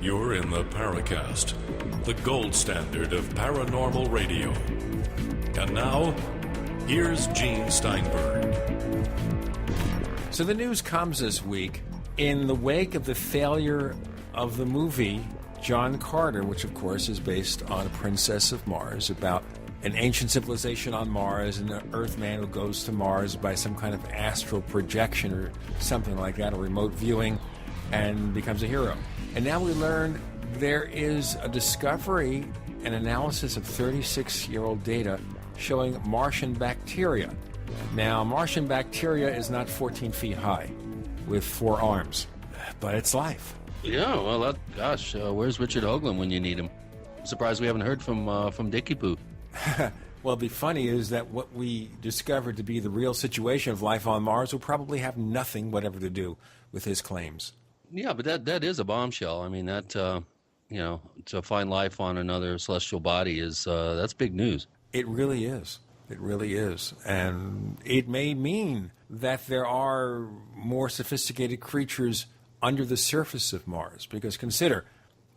You're in the Paracast, the gold standard of paranormal radio. And now, here's Gene Steinberg. So the news comes this week in the wake of the failure of the movie John Carter, which of course is based on A Princess of Mars, about an ancient civilization on Mars and an Earthman who goes to Mars by some kind of astral projection or something like that, a remote viewing, and becomes a hero. And now we learn there is a discovery, an analysis of 36-year-old data showing Martian bacteria. Now, Martian bacteria is not 14 feet high with 4 arms, but it's life. Yeah, well, where's Richard Hoagland when you need him? I'm surprised we haven't heard from Dickie Poo. Well, it'd be funny is that what we discovered to be the real situation of life on Mars will probably have nothing whatever to do with his claims. Yeah, but that is a bombshell. I mean, that, to find life on another celestial body that's big news. It really is. It really is. And it may mean that there are more sophisticated creatures under the surface of Mars. Because consider,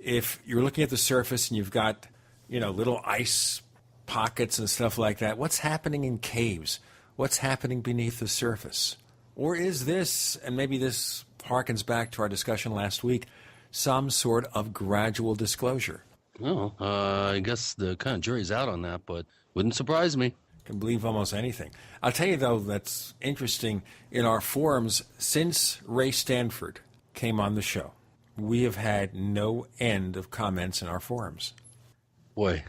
if you're looking at the surface and you've got, little ice pockets and stuff like that, what's happening in caves? What's happening beneath the surface? Or is this, and maybe this harkens back to our discussion last week, some sort of gradual disclosure? Well, I guess the kind of jury's out on that, but wouldn't surprise me. Can believe almost anything. I'll tell you, though, that's interesting. In our forums, since Ray Stanford came on the show, we have had no end of comments in our forums. Boy,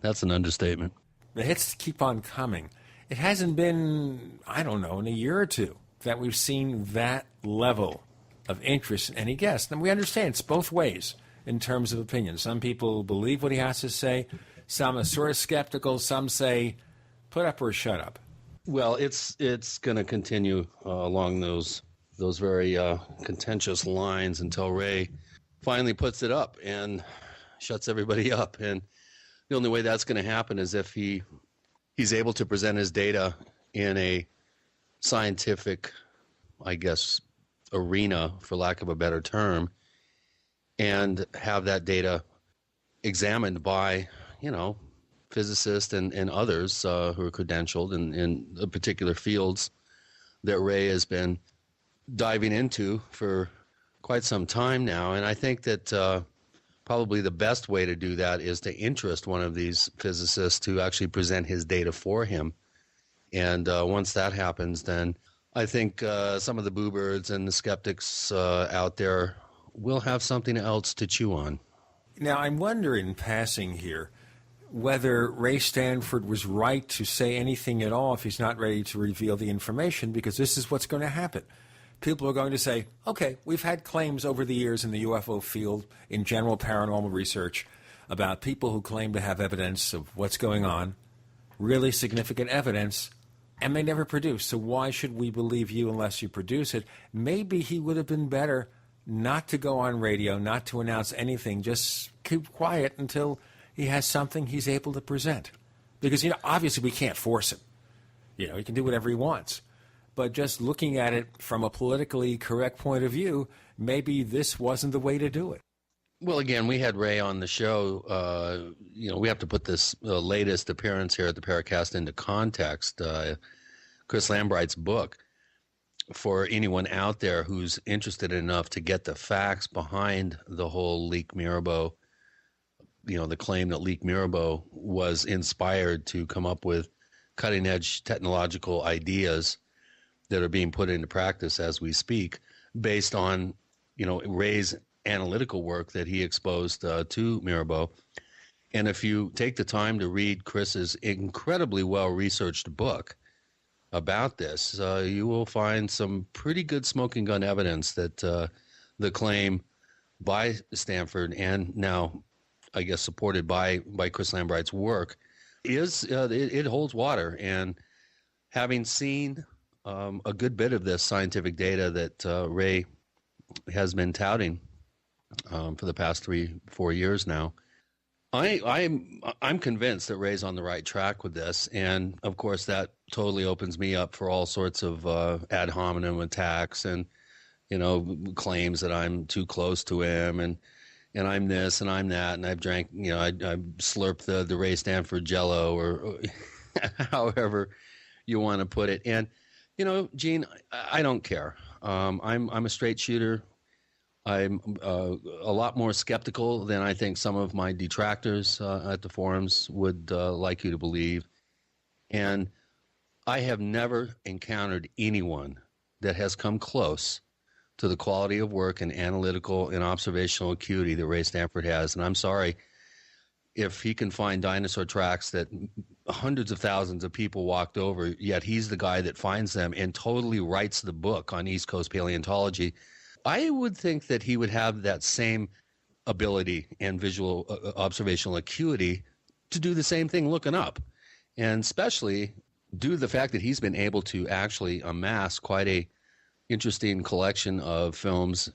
that's an understatement. The hits keep on coming. It hasn't been, in a year or two that we've seen that level of interest in any guest. And we understand it's both ways in terms of opinion. Some people believe what he has to say. Some are sort of skeptical. Some say, put up or shut up. Well, it's going to continue along those very contentious lines until Ray finally puts it up and shuts everybody up. And the only way that's going to happen is if he's able to present his data in a scientific, arena, for lack of a better term, and have that data examined by, physicists and others who are credentialed in the particular fields that Ray has been diving into for quite some time now. And I think that probably the best way to do that is to interest one of these physicists to actually present his data for him. And once that happens, then I think some of the boo birds and the skeptics out there will have something else to chew on. Now, I'm wondering, in passing here, whether Ray Stanford was right to say anything at all if he's not ready to reveal the information, because this is what's going to happen. People are going to say, okay, we've had claims over the years in the UFO field, in general paranormal research, about people who claim to have evidence of what's going on, really significant evidence, and they never produce. So why should we believe you unless you produce it? Maybe he would have been better not to go on radio, not to announce anything, just keep quiet until he has something he's able to present. Because, obviously we can't force him. He can do whatever he wants. But just looking at it from a politically correct point of view, maybe this wasn't the way to do it. Well, again, we had Ray on the show. We have to put this latest appearance here at the Paracast into context. Chris Lambright's book, for anyone out there who's interested enough to get the facts behind the whole Leak Mirabeau, the claim that Leak Mirabeau was inspired to come up with cutting-edge technological ideas that are being put into practice as we speak, based on, Ray's analytical work that he exposed to Mirabeau. And if you take the time to read Chris's incredibly well-researched book about this, you will find some pretty good smoking gun evidence that the claim by Stanford, and now, I guess, supported by Chris Lambright's work, is it holds water. And having seen a good bit of this scientific data that Ray has been touting for the past 3-4 years now, I'm convinced that Ray's on the right track with this, and of course that totally opens me up for all sorts of ad hominem attacks and claims that I'm too close to him, and and I'm this and I'm that, and I've drank, I slurped the Ray Stanford Jello, or however you want to put it. And Gene, I don't care. I'm a straight shooter. I'm a lot more skeptical than I think some of my detractors at the forums would like you to believe. And I have never encountered anyone that has come close to the quality of work and analytical and observational acuity that Ray Stanford has. And I'm sorry if he can find dinosaur tracks that hundreds of thousands of people walked over, yet he's the guy that finds them and totally writes the book on East Coast paleontology. I would think that he would have that same ability and visual observational acuity to do the same thing looking up. And especially due to the fact that he's been able to actually amass quite a interesting collection of films,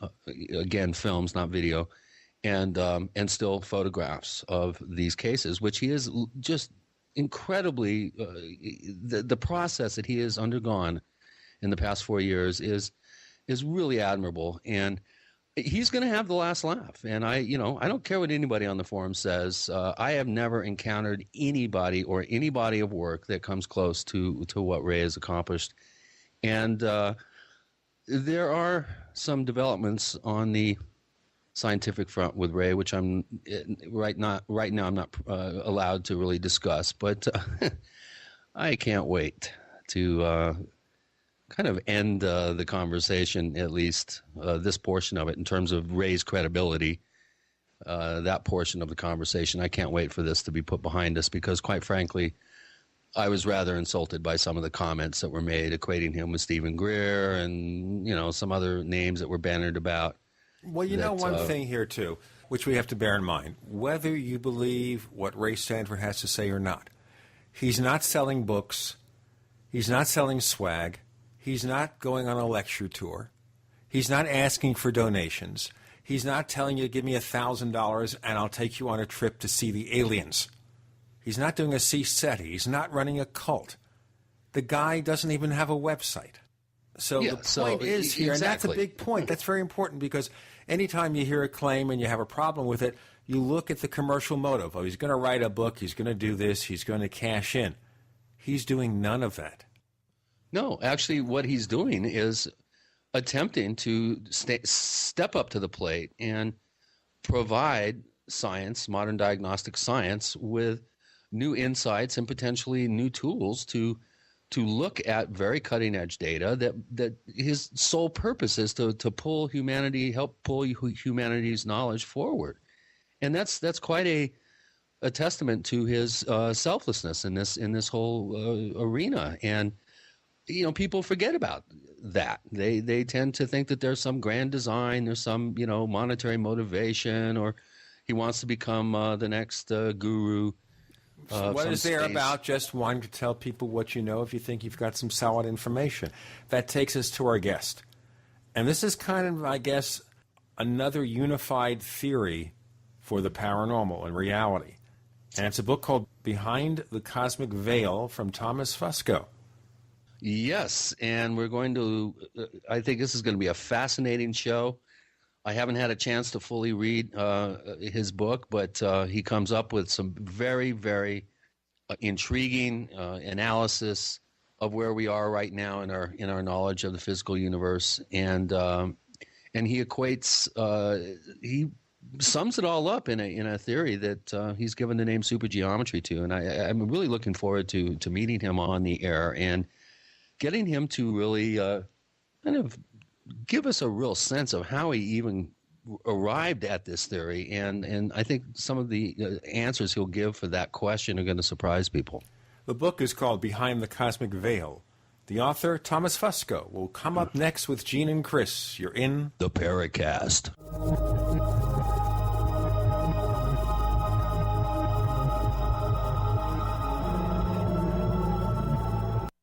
again, films, not video, and still photographs of these cases, which he is just incredibly, the process that he has undergone in the past 4 years is really admirable. And he's going to have the last laugh. And I don't care what anybody on the forum says. I have never encountered anybody or any body of work that comes close to what Ray has accomplished. And there are some developments on the scientific front with Ray, which I'm right now I'm not allowed to really discuss, but I can't wait to kind of end the conversation, at least this portion of it, in terms of Ray's credibility. That portion of the conversation, I can't wait for this to be put behind us, because quite frankly, I was rather insulted by some of the comments that were made equating him with Stephen Greer and some other names that were bannered about. Well, one thing here, too, which we have to bear in mind, whether you believe what Ray Stanford has to say or not, he's not selling books, he's not selling swag, he's not going on a lecture tour, he's not asking for donations, he's not telling you to give me $1,000 and I'll take you on a trip to see the aliens. He's not doing a CSETI, he's not running a cult. The guy doesn't even have a website. So the point is here, and that's a big point. That's very important, because anytime you hear a claim and you have a problem with it, you look at the commercial motive. Oh, he's going to write a book, he's going to do this, he's going to cash in. He's doing none of that. No, actually what he's doing is attempting to step up to the plate and provide science, modern diagnostic science, with new insights and potentially new tools to look at very cutting edge data that his sole purpose is to help pull humanity's knowledge forward. And that's quite a testament to his selflessness in this whole arena. And people forget about that. They tend to think that there's some grand design, there's some monetary motivation, or he wants to become the next guru. What is there about just wanting to tell people what you know if you think you've got some solid information? That takes us to our guest. And this is kind of, I guess, another unified theory for the paranormal and reality. And it's a book called Behind the Cosmic Veil from Thomas Fusco. Yes, and we're going to, I think this is going to be a fascinating show. I haven't had a chance to fully read his book, but he comes up with some very, very intriguing analysis of where we are right now in our knowledge of the physical universe, and he equates he sums it all up in a theory that he's given the name supergeometry to, and I'm really looking forward to meeting him on the air and getting him to really kind of give us a real sense of how he even arrived at this theory. And I think some of the answers he'll give for that question are going to surprise people. The book is called Behind the Cosmic Veil. The author, Thomas Fusco, will come up next with Gene and Chris. You're in the Paracast.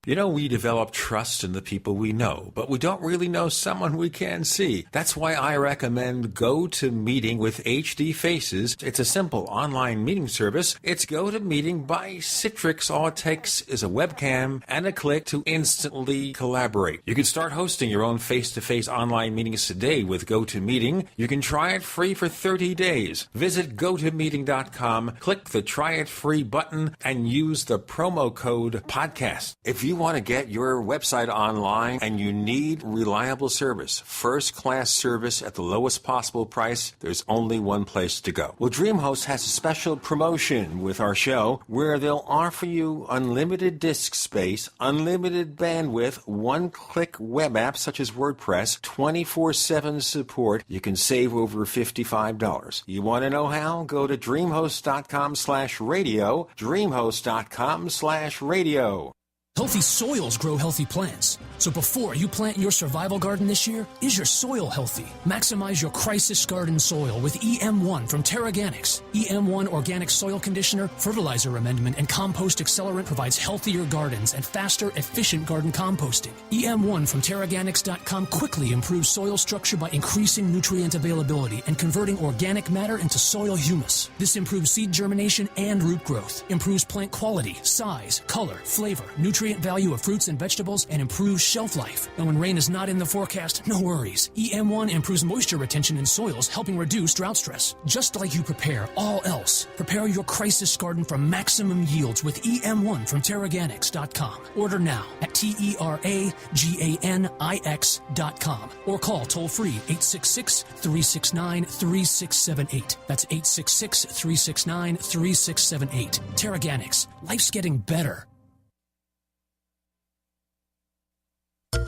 You know, we develop trust in the people we know, but we don't really know someone we can see. That's why I recommend GoToMeeting with HD Faces. It's a simple online meeting service. It's GoToMeeting by Citrix. All it takes is a webcam and a click to instantly collaborate. You can start hosting your own face-to-face online meetings today with GoToMeeting. You can try it free for 30 days. Visit GoToMeeting.com, click the Try It Free button, and use the promo code PODCAST. If you want to get your website online and you need reliable service, first-class service at the lowest possible price, there's only one place to go. Well, DreamHost has a special promotion with our show where they'll offer you unlimited disk space, unlimited bandwidth, one-click web apps such as WordPress, 24/7 support. You can save over $55. You want to know how? Go to dreamhost.com/radio, dreamhost.com/radio. Healthy soils grow healthy plants. So before you plant your survival garden this year, is your soil healthy? Maximize your crisis garden soil with EM1 from Terraganics. EM1 organic soil conditioner, fertilizer amendment, and compost accelerant provides healthier gardens and faster, efficient garden composting. EM1 from Terraganics.com quickly improves soil structure by increasing nutrient availability and converting organic matter into soil humus. This improves seed germination and root growth, improves plant quality, size, color, flavor, nutrient value of fruits and vegetables, and improves shelf life. And when rain is not in the forecast, no worries. EM1 improves moisture retention in soils, helping reduce drought stress. Just like you prepare all else, prepare your crisis garden for maximum yields with EM1 from Terraganics.com. Order now at TERAGANIX.com or call toll-free 866-369-3678. That's 866-369-3678. Terraganics. Life's getting better.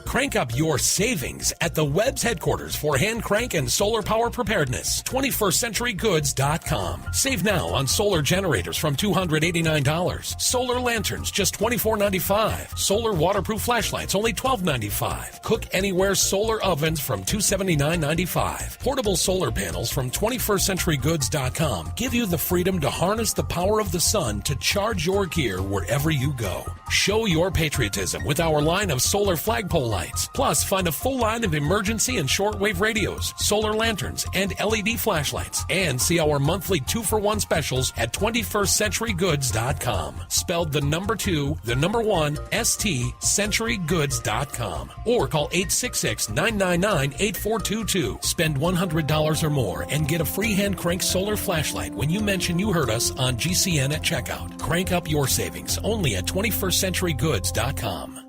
Crank up your savings at the Webb's headquarters for hand crank and solar power preparedness. 21stCenturyGoods.com. Save now on solar generators from $289. Solar lanterns just $24.95. Solar waterproof flashlights only $12.95. Cook Anywhere solar ovens from $279.95. Portable solar panels from 21stCenturyGoods.com give you the freedom to harness the power of the sun to charge your gear wherever you go. Show your patriotism with our line of solar flagpole lights. Plus, find a full line of emergency and shortwave radios, solar lanterns, and LED flashlights. And see our monthly 2-for-1 specials at 21stCenturyGoods.com. Spelled the number 2, the number 1, ST, CenturyGoods.com. Or call 866-999-8422. Spend $100 or more and get a free hand crank solar flashlight when you mention you heard us on GCN at checkout. Crank up your savings only at 21stCenturyGoods.com.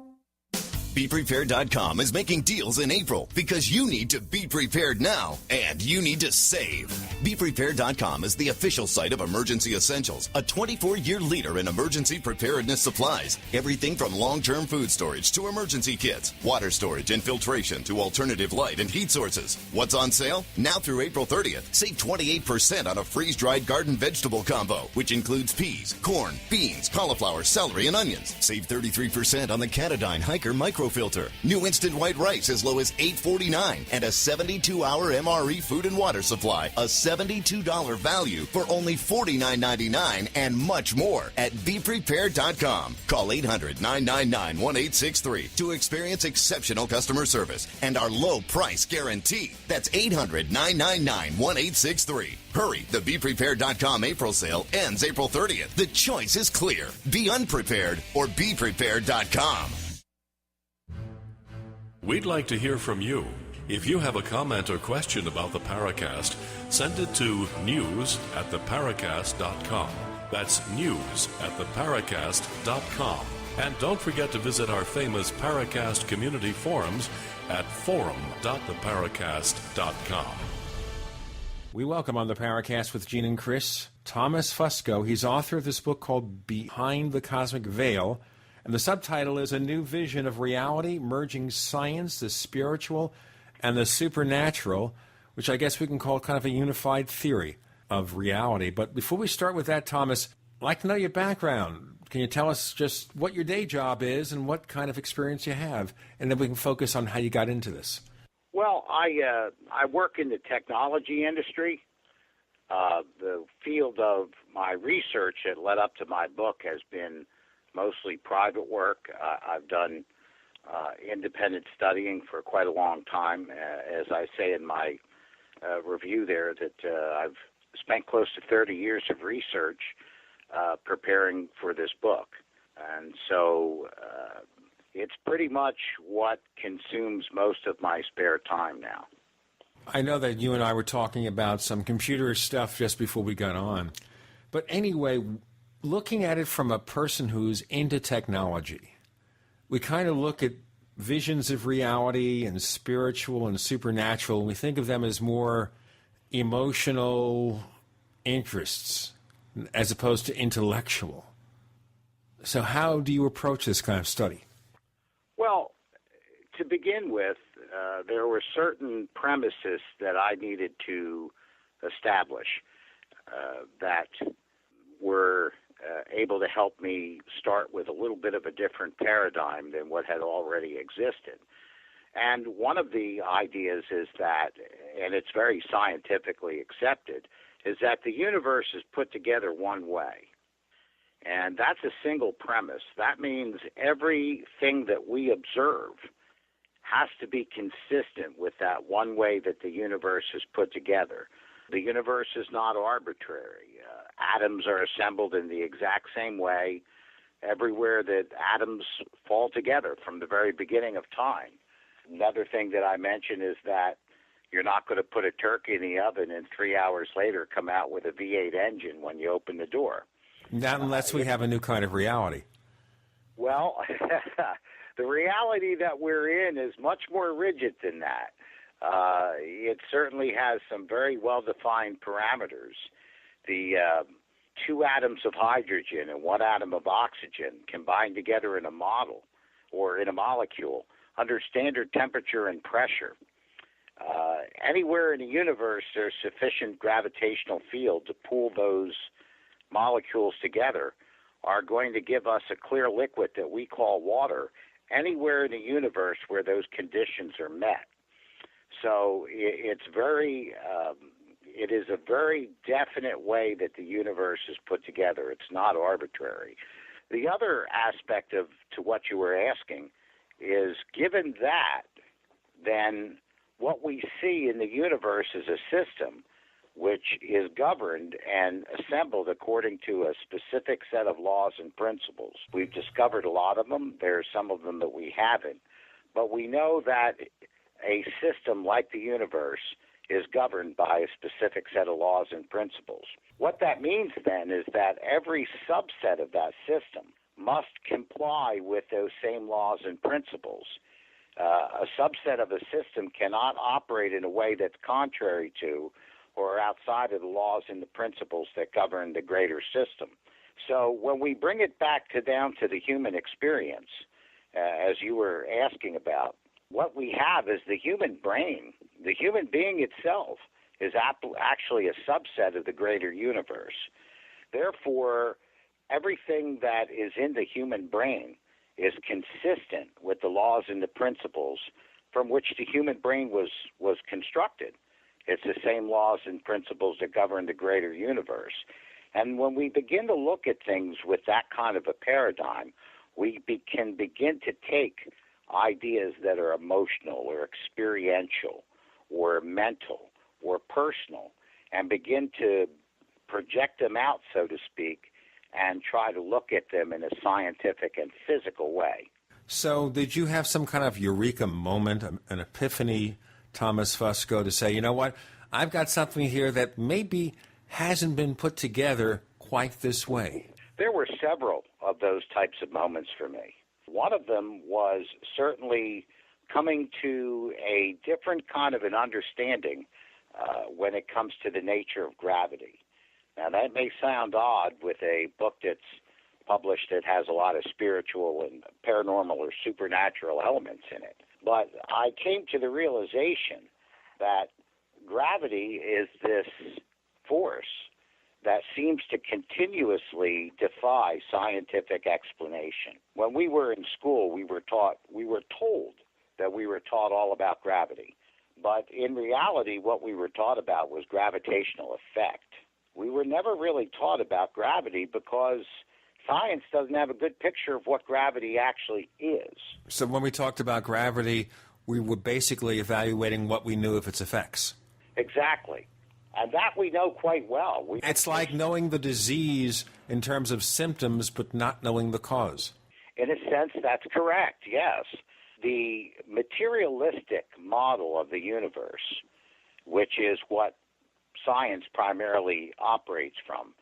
BePrepared.com is making deals in April because you need to be prepared now and you need to save. BePrepared.com is the official site of Emergency Essentials, a 24-year leader in emergency preparedness supplies. Everything from long-term food storage to emergency kits, water storage and filtration to alternative light and heat sources. What's on sale? Now through April 30th, save 28% on a freeze-dried garden vegetable combo, which includes peas, corn, beans, cauliflower, celery, and onions. Save 33% on the Catadyne Hiker microfilter. New instant white rice as low as $8.49 and a 72-hour MRE food and water supply, a $72 value for only $49.99 and much more at BePrepared.com. Call 800-999-1863 to experience exceptional customer service and our low price guarantee. That's 800-999-1863. Hurry, the BePrepared.com April sale ends April 30th. The choice is clear. Be unprepared or BePrepared.com. We'd like to hear from you. If you have a comment or question about the Paracast, send it to news@theparacast.com. That's news@theparacast.com. And don't forget to visit our famous Paracast community forums at forum.theparacast.com. We welcome on the Paracast with Gene and Chris Thomas Fusco. He's author of this book called Behind the Cosmic Veil. And the subtitle is A New Vision of Reality, Merging Science, the Spiritual, and the Supernatural, which I guess we can call kind of a unified theory of reality. But before we start with that, Thomas, I'd like to know your background. Can you tell us just what your day job is and what kind of experience you have? And then we can focus on how you got into this. Well, I work in the technology industry. The field of my research that led up to my book has been mostly private work. I've done independent studying for quite a long time. As I say in my review there, that I've spent close to 30 years of research preparing for this book. And so it's pretty much what consumes most of my spare time now. I know that you and I were talking about some computer stuff just before we got on. But anyway, looking at it from a person who's into technology, we kind of look at visions of reality and spiritual and supernatural, and we think of them as more emotional interests as opposed to intellectual. So how do you approach this kind of study? Well, to begin with, there were certain premises that I needed to establish that were able to help me start with a little bit of a different paradigm than what had already existed. And one of the ideas is that, and it's very scientifically accepted, is that the universe is put together one way. And that's a single premise. That means everything that we observe has to be consistent with that one way that the universe is put together. The universe is not arbitrary. Atoms are assembled in the exact same way everywhere that atoms fall together from the very beginning of time. Another thing that I mentioned is that you're not going to put a turkey in the oven and 3 hours later come out with a V8 engine when you open the door. Not unless we have a new kind of reality. Well, the reality that we're in is much more rigid than that. It certainly has some very well-defined parameters. The 2 atoms of hydrogen and 1 atom of oxygen combined together in a model or in a molecule under standard temperature and pressure. Anywhere in the universe, there's sufficient gravitational field to pull those molecules together are going to give us a clear liquid that we call water anywhere in the universe where those conditions are met. So it is a very definite way that the universe is put together. It's not arbitrary. The other aspect to what you were asking is, given that, then what we see in the universe is a system which is governed and assembled according to a specific set of laws and principles. We've discovered a lot of them. There are some of them that we haven't. But we know that a system like the universe is governed by a specific set of laws and principles. What that means then is that every subset of that system must comply with those same laws and principles. A subset of a system cannot operate in a way that's contrary to or outside of the laws and the principles that govern the greater system. So when we bring it back down to the human experience, as you were asking about, what we have is the human brain. The human being itself is actually a subset of the greater universe. Therefore, everything that is in the human brain is consistent with the laws and the principles from which the human brain was constructed. It's the same laws and principles that govern the greater universe. And when we begin to look at things with that kind of a paradigm, we can begin to take ideas that are emotional or experiential or mental or personal and begin to project them out, so to speak, and try to look at them in a scientific and physical way. So did you have some kind of eureka moment, an epiphany, Thomas Fusco, to say, you know what, I've got something here that maybe hasn't been put together quite this way? There were several of those types of moments for me. One of them was certainly coming to a different kind of an understanding when it comes to the nature of gravity. Now, that may sound odd with a book that's published that has a lot of spiritual and paranormal or supernatural elements in it. But I came to the realization that gravity is this force that seems to continuously defy scientific explanation. When we were in school, we were told that we were taught all about gravity. But in reality, what we were taught about was gravitational effect. We were never really taught about gravity because science doesn't have a good picture of what gravity actually is. So when we talked about gravity, we were basically evaluating what we knew of its effects. Exactly. And that we know quite well. It's like knowing the disease in terms of symptoms, but not knowing the cause. In a sense, that's correct, yes. The materialistic model of the universe, which is what science primarily operates from,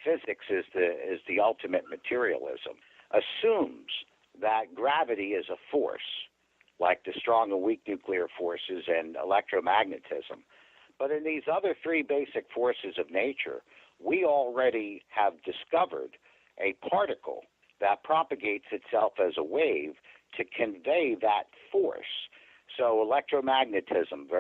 physics is the ultimate materialism, assumes that gravity is a force, like the strong and weak nuclear forces and electromagnetism. But in these other three basic forces of nature, we already have discovered a particle that propagates itself as a wave to convey that force. So electromagnetism,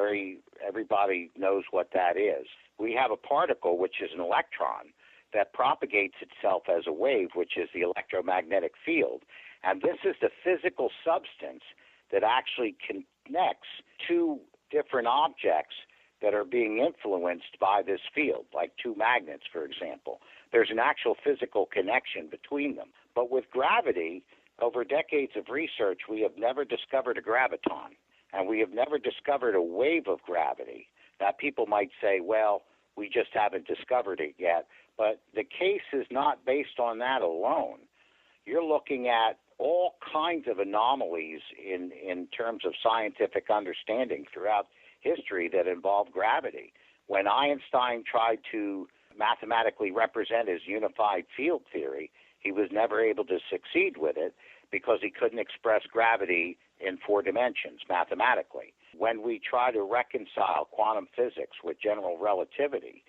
everybody knows what that is. We have a particle, which is an electron, that propagates itself as a wave, which is the electromagnetic field. And this is the physical substance that actually connects two different objects that are being influenced by this field, like two magnets, for example. There's an actual physical connection between them. But with gravity, over decades of research, we have never discovered a graviton, and we have never discovered a wave of gravity. Now, people might say, well, we just haven't discovered it yet. But the case is not based on that alone. You're looking at all kinds of anomalies in terms of scientific understanding throughout history that involve gravity. When Einstein tried to mathematically represent his unified field theory, he was never able to succeed with it because he couldn't express gravity in 4 dimensions mathematically. When we try to reconcile quantum physics with general relativity,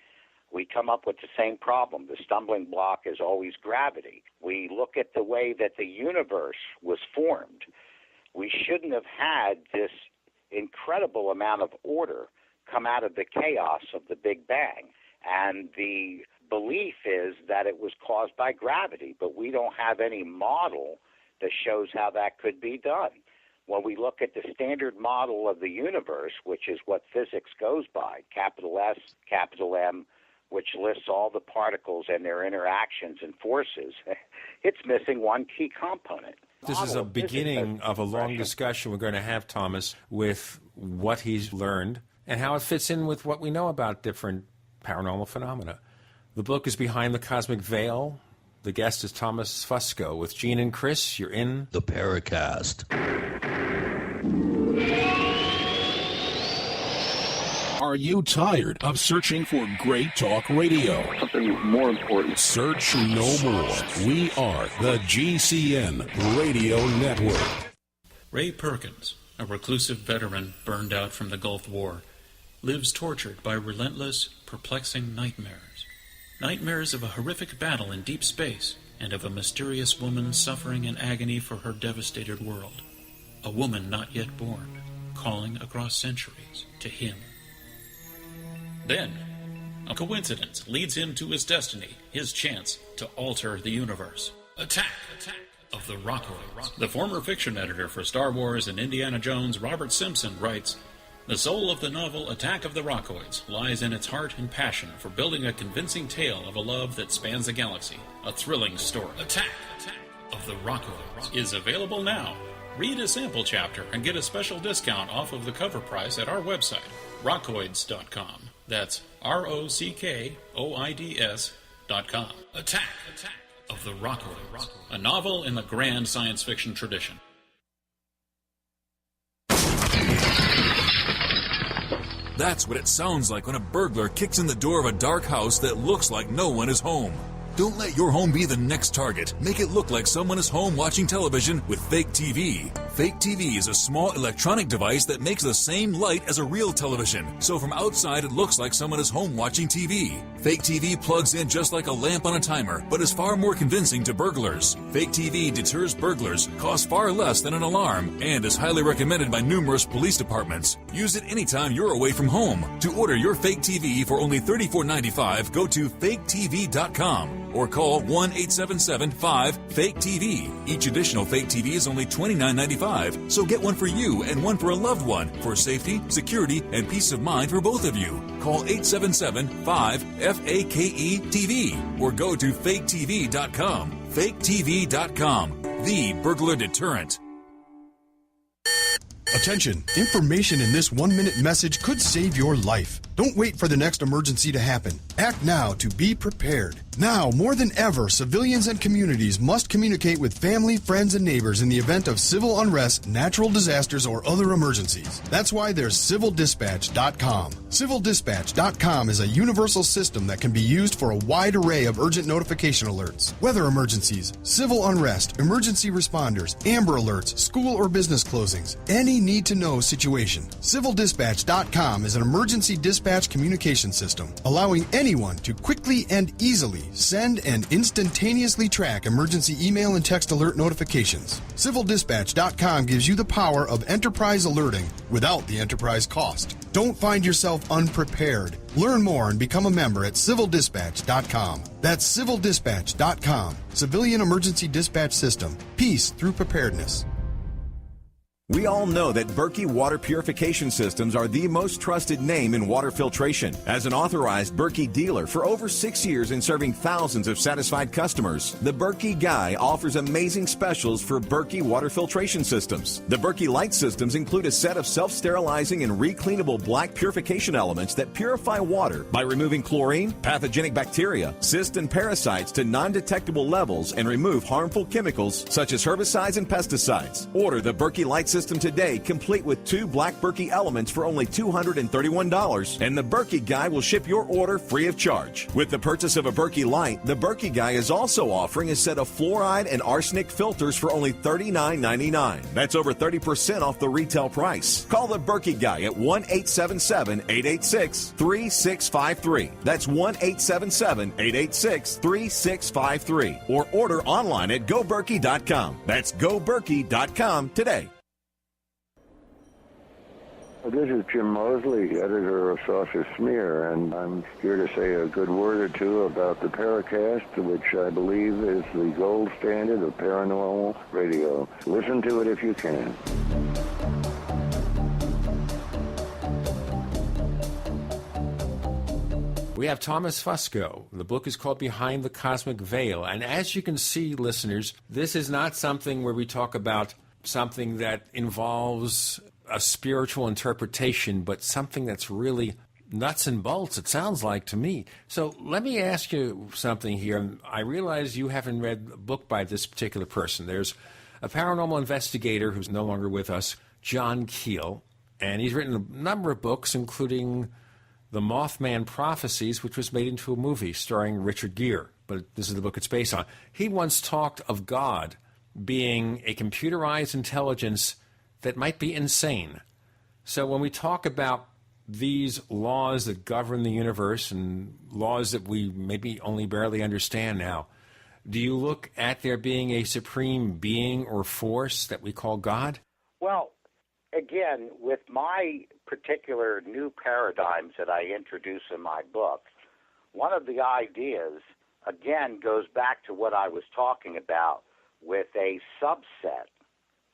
we come up with the same problem. The stumbling block is always gravity. We look at the way that the universe was formed. We shouldn't have had this incredible amount of order come out of the chaos of the Big Bang. And the belief is that it was caused by gravity, but we don't have any model that shows how that could be done. When we look at the standard model of the universe, which is what physics goes by, capital S, capital M, which lists all the particles and their interactions and forces, it's missing one key component. This is a beginning of a long discussion we're going to have, Thomas, with what he's learned and how it fits in with what we know about different paranormal phenomena. The book is Behind the Cosmic Veil. The guest is Thomas Fusco. With Gene and Chris, you're in the Paracast. Are you tired of searching for great talk radio? Something more important. Search no more. We are the GCN Radio Network. Ray Perkins, a reclusive veteran burned out from the Gulf War, lives tortured by relentless, perplexing nightmares. Nightmares of a horrific battle in deep space and of a mysterious woman suffering in agony for her devastated world. A woman not yet born, calling across centuries to him. Then, a coincidence leads him to his destiny, his chance to alter the universe. Attack of the Rockoids. The former fiction editor for Star Wars and Indiana Jones, Robert Simpson, writes, "The soul of the novel Attack of the Rockoids lies in its heart and passion for building a convincing tale of a love that spans the galaxy. A thrilling story. Attack of the Rockoids is available now. Read a sample chapter and get a special discount off of the cover price at our website, rockoids.com. That's ROCKOIDS.com. Attack of the Rockoids, a novel in the grand science fiction tradition. That's what it sounds like when a burglar kicks in the door of a dark house that looks like no one is home. Don't let your home be the next target. Make it look like someone is home watching television with Fake TV. Fake TV is a small electronic device that makes the same light as a real television. So from outside it looks like someone is home watching TV. Fake TV plugs in just like a lamp on a timer, but is far more convincing to burglars. Fake TV deters burglars, costs far less than an alarm, and is highly recommended by numerous police departments. Use it anytime you're away from home. To order your Fake TV for only $34.95, go to faketv.com. or call 1-877-5-FAKE-TV. Each additional Fake TV is only $29.95, so get one for you and one for a loved one for safety, security, and peace of mind for both of you. Call 877-5-FAKE-TV or go to faketv.com. faketv.com, the burglar deterrent. Attention, information in this 1-minute message could save your life. Don't wait for the next emergency to happen. Act now to be prepared. Now, more than ever, civilians and communities must communicate with family, friends, and neighbors in the event of civil unrest, natural disasters, or other emergencies. That's why there's civildispatch.com. Civildispatch.com is a universal system that can be used for a wide array of urgent notification alerts. Weather emergencies, civil unrest, emergency responders, Amber Alerts, school or business closings, any need-to-know situation. Civildispatch.com is an emergency dispatch communication system, allowing anyone to quickly and easily send and instantaneously track emergency email and text alert notifications. Civildispatch.com gives you the power of enterprise alerting without the enterprise cost. Don't find yourself unprepared. Learn more and become a member at civildispatch.com. That's civildispatch.com. Civilian Emergency Dispatch System. Peace through preparedness. We all know that Berkey water purification systems are the most trusted name in water filtration. As an authorized Berkey dealer for over 6 years and serving thousands of satisfied customers, the Berkey Guy offers amazing specials for Berkey water filtration systems. The Berkey Light systems include a set of self-sterilizing and recleanable black purification elements that purify water by removing chlorine, pathogenic bacteria, cysts, and parasites to non-detectable levels and remove harmful chemicals such as herbicides and pesticides. Order the Berkey Light system today, complete with 2 black Berkey elements for only $231, and the Berkey Guy will ship your order free of charge. With the purchase of a Berkey Light, the Berkey Guy is also offering a set of fluoride and arsenic filters for only $39.99. That's over 30% off the retail price. Call the Berkey Guy at 1-877-886-3653. That's 1-877-886-3653. Or order online at goberkey.com. That's goberkey.com today. This is Jim Mosley, editor of Saucer Smear, and I'm here to say a good word or two about the Paracast, which I believe is the gold standard of paranormal radio. Listen to it if you can. We have Thomas Fusco. The book is called Behind the Cosmic Veil. And as you can see, listeners, this is not something where we talk about something that involves a spiritual interpretation, but something that's really nuts and bolts, it sounds like to me. So let me ask you something here. I realize you haven't read a book by this particular person. There's a paranormal investigator who's no longer with us, John Keel, and he's written a number of books, including The Mothman Prophecies, which was made into a movie starring Richard Gere, but this is the book it's based on. He once talked of God being a computerized intelligence that might be insane. So when we talk about these laws that govern the universe and laws that we maybe only barely understand now, do you look at there being a supreme being or force that we call God? Well, again, with my particular new paradigms that I introduce in my book, one of the ideas, again, goes back to what I was talking about with a subset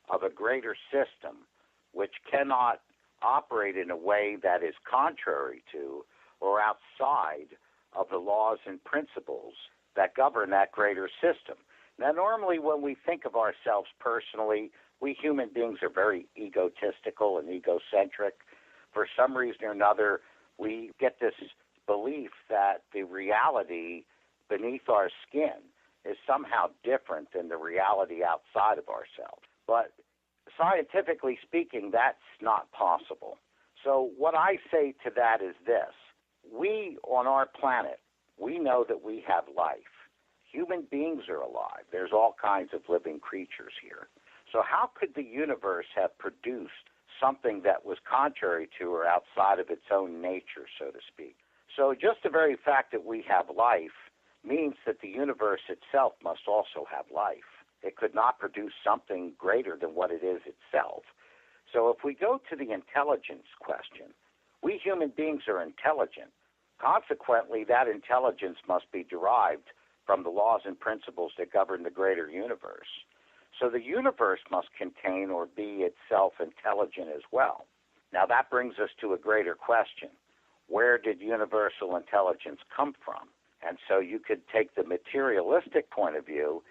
of a greater system which cannot operate in a way that is contrary to or outside of the laws and principles that govern that greater system. Now, normally when we think of ourselves personally, we human beings are very egotistical and egocentric. For some reason or another, we get this belief that the reality beneath our skin is somehow different than the reality outside of ourselves. But scientifically speaking, that's not possible. So what I say to that is this. We, on our planet, we know that we have life. Human beings are alive. There's all kinds of living creatures here. So how could the universe have produced something that was contrary to or outside of its own nature, so to speak? So just the very fact that we have life means that the universe itself must also have life. It could not produce something greater than what it is itself. So if we go to the intelligence question, we human beings are intelligent. Consequently, that intelligence must be derived from the laws and principles that govern the greater universe. So the universe must contain or be itself intelligent as well. Now that brings us to a greater question. Where did universal intelligence come from? And so you could take the materialistic point of view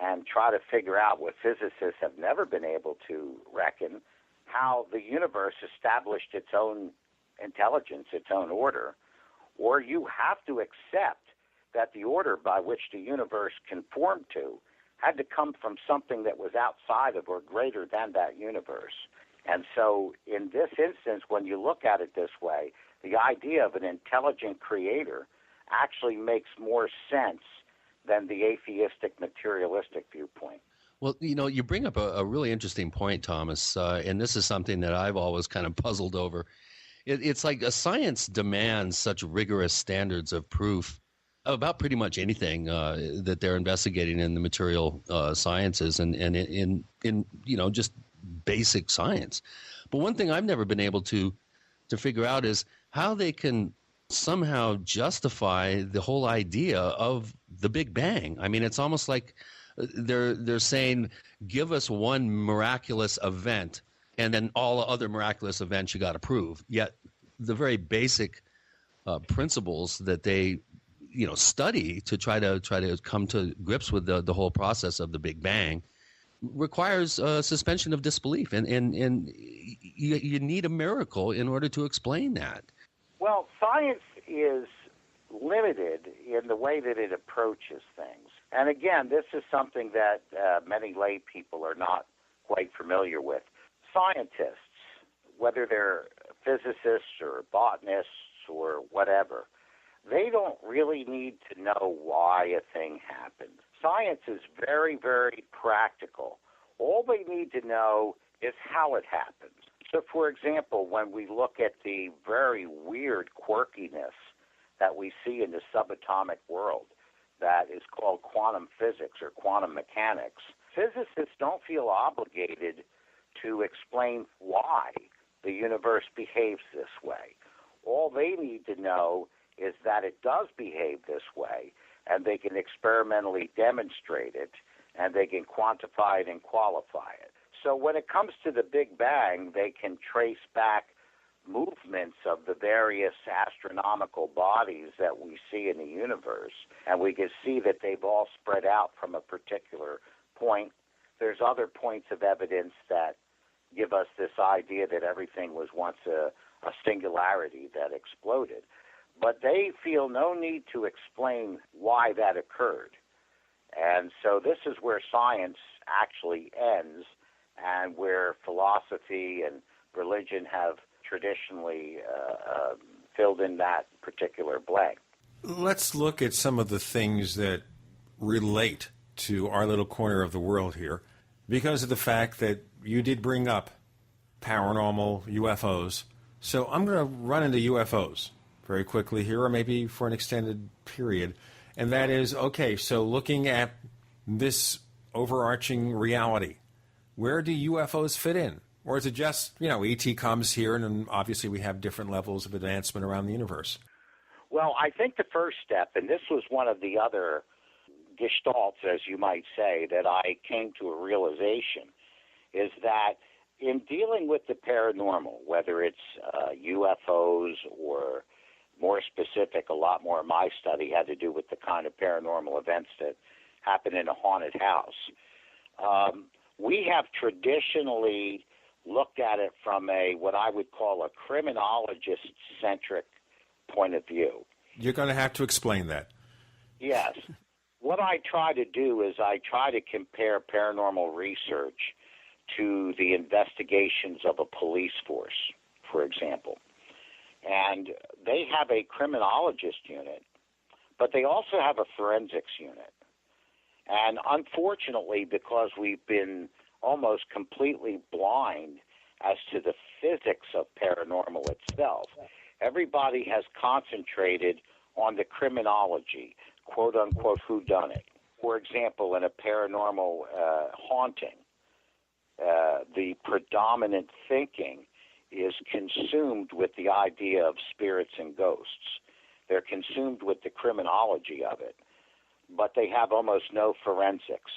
and try to figure out what physicists have never been able to reckon, how the universe established its own intelligence, its own order, or you have to accept that the order by which the universe conformed to had to come from something that was outside of or greater than that universe. And so in this instance, when you look at it this way, the idea of an intelligent creator actually makes more sense than the atheistic materialistic viewpoint. Well, you bring up a really interesting point, Thomas, and this is something that I've always kind of puzzled over. It's like a science demands such rigorous standards of proof about pretty much anything that they're investigating in the material sciences and in just basic science. But one thing I've never been able to figure out is how they can somehow justify the whole idea of the Big Bang. I mean, it's almost like they're saying, give us one miraculous event, and then all other miraculous events you got to prove. Yet the very basic principles that they study to try to come to grips with the whole process of the Big Bang requires a suspension of disbelief, and you need a miracle in order to explain that. Well, science is limited in the way that it approaches things. And again, this is something that many lay people are not quite familiar with. Scientists, whether they're physicists or botanists or whatever, they don't really need to know why a thing happened. Science is very, very practical. All they need to know is how it happened. So, for example, when we look at the very weird quirkiness that we see in the subatomic world that is called quantum physics or quantum mechanics, physicists don't feel obligated to explain why the universe behaves this way. All they need to know is that it does behave this way, and they can experimentally demonstrate it, and they can quantify it and qualify it. So when it comes to the Big Bang, they can trace back movements of the various astronomical bodies that we see in the universe, and we can see that they've all spread out from a particular point. There's other points of evidence that give us this idea that everything was once a singularity that exploded. But they feel no need to explain why that occurred. And so this is where science actually ends and where philosophy and religion have traditionally filled in that particular blank. Let's look at some of the things that relate to our little corner of the world here because of the fact that you did bring up paranormal UFOs. So I'm going to run into UFOs very quickly here, or maybe for an extended period. And that is, okay, so looking at this overarching reality, where do UFOs fit in? Or is it just, ET comes here and obviously we have different levels of advancement around the universe? Well, I think the first step, and this was one of the other gestalts, as you might say, that I came to a realization, is that in dealing with the paranormal, whether it's UFOs or more specific, a lot more of my study had to do with the kind of paranormal events that happen in a haunted house. We have traditionally looked at it from what I would call a criminologist-centric point of view. You're going to have to explain that. Yes. What I try to do is I try to compare paranormal research to the investigations of a police force, for example. And they have a criminologist unit, but they also have a forensics unit. And unfortunately, because we've been almost completely blind as to the physics of paranormal itself, everybody has concentrated on the criminology, quote-unquote, whodunit. For example, in a paranormal haunting, the predominant thinking is consumed with the idea of spirits and ghosts. They're consumed with the criminology of it, but they have almost no forensics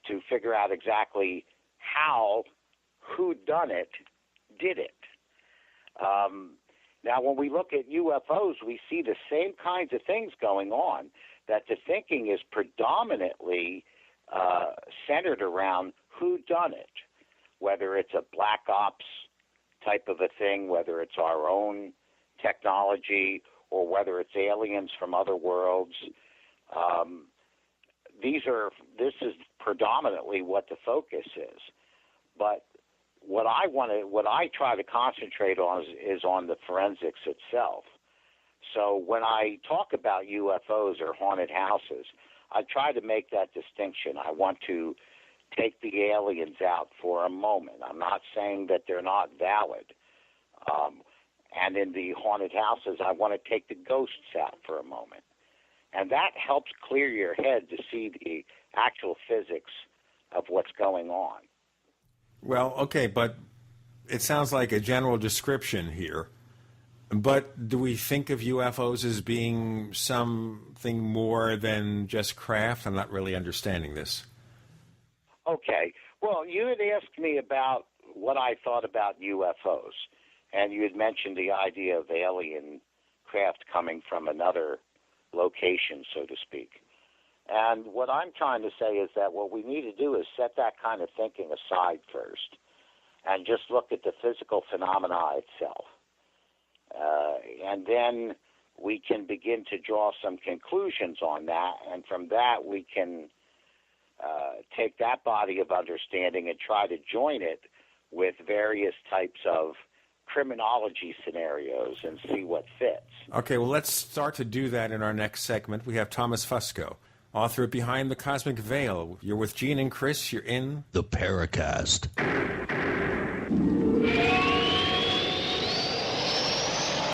to figure out exactly who done it, did it. Now, when we look at UFOs, we see the same kinds of things going on. that the thinking is predominantly centered around who done it, whether it's a black ops type of a thing, whether it's our own technology, or whether it's aliens from other worlds. This is predominantly what the focus is. But what I try to concentrate on is on the forensics itself. So when I talk about UFOs or haunted houses, I try to make that distinction. I want to take the aliens out for a moment. I'm not saying that they're not valid. And in the haunted houses, I want to take the ghosts out for a moment. And that helps clear your head to see the actual physics of what's going on. Well, okay, but it sounds like a general description here. But do we think of UFOs as being something more than just craft? I'm not really understanding this. Okay. Well, you had asked me about what I thought about UFOs, and you had mentioned the idea of alien craft coming from another location, so to speak. And what I'm trying to say is that what we need to do is set that kind of thinking aside first and just look at the physical phenomena itself. And then we can begin to draw some conclusions on that, and from that we can take that body of understanding and try to join it with various types of criminology scenarios and see what fits. Okay, well, let's start to do that in our next segment. We have Thomas Fusco, author of Behind the Cosmic Veil. You're with Gene and Chris. You're in the Paracast.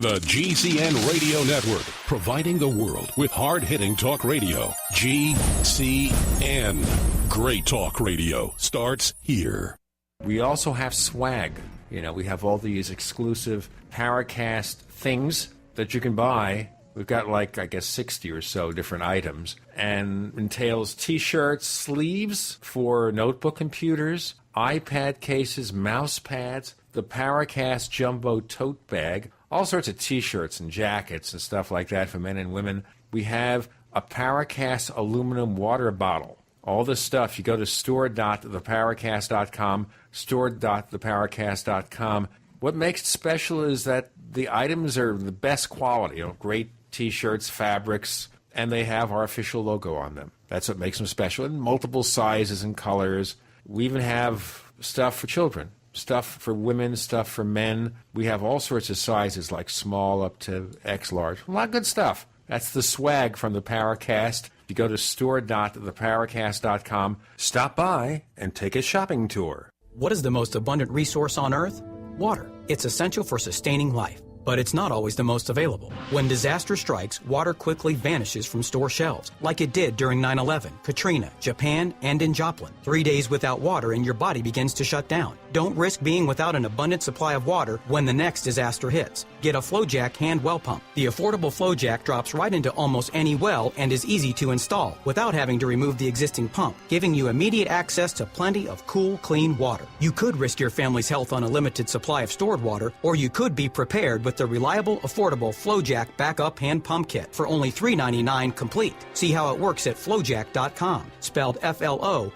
The GCN Radio Network, providing the world with hard-hitting talk radio. GCN. Great talk radio starts here. We also have swag. You know, we have all these exclusive Paracast things that you can buy. We've got like, I guess, 60 or so different items. And entails T-shirts, sleeves for notebook computers, iPad cases, mouse pads, the Paracast Jumbo Tote Bag, all sorts of T-shirts and jackets and stuff like that for men and women. We have a Paracast aluminum water bottle. All this stuff, you go to store.theparacast.com, store.theparacast.com. What makes it special is that the items are the best quality, you know, great T-shirts, fabrics, and they have our official logo on them. That's what makes them special, in multiple sizes and colors. We even have stuff for children, stuff for women, stuff for men. We have all sorts of sizes, like small up to X large. A lot of good stuff. That's the swag from the Paracast. You go to store.theparacast.com, stop by, and take a shopping tour. What is the most abundant resource on Earth? Water. It's essential for sustaining life, but it's not always the most available. When disaster strikes, water quickly vanishes from store shelves, like it did during 9/11, Katrina, Japan, and in Joplin. 3 days without water and your body begins to shut down. Don't risk being without an abundant supply of water when the next disaster hits. Get a FlowJack hand well pump. The affordable FlowJack drops right into almost any well and is easy to install without having to remove the existing pump, giving you immediate access to plenty of cool, clean water. You could risk your family's health on a limited supply of stored water, or you could be prepared with the reliable, affordable FlowJack backup hand pump kit for only $3.99 complete. See how it works at flowjack.com, spelled FLOJAK.com.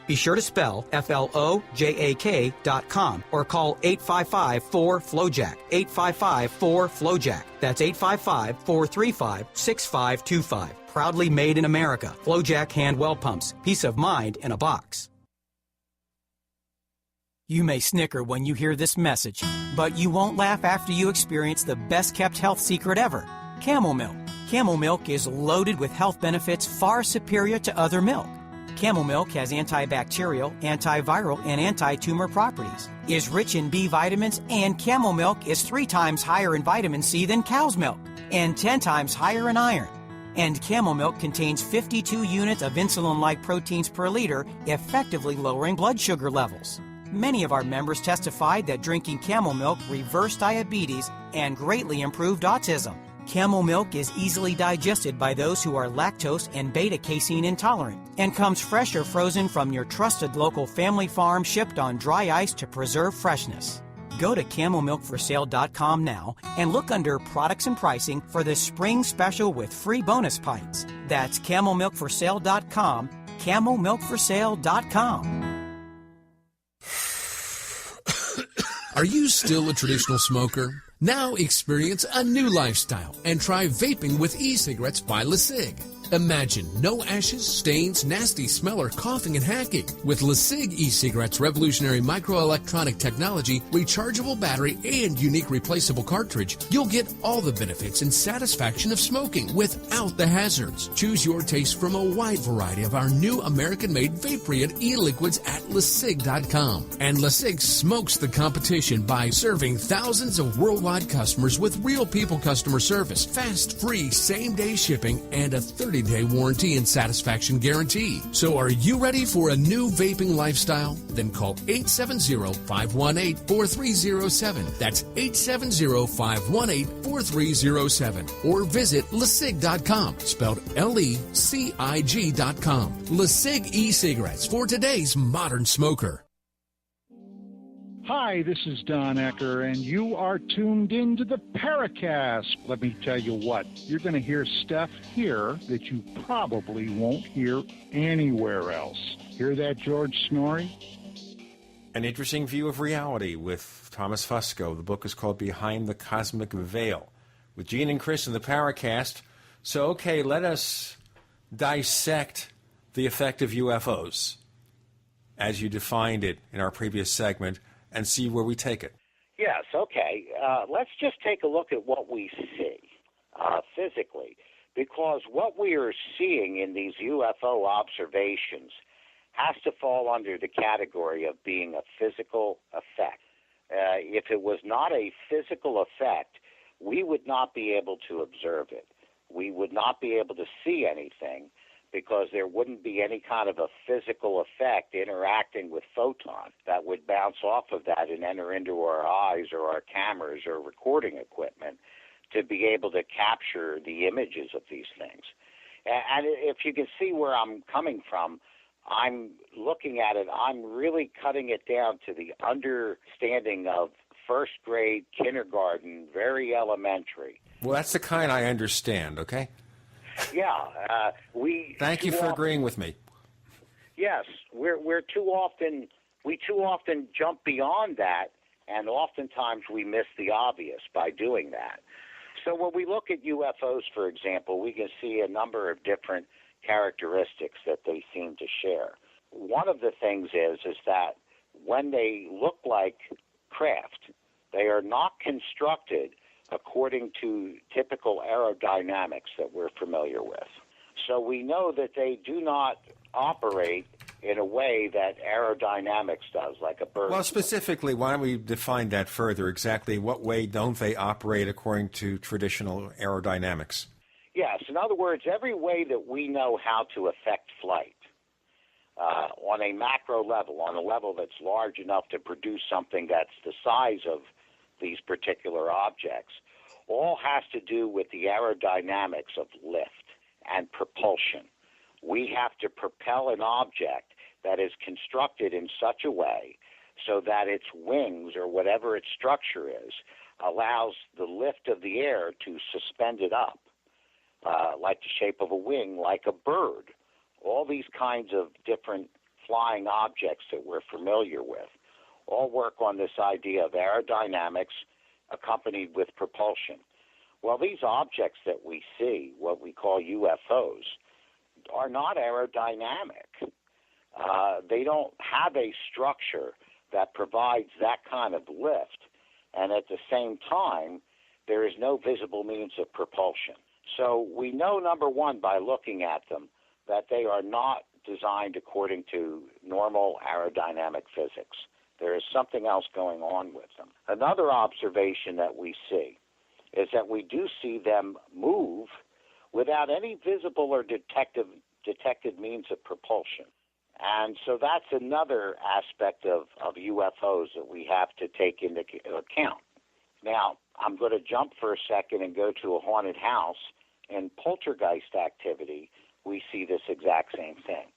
Be sure to spell FLOJAK.com or call 855-4FLOJACK, 855-4FLOJACK. That's 855-435-6525. Proudly made in America. FlowJack hand well pumps. Peace of mind in a box. You may snicker when you hear this message, but you won't laugh after you experience the best-kept health secret ever, camel milk. Camel milk is loaded with health benefits far superior to other milk. Camel milk has antibacterial, antiviral, and anti-tumor properties, is rich in B vitamins, and camel milk is 3 times higher in vitamin C than cow's milk, and 10 times higher in iron. And camel milk contains 52 units of insulin-like proteins per liter, effectively lowering blood sugar levels. Many of our members testified that drinking camel milk reversed diabetes and greatly improved autism. Camel milk is easily digested by those who are lactose and beta-casein intolerant and comes fresh or frozen from your trusted local family farm, shipped on dry ice to preserve freshness. Go to CamelMilkForSale.com now and look under Products and Pricing for the spring special with free bonus pints. That's CamelMilkForSale.com, CamelMilkForSale.com. Are you still a traditional smoker? Now experience a new lifestyle and try vaping with e-cigarettes by LeSig. Imagine no ashes, stains, nasty smell, or coughing and hacking. With LeSig e-cigarettes' revolutionary microelectronic technology, rechargeable battery, and unique replaceable cartridge, you'll get all the benefits and satisfaction of smoking without the hazards. Choose your taste from a wide variety of our new American-made vape-free e-liquids at LeSig.com. And LeSig smokes the competition by serving thousands of worldwide customers with real people customer service, fast, free, same-day shipping, and a 30-day warranty and satisfaction guarantee. So are you ready for a new vaping lifestyle? Then call 870-518-4307. That's 870-518-4307. Or visit LeSig.com, spelled LECIG.com. LeSig e-cigarettes for today's modern smoker. Hi, this is Don Ecker, and you are tuned into the Paracast. Let me tell you what, you're going to hear stuff here that you probably won't hear anywhere else. Hear that, George Snorri? An interesting view of reality with Thomas Fusco. The book is called Behind the Cosmic Veil, with Gene and Chris in the Paracast. So, okay, let us dissect the effect of UFOs, as you defined it in our previous segment, and see where we take it. Yes, okay. Let's just take a look at what we see physically, because what we are seeing in these UFO observations has to fall under the category of being a physical effect. If it was not a physical effect, we would not be able to observe it. We would not be able to see anything, because there wouldn't be any kind of a physical effect interacting with photons that would bounce off of that and enter into our eyes or our cameras or recording equipment to be able to capture the images of these things. And if you can see where I'm coming from, I'm looking at it, I'm really cutting it down to the understanding of first grade, kindergarten, very elementary. Well, that's the kind I understand, okay? Yeah, Thank you for agreeing with me. Yes, we too often jump beyond that, and oftentimes we miss the obvious by doing that. So when we look at UFOs, for example, we can see a number of different characteristics that they seem to share. One of the things is that when they look like craft, they are not constructed according to typical aerodynamics that we're familiar with. So we know that they do not operate in a way that aerodynamics does, like a bird. Well, specifically, why don't we define that further? Exactly what way don't they operate according to traditional aerodynamics? Yes, in other words, every way that we know how to affect flight on a macro level, on a level that's large enough to produce something that's the size of these particular objects, all has to do with the aerodynamics of lift and propulsion. We have to propel an object that is constructed in such a way so that its wings, or whatever its structure is, allows the lift of the air to suspend it up, like the shape of a wing, like a bird. All these kinds of different flying objects that we're familiar with all work on this idea of aerodynamics accompanied with propulsion. Well, these objects that we see, what we call UFOs, are not aerodynamic. They don't have a structure that provides that kind of lift, and at the same time, there is no visible means of propulsion. So we know, number one, by looking at them, that they are not designed according to normal aerodynamic physics. There is something else going on with them. Another observation that we see is that we do see them move without any visible or detected means of propulsion. And so that's another aspect of UFOs that we have to take into account. Now, I'm going to jump for a second and go to a haunted house. In poltergeist activity, we see this exact same thing.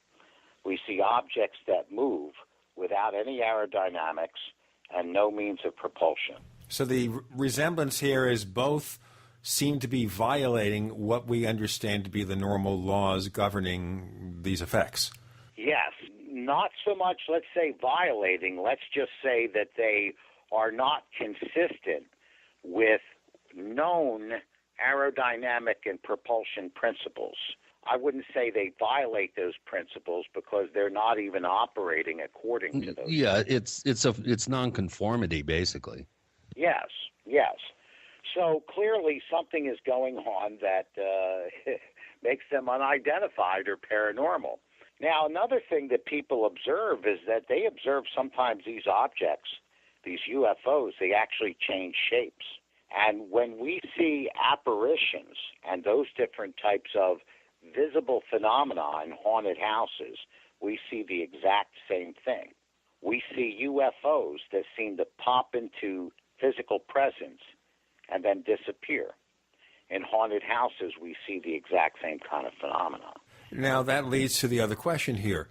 We see objects that move without any aerodynamics, and no means of propulsion. So the resemblance here is both seem to be violating what we understand to be the normal laws governing these effects. Yes, not so much, let's say, violating. Let's just say that they are not consistent with known aerodynamic and propulsion principles. I wouldn't say they violate those principles because they're not even operating according to those. Yeah, it's nonconformity, basically. Yes, yes. So clearly something is going on that makes them unidentified or paranormal. Now, another thing that people observe is that they observe sometimes these objects, these UFOs, they actually change shapes. And when we see apparitions and those different types of visible phenomena in haunted houses, we see the exact same thing. We see UFOs that seem to pop into physical presence and then disappear. In haunted houses, we see the exact same kind of phenomena. Now, that leads to the other question here.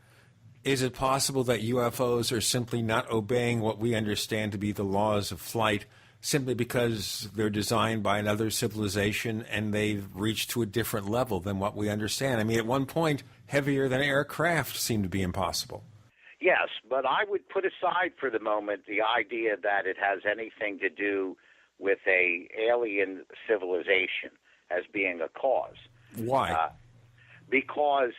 Is it possible that UFOs are simply not obeying what we understand to be the laws of flight simply because they're designed by another civilization and they've reached to a different level than what we understand? I mean, at one point, heavier than aircraft seemed to be impossible. Yes, but I would put aside for the moment the idea that it has anything to do with a alien civilization as being a cause. Why? Because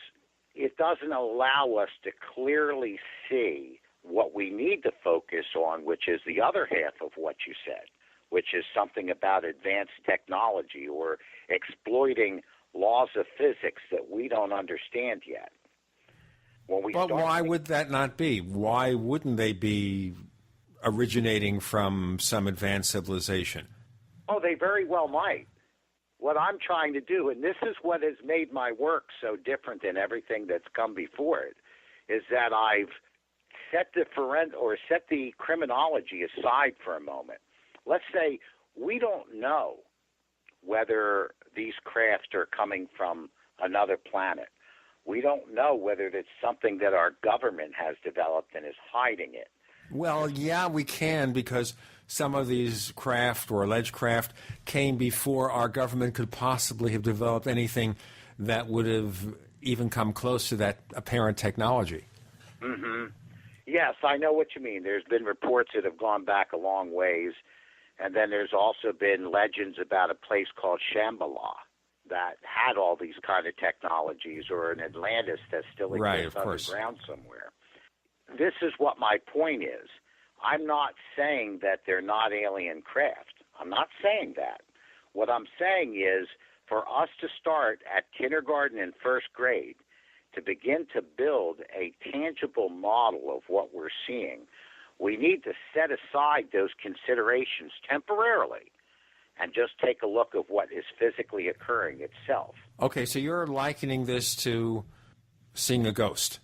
it doesn't allow us to clearly see what we need to focus on, which is the other half of what you said, which is something about advanced technology or exploiting laws of physics that we don't understand yet. But why would that not be? Why wouldn't they be originating from some advanced civilization? Oh, they very well might. What I'm trying to do, and this is what has made my work so different than everything that's come before it, is that I've set the criminology aside for a moment. Let's say we don't know whether these craft are coming from another planet. We don't know whether it's something that our government has developed and is hiding it. Well, yeah, we can, because some of these craft or alleged craft came before our government could possibly have developed anything that would have even come close to that apparent technology. Mm-hmm. Yes, I know what you mean. There's been reports that have gone back a long ways, and then there's also been legends about a place called Shambhala that had all these kind of technologies, or an Atlantis that still exists underground somewhere. This is what my point is. I'm not saying that they're not alien craft. I'm not saying that. What I'm saying is, for us to start at kindergarten and first grade to begin to build a tangible model of what we're seeing, we need to set aside those considerations temporarily and just take a look of what is physically occurring itself. Okay, so you're likening this to seeing a ghost,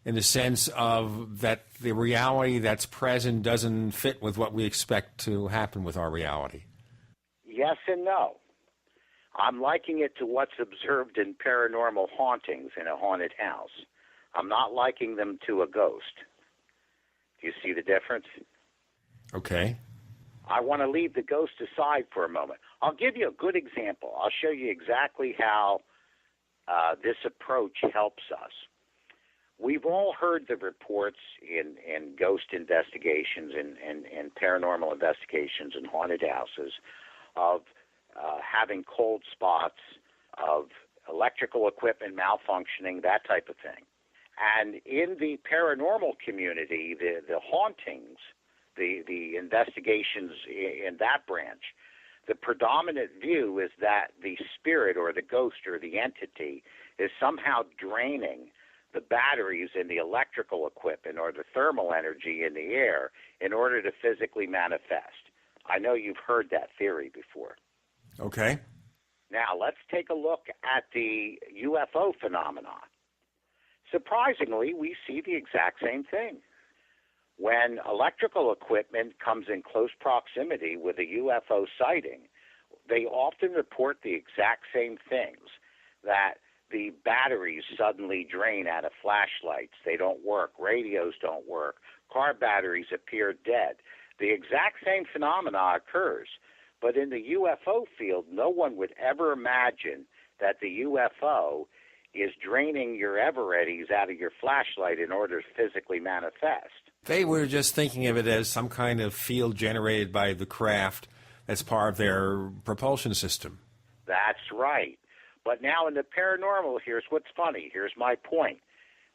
in the sense of that the reality that's present doesn't fit with what we expect to happen with our reality. Yes and no. I'm likening it to what's observed in paranormal hauntings in a haunted house. I'm not likening them to a ghost. Do you see the difference? Okay. I want to leave the ghost aside for a moment. I'll give you a good example. I'll show you exactly how this approach helps us. We've all heard the reports in ghost investigations and paranormal investigations in haunted houses of having cold spots, of electrical equipment malfunctioning, that type of thing. And in the paranormal community, the hauntings, the investigations in that branch, the predominant view is that the spirit or the ghost or the entity is somehow draining the batteries in the electrical equipment or the thermal energy in the air in order to physically manifest. I know you've heard that theory before. Okay. Now, let's take a look at the UFO phenomenon. Surprisingly, we see the exact same thing. When electrical equipment comes in close proximity with a UFO sighting, they often report the exact same things, that the batteries suddenly drain out of flashlights, they don't work, radios don't work, car batteries appear dead. The exact same phenomena occurs. But in the UFO field, no one would ever imagine that the UFO is draining your ever-readies out of your flashlight in order to physically manifest. They were just thinking of it as some kind of field generated by the craft that's part of their propulsion system. That's right. But now in the paranormal, here's what's funny. Here's my point.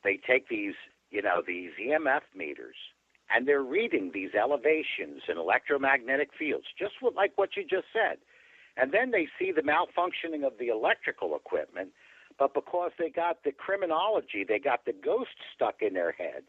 They take these EMF meters, and they're reading these elevations in electromagnetic fields, just like what you just said. And then they see the malfunctioning of the electrical equipment, but because they got the criminology, they got the ghost stuck in their head,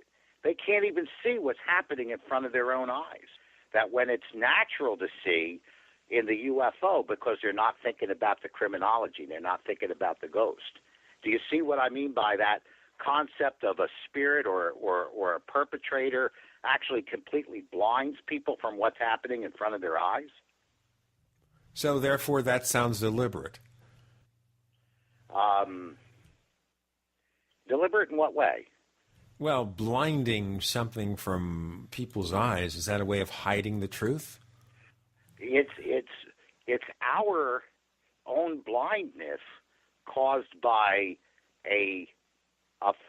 they can't even see what's happening in front of their own eyes. That when it's natural to see in the UFO, because they're not thinking about the criminology, they're not thinking about the ghost. Do you see what I mean by that concept of a spirit or a perpetrator actually completely blinds people from what's happening in front of their eyes? So therefore that sounds deliberate. Deliberate in what way? Well, blinding something from people's eyes, is that a way of hiding the truth? It's our own blindness caused by a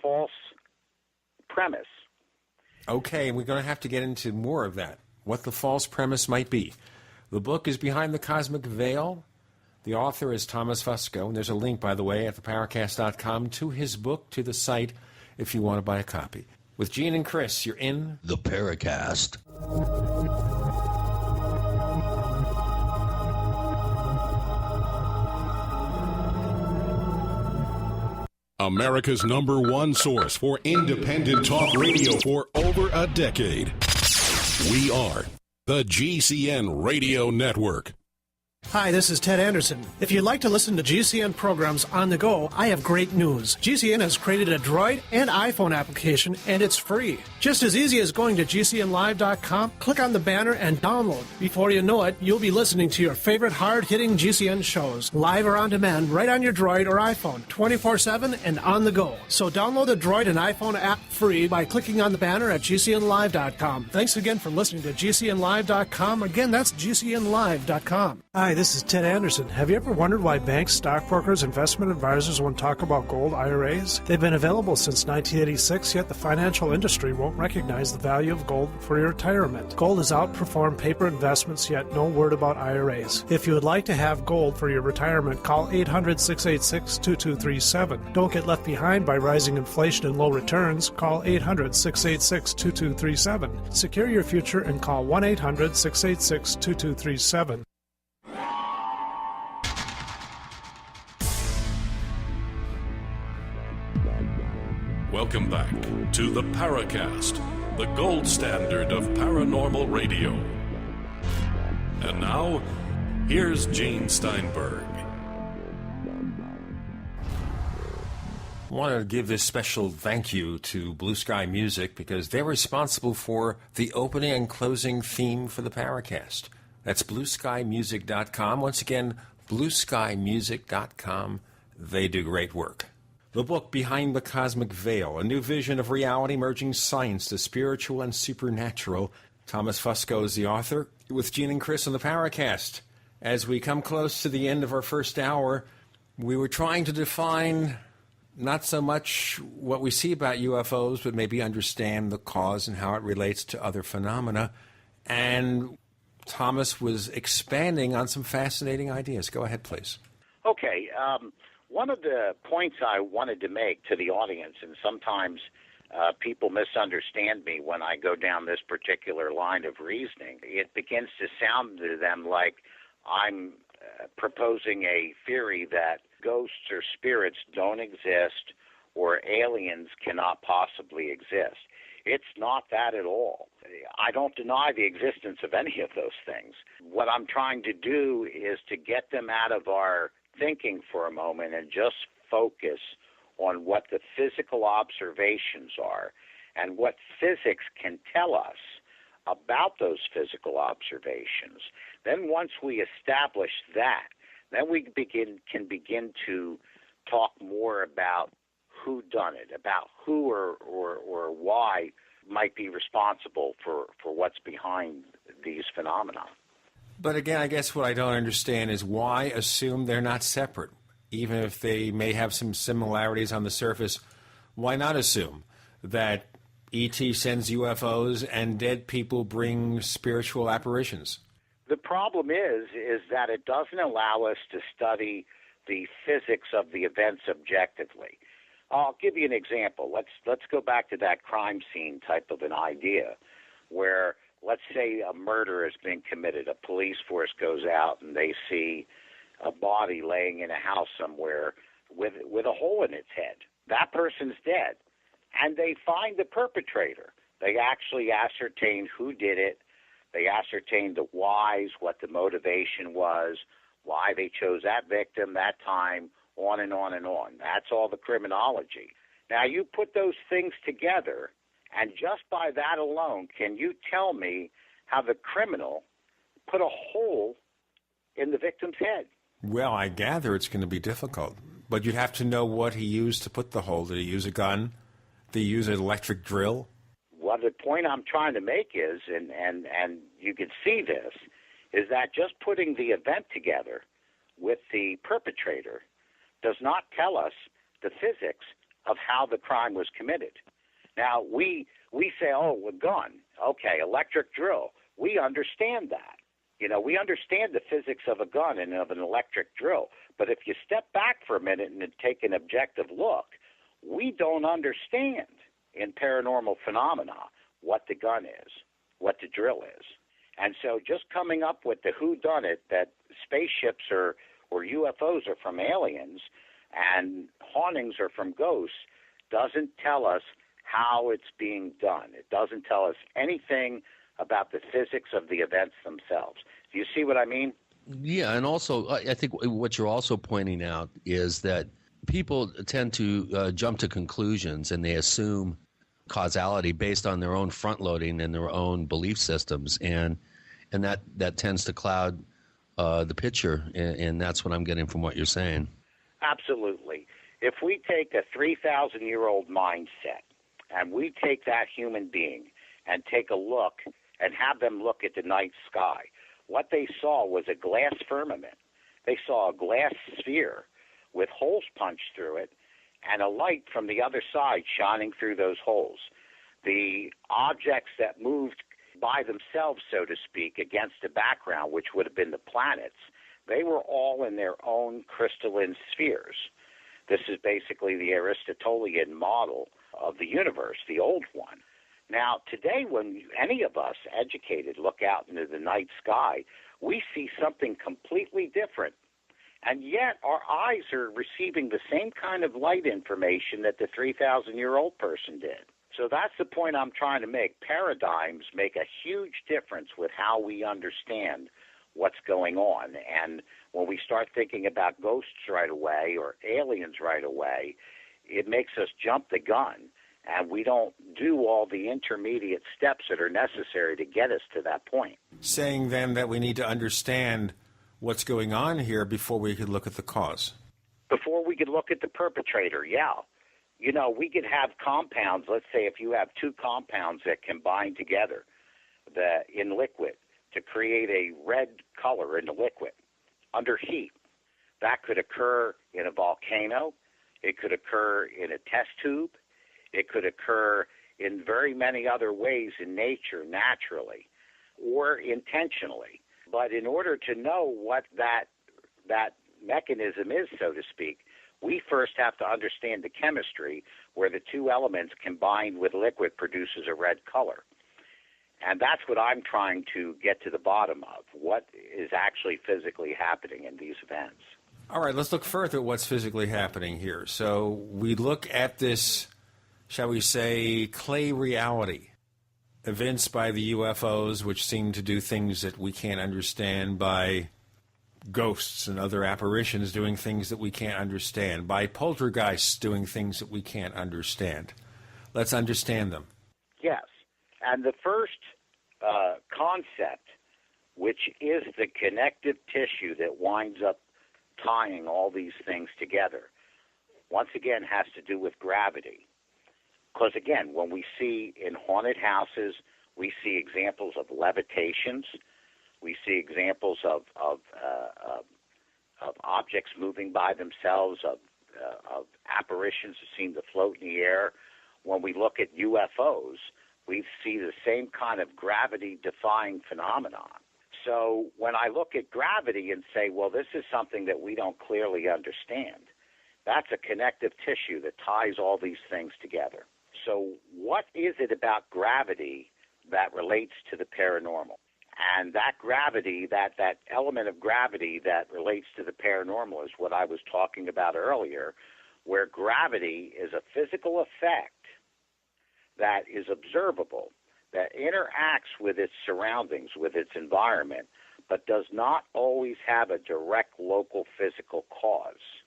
false premise. Okay, we're going to have to get into more of that, what the false premise might be. The book is Behind the Cosmic Veil. The author is Thomas Fusco, and there's a link, by the way, at theparacast.com to his book, to the site, if you want to buy a copy. With Gene and Chris, you're in the Paracast. America's #1 source for independent talk radio for over a decade. We are the GCN Radio Network. Hi, this is Ted Anderson. If you'd like to listen to GCN programs on the go, I have great news. GCN has created a Droid and iPhone application, and it's free. Just as easy as going to GCNlive.com, click on the banner, and download. Before you know it, you'll be listening to your favorite hard-hitting GCN shows, live or on demand, right on your Droid or iPhone, 24/7 and on the go. So download the Droid and iPhone app free by clicking on the banner at GCNlive.com. Thanks again for listening to GCNlive.com. Again, that's GCNlive.com. Hi, this is Ted Anderson. Have you ever wondered why banks, stockbrokers, investment advisors won't talk about gold IRAs? They've been available since 1986, yet the financial industry won't recognize the value of gold for your retirement. Gold has outperformed paper investments, yet no word about IRAs. If you would like to have gold for your retirement, call 800-686-2237. Don't get left behind by rising inflation and low returns. Call 800-686-2237. Secure your future and call 1-800-686-2237. Welcome back to the Paracast, the gold standard of paranormal radio. And now, here's Gene Steinberg. I want to give this special thank you to Blue Sky Music because they're responsible for the opening and closing theme for the Paracast. That's blueskymusic.com. Once again, blueskymusic.com. They do great work. The book, Behind the Cosmic Veil, a new vision of reality merging science, the spiritual and supernatural. Thomas Fusco is the author, with Gene and Chris on the Paracast. As we come close to the end of our first hour, we were trying to define not so much what we see about UFOs, but maybe understand the cause and how it relates to other phenomena. And Thomas was expanding on some fascinating ideas. Go ahead, please. Okay. One of the points I wanted to make to the audience, and sometimes people misunderstand me when I go down this particular line of reasoning, it begins to sound to them like I'm proposing a theory that ghosts or spirits don't exist or aliens cannot possibly exist. It's not that at all. I don't deny the existence of any of those things. What I'm trying to do is to get them out of our thinking for a moment and just focus on what the physical observations are and what physics can tell us about those physical observations. Then once we establish that, then we can begin to talk more about who done it, about who or why might be responsible for what's behind these phenomena. But again, I guess what I don't understand is why assume they're not separate? Even if they may have some similarities on the surface, why not assume that ET sends UFOs and dead people bring spiritual apparitions? The problem is that it doesn't allow us to study the physics of the events objectively. I'll give you an example. Let's go back to that crime scene type of an idea where, let's say, a murder has been committed. A police force goes out and they see a body laying in a house somewhere with a hole in its head. That person's dead. And they find the perpetrator. They actually ascertain who did it. They ascertain the whys, what the motivation was, why they chose that victim, that time, on and on and on. That's all the criminology. Now, you put those things together, and just by that alone, can you tell me how the criminal put a hole in the victim's head? Well, I gather it's going to be difficult. But you'd have to know what he used to put the hole. Did he use a gun? Did he use an electric drill? Well, the point I'm trying to make is, and you can see this, is that just putting the event together with the perpetrator does not tell us the physics of how the crime was committed. Now, we say, oh, a gun. Okay, electric drill. We understand that. You know, we understand the physics of a gun and of an electric drill. But if you step back for a minute and take an objective look, we don't understand in paranormal phenomena what the gun is, what the drill is. And so just coming up with the whodunit that spaceships or UFOs are from aliens and hauntings are from ghosts doesn't tell us how it's being done. It doesn't tell us anything about the physics of the events themselves. Do you see what I mean? Yeah, and also I think what you're also pointing out is that people tend to jump to conclusions and they assume causality based on their own front loading and their own belief systems, and that tends to cloud the picture, and that's what I'm getting from what you're saying. Absolutely. If we take a 3,000-year-old mindset and we take that human being and take a look and have them look at the night sky, what they saw was a glass firmament. They saw a glass sphere with holes punched through it and a light from the other side shining through those holes. The objects that moved by themselves, so to speak, against the background, which would have been the planets, they were all in their own crystalline spheres. This is basically the Aristotelian model of the universe, the old one. Now, today, when any of us educated look out into the night sky, we see something completely different. And yet our eyes are receiving the same kind of light information that the 3,000-year-old person did. So that's the point I'm trying to make. Paradigms make a huge difference with how we understand what's going on. And when we start thinking about ghosts right away or aliens right away, it makes us jump the gun, and we don't do all the intermediate steps that are necessary to get us to that point. Saying then that we need to understand what's going on here before we could look at the cause. Before we could look at the perpetrator, yeah. You know, we could have compounds. Let's say if you have two compounds that combine together in liquid to create a red color in the liquid under heat. That could occur in a volcano. It could occur in a test tube. It could occur in very many other ways in nature, naturally, or intentionally. But in order to know what that mechanism is, so to speak, we first have to understand the chemistry where the two elements combined with liquid produces a red color. And that's what I'm trying to get to the bottom of, what is actually physically happening in these events. All right, let's look further at what's physically happening here. So we look at this, shall we say, clay reality, evinced by the UFOs, which seem to do things that we can't understand, by ghosts and other apparitions doing things that we can't understand, by poltergeists doing things that we can't understand. Let's understand them. Yes. And the first concept, which is the connective tissue that winds up tying all these things together, once again has to do with gravity. Because, again, when we see in haunted houses, we see examples of levitations. We see examples of objects moving by themselves, of apparitions that seem to float in the air. When we look at UFOs, we see the same kind of gravity-defying phenomenon. So when I look at gravity and say, well, this is something that we don't clearly understand, that's a connective tissue that ties all these things together. So what is it about gravity that relates to the paranormal? And that gravity, that element of gravity that relates to the paranormal is what I was talking about earlier, where gravity is a physical effect that is observable, that interacts with its surroundings, with its environment, but does not always have a direct local physical cause.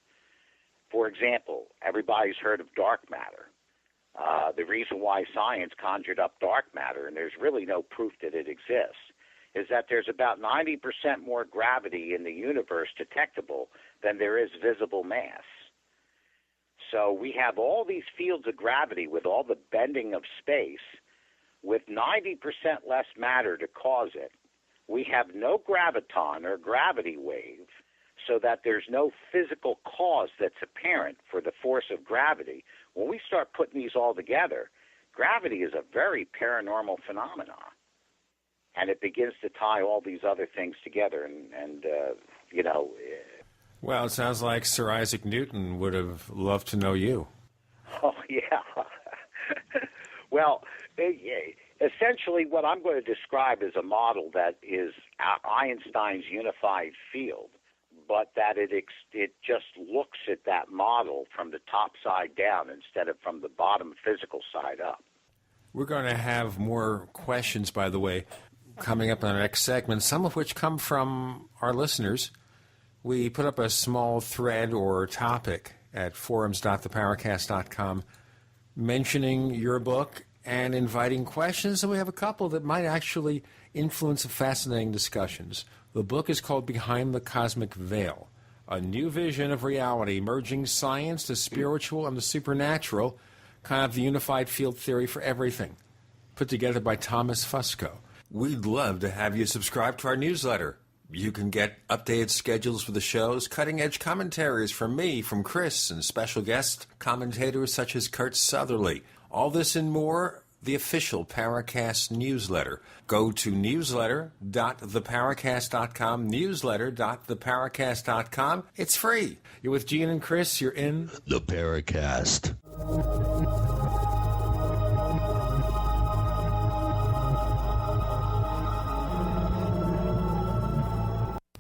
For example, everybody's heard of dark matter. The reason why science conjured up dark matter, and there's really no proof that it exists, is that there's about 90% more gravity in the universe detectable than there is visible mass. So we have all these fields of gravity with all the bending of space, with 90% less matter to cause it. We have no graviton or gravity wave, so that there's no physical cause that's apparent for the force of gravity. When we start putting these all together, gravity is a very paranormal phenomenon. And it begins to tie all these other things together. And you know. Well, it sounds like Sir Isaac Newton would have loved to know you. Oh, yeah. Well, essentially what I'm going to describe is a model that is Einstein's unified field, but that it just looks at that model from the top side down instead of from the bottom physical side up. We're going to have more questions, by the way, coming up in our next segment, some of which come from our listeners. We put up a small thread or topic at forums.theparacast.com mentioning your book and inviting questions, and we have a couple that might actually influence fascinating discussions. The book is called Behind the Cosmic Veil, a new vision of reality, merging science, the spiritual, and the supernatural, kind of the unified field theory for everything, put together by Thomas Fusco. We'd love to have you subscribe to our newsletter. You can get updated schedules for the shows, cutting-edge commentaries from me, from Chris, and special guest commentators such as Kurt Southerly. All this and more, the official Paracast newsletter. Go to newsletter.theparacast.com, newsletter.theparacast.com. It's free. You're with Gene and Chris. You're in the Paracast.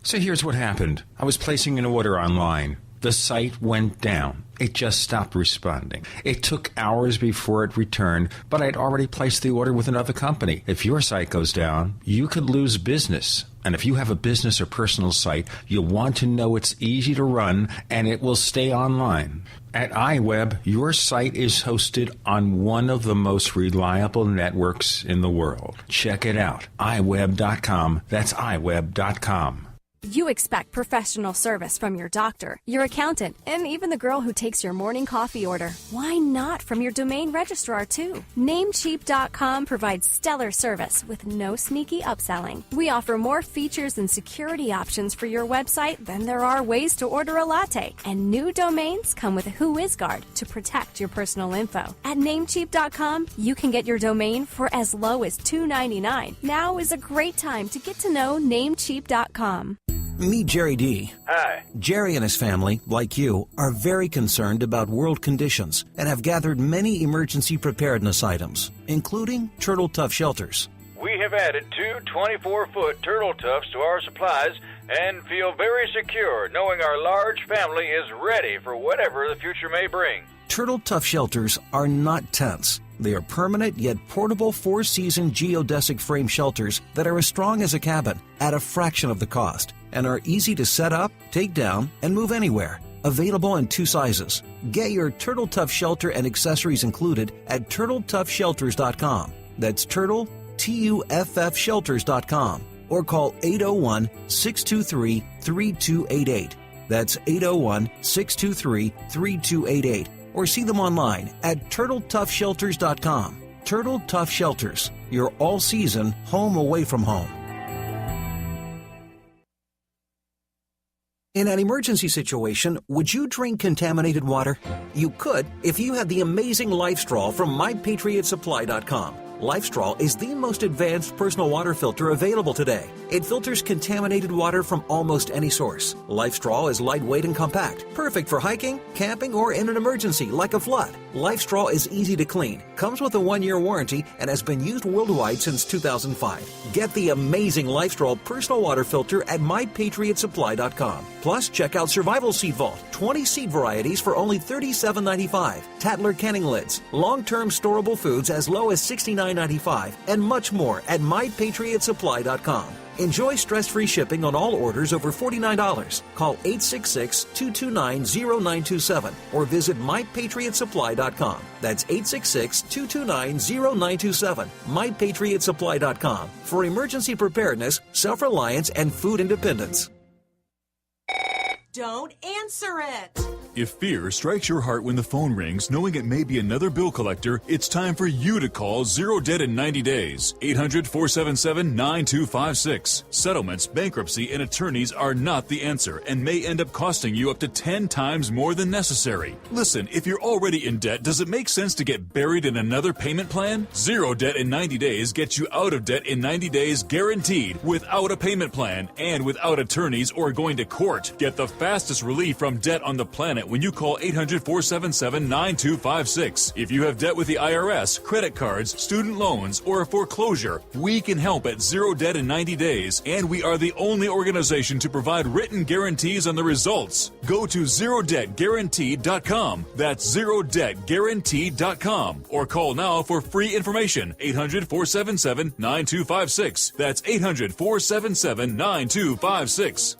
So here's what happened. I was placing an order online. The site went down. It just stopped responding. It took hours before it returned, but I'd already placed the order with another company. If your site goes down, you could lose business. And if you have a business or personal site, you'll want to know it's easy to run and it will stay online. At iWeb, your site is hosted on one of the most reliable networks in the world. Check it out. iWeb.com. That's iWeb.com. You expect professional service from your doctor, your accountant, and even the girl who takes your morning coffee order. Why not from your domain registrar, too? Namecheap.com provides stellar service with no sneaky upselling. We offer more features and security options for your website than there are ways to order a latte. And new domains come with a WhoIsGuard to protect your personal info. At Namecheap.com, you can get your domain for as low as $2.99. Now is a great time to get to know Namecheap.com. Meet Jerry D. Hi. Jerry and his family, like you, are very concerned about world conditions and have gathered many emergency preparedness items, including turtle tough shelters. We have added 2 24-foot turtle tufts to our supplies and feel very secure knowing our large family is ready for whatever the future may bring. Turtle tough shelters are not tents. They are permanent yet portable 4-season geodesic frame shelters that are as strong as a cabin at a fraction of the cost and are easy to set up, take down, and move anywhere. Available in 2 sizes. Get your Turtle Tough shelter and accessories included at TurtleToughShelters.com. That's Turtle, TUFF Shelters.com. Or call 801-623-3288. That's 801-623-3288. or see them online at turtletoughshelters.com. Turtle Tough Shelters, your all-season home away from home. In an emergency situation, would you drink contaminated water? You could if you had the amazing LifeStraw from MyPatriotSupply.com. LifeStraw is the most advanced personal water filter available today. It filters contaminated water from almost any source. LifeStraw is lightweight and compact, perfect for hiking, camping, or in an emergency like a flood. LifeStraw is easy to clean, comes with a 1-year warranty, and has been used worldwide since 2005. Get the amazing LifeStraw personal water filter at MyPatriotSupply.com. Plus, check out Survival Seed Vault, 20 seed varieties for only $37.95. Tatler canning lids, long-term storable foods as low as $69.95, and much more at MyPatriotSupply.com. Enjoy stress-free shipping on all orders over $49. Call 866-229-0927 or visit MyPatriotSupply.com. That's 866-229-0927. MyPatriotSupply.com for emergency preparedness, self-reliance, and food independence. Don't answer it! If fear strikes your heart when the phone rings, knowing it may be another bill collector, it's time for you to call Zero Debt in 90 days. 800-477-9256. Settlements, bankruptcy, and attorneys are not the answer and may end up costing you up to 10 times more than necessary. Listen, if you're already in debt, does it make sense to get buried in another payment plan? Zero Debt in 90 days gets you out of debt in 90 days guaranteed, without a payment plan and without attorneys or going to court. Get the fastest relief from debt on the planet when you call 800-477-9256. If you have debt with the IRS, credit cards, student loans, or a foreclosure, we can help at Zero Debt in 90 days, and we are the only organization to provide written guarantees on the results. Go to ZeroDebtGuaranteed.com. That's ZeroDebtGuaranteed.com. Or call now for free information. 800-477-9256. That's 800-477-9256.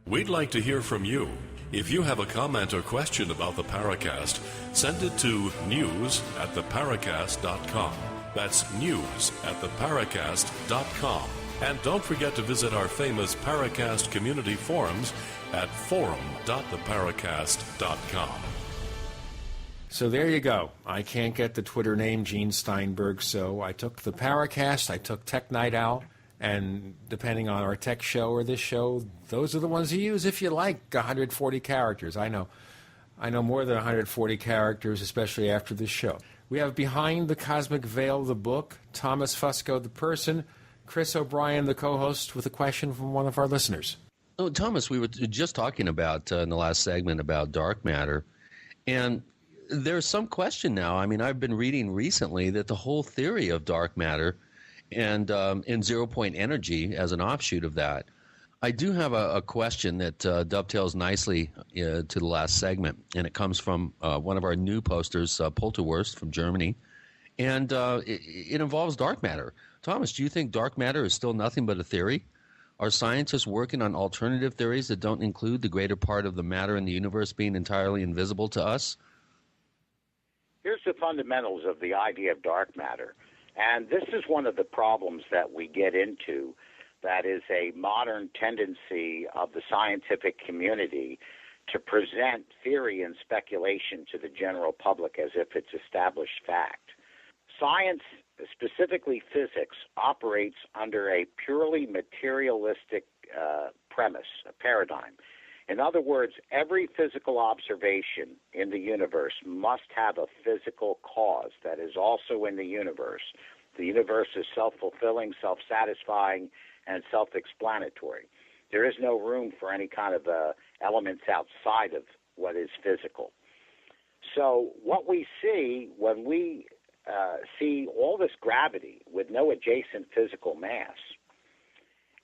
We'd like to hear from you. If you have a comment or question about the Paracast, send it to news@theparacast.com. That's news@theparacast.com. And don't forget to visit our famous Paracast community forums at forum.theparacast.com. So there you go. I can't get the Twitter name Gene Steinberg, so I took the Paracast, I took Tech Night Owl, and depending on our tech show or this show, those are the ones you use if you like 140 characters. I know more than 140 characters, especially after this show. We have Behind the Cosmic Veil, the book, Thomas Fusco, the person, Chris O'Brien, the co-host, with a question from one of our listeners. Oh, Thomas, we were just talking about in the last segment about dark matter, and there's some question now. I mean, I've been reading recently that the whole theory of dark matter and in zero-point energy as an offshoot of that. I do have a question that dovetails nicely to the last segment, and it comes from one of our new posters, Polterwurst from Germany, and it involves dark matter. Thomas, do you think dark matter is still nothing but a theory? Are scientists working on alternative theories that don't include the greater part of the matter in the universe being entirely invisible to us? Here's the fundamentals of the idea of dark matter. And this is one of the problems that we get into that is a modern tendency of the scientific community to present theory and speculation to the general public as if it's established fact. Science, specifically physics, operates under a purely materialistic premise, a paradigm. In other words, every physical observation in the universe must have a physical cause that is also in the universe. The universe is self-fulfilling, self-satisfying, and self-explanatory. There is no room for any kind of elements outside of what is physical. So what we see when we see all this gravity with no adjacent physical mass,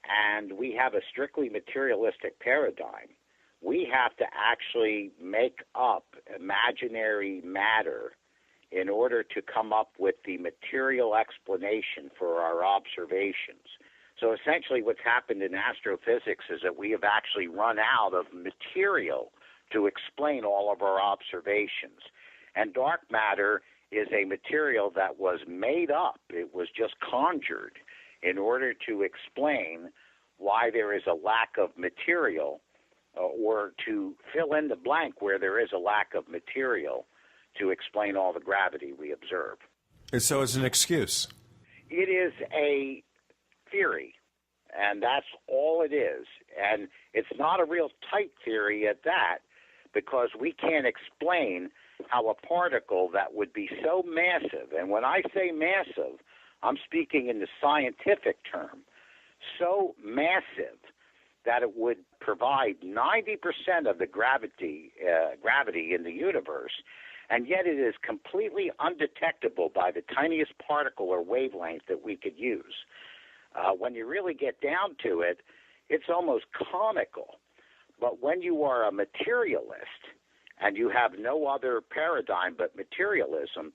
and we have a strictly materialistic paradigm, we have to actually make up imaginary matter in order to come up with the material explanation for our observations. So essentially what's happened in astrophysics is that we have actually run out of material to explain all of our observations. And dark matter is a material that was made up. It was just conjured in order to explain why there is a lack of material or to fill in the blank where there is a lack of material to explain all the gravity we observe. And so it's an excuse. It is a theory, and that's all it is. And it's not a real tight theory at that, because we can't explain how a particle that would be so massive, and when I say massive, I'm speaking in the scientific term, so massive that it would provide 90% of the gravity in the universe, and yet it is completely undetectable by the tiniest particle or wavelength that we could use. When you really get down to it, it's almost comical. But when you are a materialist and you have no other paradigm but materialism,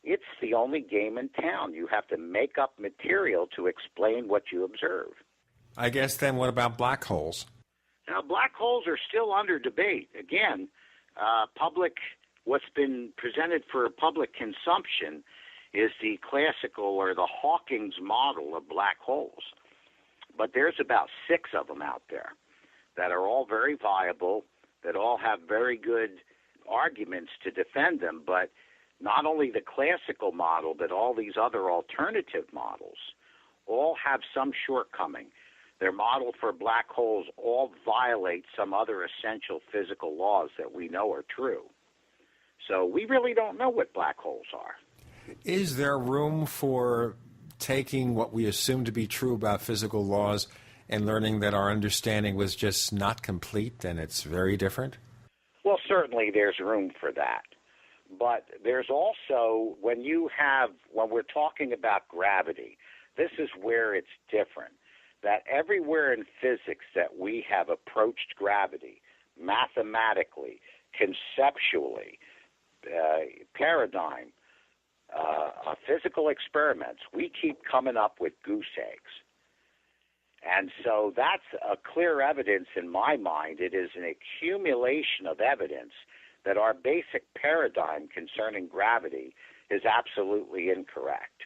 it's the only game in town. You have to make up material to explain what you observe. I guess then what about black holes? Now, black holes are still under debate. Again, what's been presented for public consumption is the classical or the Hawking's model of black holes. But there's about 6 of them out there that are all very viable, that all have very good arguments to defend them. But not only the classical model, but all these other alternative models all have some shortcoming. Their model for black holes all violate some other essential physical laws that we know are true. So we really don't know what black holes are. Is there room for taking what we assume to be true about physical laws and learning that our understanding was just not complete and it's very different? Well, certainly there's room for that. But there's also, when we're talking about gravity, this is where it's different. That everywhere in physics that we have approached gravity, mathematically, conceptually, paradigm, physical experiments, we keep coming up with goose eggs. And so that's a clear evidence in my mind. It is an accumulation of evidence that our basic paradigm concerning gravity is absolutely incorrect.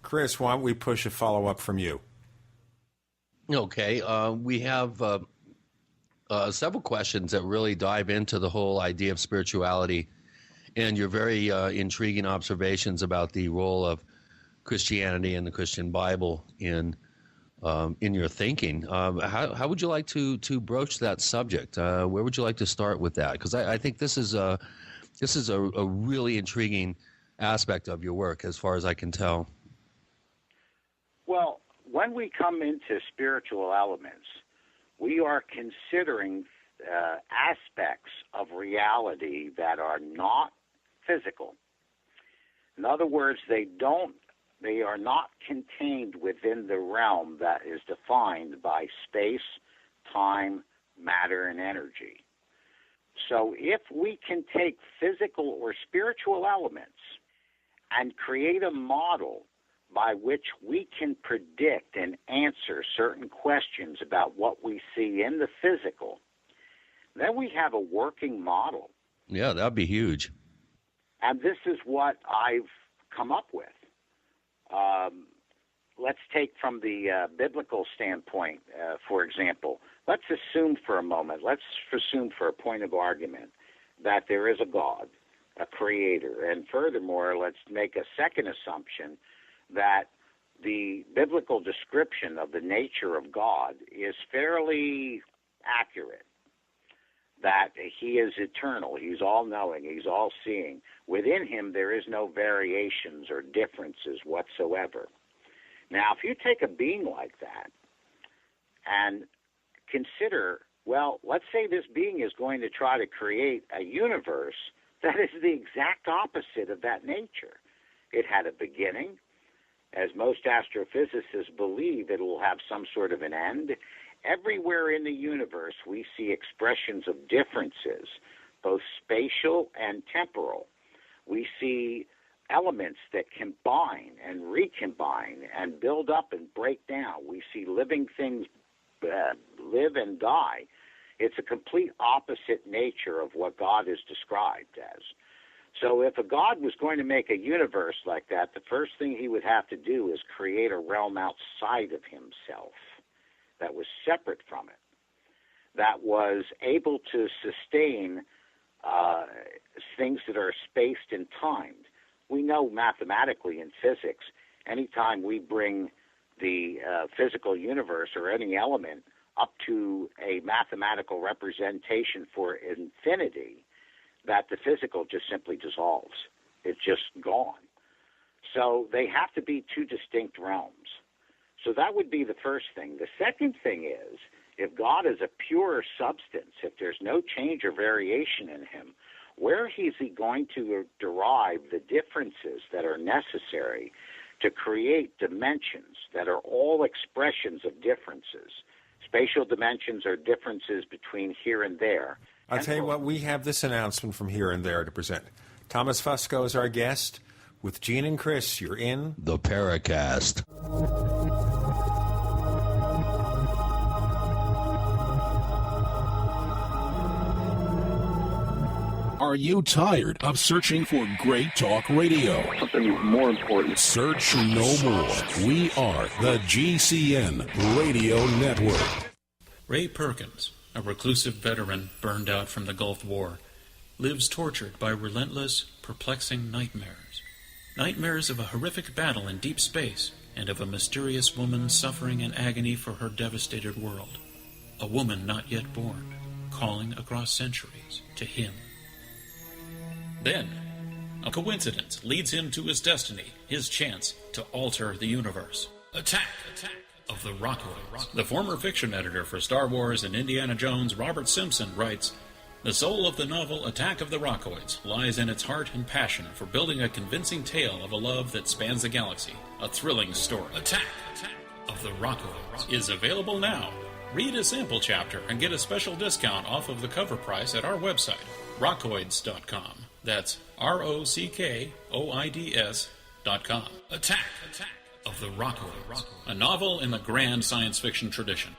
Chris, why don't we push a follow-up from you? Okay. We have several questions that really dive into the whole idea of spirituality and your very intriguing observations about the role of Christianity and the Christian Bible in your thinking. How would you like to broach that subject? Where would you like to start with that? Because I think this is a really intriguing aspect of your work, as far as I can tell. Well, when we come into spiritual elements, we are considering aspects of reality that are not physical. In other words, they are not contained within the realm that is defined by space, time, matter, and energy. So if we can take physical or spiritual elements and create a model by which we can predict and answer certain questions about what we see in the physical, then we have a working model. Yeah, that'd be huge. And this is what I've come up with. Let's take from the biblical standpoint, for example. Let's assume for a moment, let's assume for a point of argument that there is a God, a creator. And furthermore, let's make a second assumption that the biblical description of the nature of God is fairly accurate, that he is eternal, he's all-knowing, he's all-seeing. Within him there is no variations or differences whatsoever. Now, if you take a being like that and consider, well, let's say this being is going to try to create a universe that is the exact opposite of that nature. It had a beginning. As most astrophysicists believe, it will have some sort of an end. Everywhere in the universe we see expressions of differences, both spatial and temporal. We see elements that combine and recombine and build up and break down. We see living things live and die. It's a complete opposite nature of what God is described as. So if a God was going to make a universe like that, the first thing he would have to do is create a realm outside of himself that was separate from it. that was able to sustain things that are spaced and timed. We know mathematically in physics, anytime we bring the physical universe or any element up to a mathematical representation for infinity, that the physical just simply dissolves. It's just gone. So they have to be two distinct realms. So that would be the first thing. The second thing is, if God is a pure substance, if there's no change or variation in him, where is he going to derive the differences that are necessary to create dimensions that are all expressions of differences? Spatial dimensions are differences between here and there. I'll tell you what, we have this announcement from Here and There to present. Thomas Fusco is our guest. With Gene and Chris, you're in the Paracast. Are you tired of searching for great talk radio? Something more important. Search no more. We are the GCN Radio Network. Ray Perkins, a reclusive veteran burned out from the Gulf War, lives tortured by relentless, perplexing nightmares. Nightmares of a horrific battle in deep space and of a mysterious woman suffering in agony for her devastated world. A woman not yet born, calling across centuries to him. Then, a coincidence leads him to his destiny, his chance to alter the universe. Attack of the Rockoids. The former fiction editor for Star Wars and Indiana Jones, Robert Simpson, writes, "The soul of the novel Attack of the Rockoids lies in its heart and passion for building a convincing tale of a love that spans the galaxy. A thrilling story. Attack of the Rockoids is available now. Read a sample chapter and get a special discount off of the cover price at our website, rockoids.com. That's ROCKOIDS.com. Attack of the Rockoids, a novel in the grand science fiction tradition.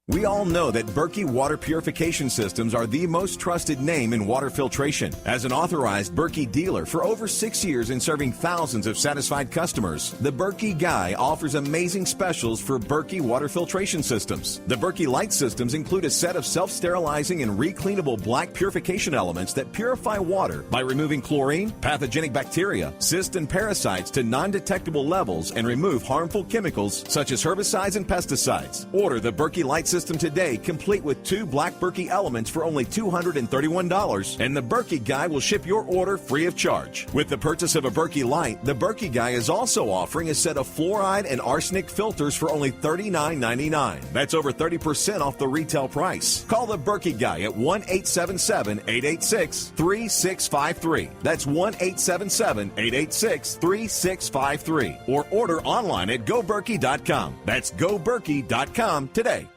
We all know that Berkey Water Purification Systems are the most trusted name in water filtration. As an authorized Berkey dealer for over 6 years and serving thousands of satisfied customers, the Berkey Guy offers amazing specials for Berkey Water Filtration Systems. The Berkey Light Systems include a set of self-sterilizing and recleanable black purification elements that purify water by removing chlorine, pathogenic bacteria, cysts, and parasites to non-detectable levels and remove harmful chemicals such as herbicides and pesticides. Order the Berkey Light System today, complete with 2 black Berkey elements for only $231, and the Berkey Guy will ship your order free of charge. With the purchase of a Berkey Light, the Berkey Guy is also offering a set of fluoride and arsenic filters for only $39.99. That's over 30% off the retail price. Call the Berkey Guy at 1-877-886-3653. That's 1-877-886-3653. Or order online at goberkey.com. That's goberkey.com today.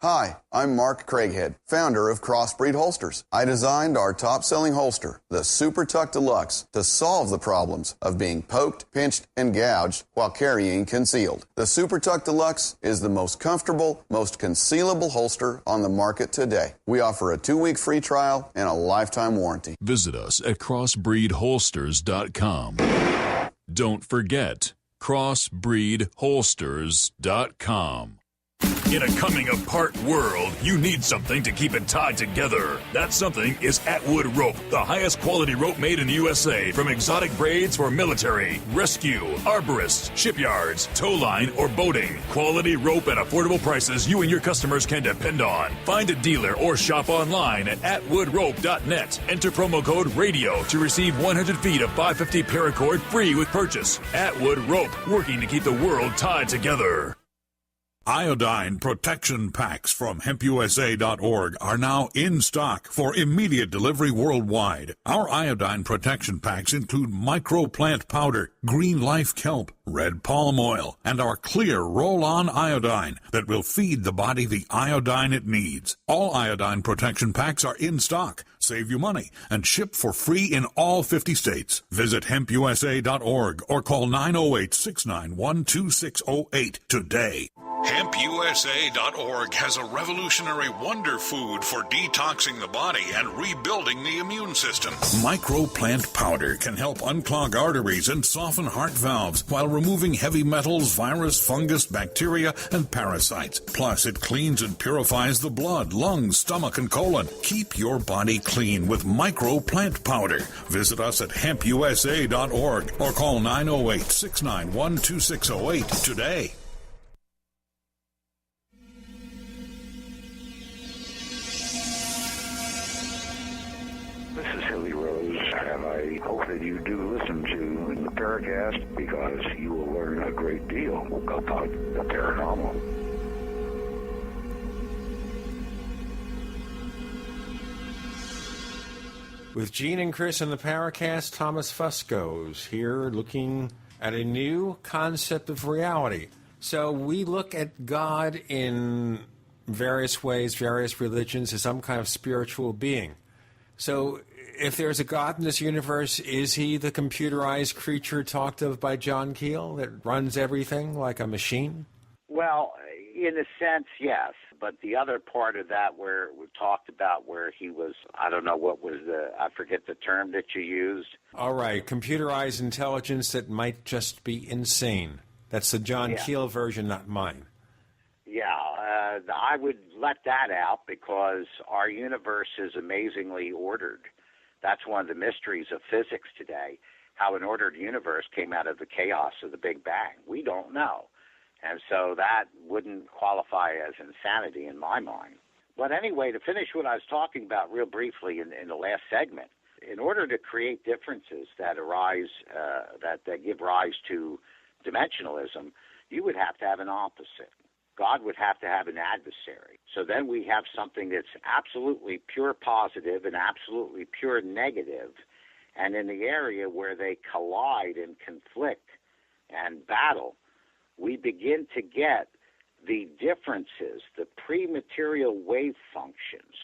Hi, I'm Mark Craighead, founder of Crossbreed Holsters. I designed our top-selling holster, the Super Tuck Deluxe, to solve the problems of being poked, pinched, and gouged while carrying concealed. The Super Tuck Deluxe is the most comfortable, most concealable holster on the market today. We offer a 2-week free trial and a lifetime warranty. Visit us at crossbreedholsters.com. Don't forget, crossbreedholsters.com. In a coming-apart world, you need something to keep it tied together. That something is Atwood Rope, the highest quality rope made in the USA, from exotic braids for military, rescue, arborists, shipyards, tow line, or boating. Quality rope at affordable prices you and your customers can depend on. Find a dealer or shop online at atwoodrope.net. Enter promo code RADIO to receive 100 feet of 550 paracord free with purchase. Atwood Rope, working to keep the world tied together. Iodine protection packs from hempusa.org are now in stock for immediate delivery worldwide. Our iodine protection packs include microplant powder, green life kelp, red palm oil, and our clear roll-on iodine that will feed the body the iodine it needs. All iodine protection packs are in stock. Save you money and ship for free in all 50 states. Visit hempusa.org or call 908-691-2608 today. HempUSA.org has a revolutionary wonder food for detoxing the body and rebuilding the immune system. Microplant powder can help unclog arteries and soften heart valves while removing heavy metals, virus, fungus, bacteria, and parasites. Plus, it cleans and purifies the blood, lungs, stomach, and colon. Keep your body clean with Microplant powder. Visit us at HempUSA.org or call 908-691-2608 today. This is Hilly Rose, and I hope that you do listen to the Paracast because you will learn a great deal about the paranormal. With Gene and Chris in the Paracast, Thomas Fusco's here looking at a new concept of reality. So we look at God in various ways, various religions, as some kind of spiritual being. So if there's a God in this universe, is he the computerized creature talked of by John Keel that runs everything like a machine? Well, in a sense, yes. But the other part of that where we talked about where he was, I don't know what was I forget the term that you used. All right, computerized intelligence that might just be insane. That's the John Keel version, not mine. Yeah, I would let that out because our universe is amazingly ordered. That's one of the mysteries of physics today, how an ordered universe came out of the chaos of the Big Bang. We don't know. And so that wouldn't qualify as insanity in my mind. But anyway, to finish what I was talking about real briefly in the last segment, in order to create differences that arise, that give rise to dimensionalism, you would have to have an opposite. God would have to have an adversary. So then we have something that's absolutely pure positive and absolutely pure negative. And in the area where they collide and conflict and battle, we begin to get the differences, the pre-material wave functions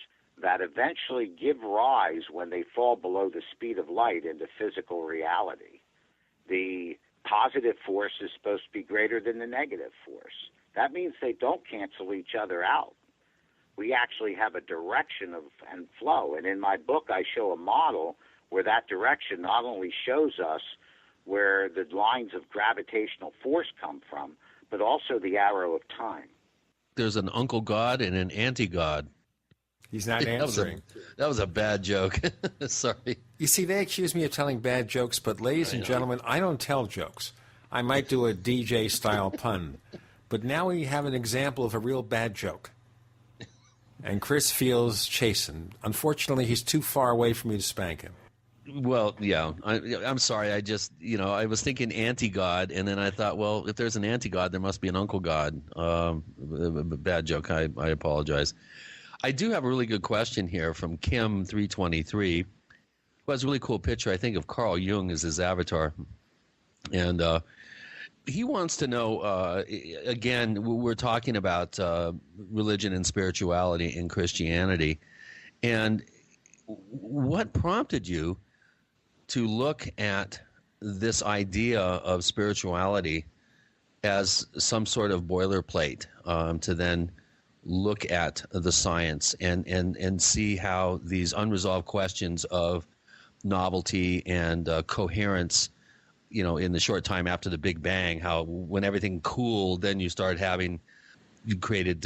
that eventually give rise when they fall below the speed of light into physical reality. The positive force is supposed to be greater than the negative force. That means they don't cancel each other out. We actually have a direction of and flow. And in my book, I show a model where that direction not only shows us where the lines of gravitational force come from, but also the arrow of time. There's an Uncle God and an Anti-God. He's not answering. That was a bad joke. Sorry. You see, they accuse me of telling bad jokes, but ladies and gentlemen, I don't tell jokes. I might do a DJ-style pun. But now we have an example of a real bad joke. And Chris feels chastened. Unfortunately, he's too far away for me to spank him. Well, yeah. I'm sorry. I just, I was thinking anti-God, and then I thought, well, if there's an anti-God, there must be an Uncle God. Bad joke. I apologize. I do have a really good question here from Kim323, who has a really cool picture, I think, of Carl Jung as his avatar. And he wants to know, again, we're talking about religion and spirituality in Christianity. And what prompted you to look at this idea of spirituality as some sort of boilerplate to then look at the science and see how these unresolved questions of novelty and coherence, in the short time after the Big Bang, how when everything cooled, then you created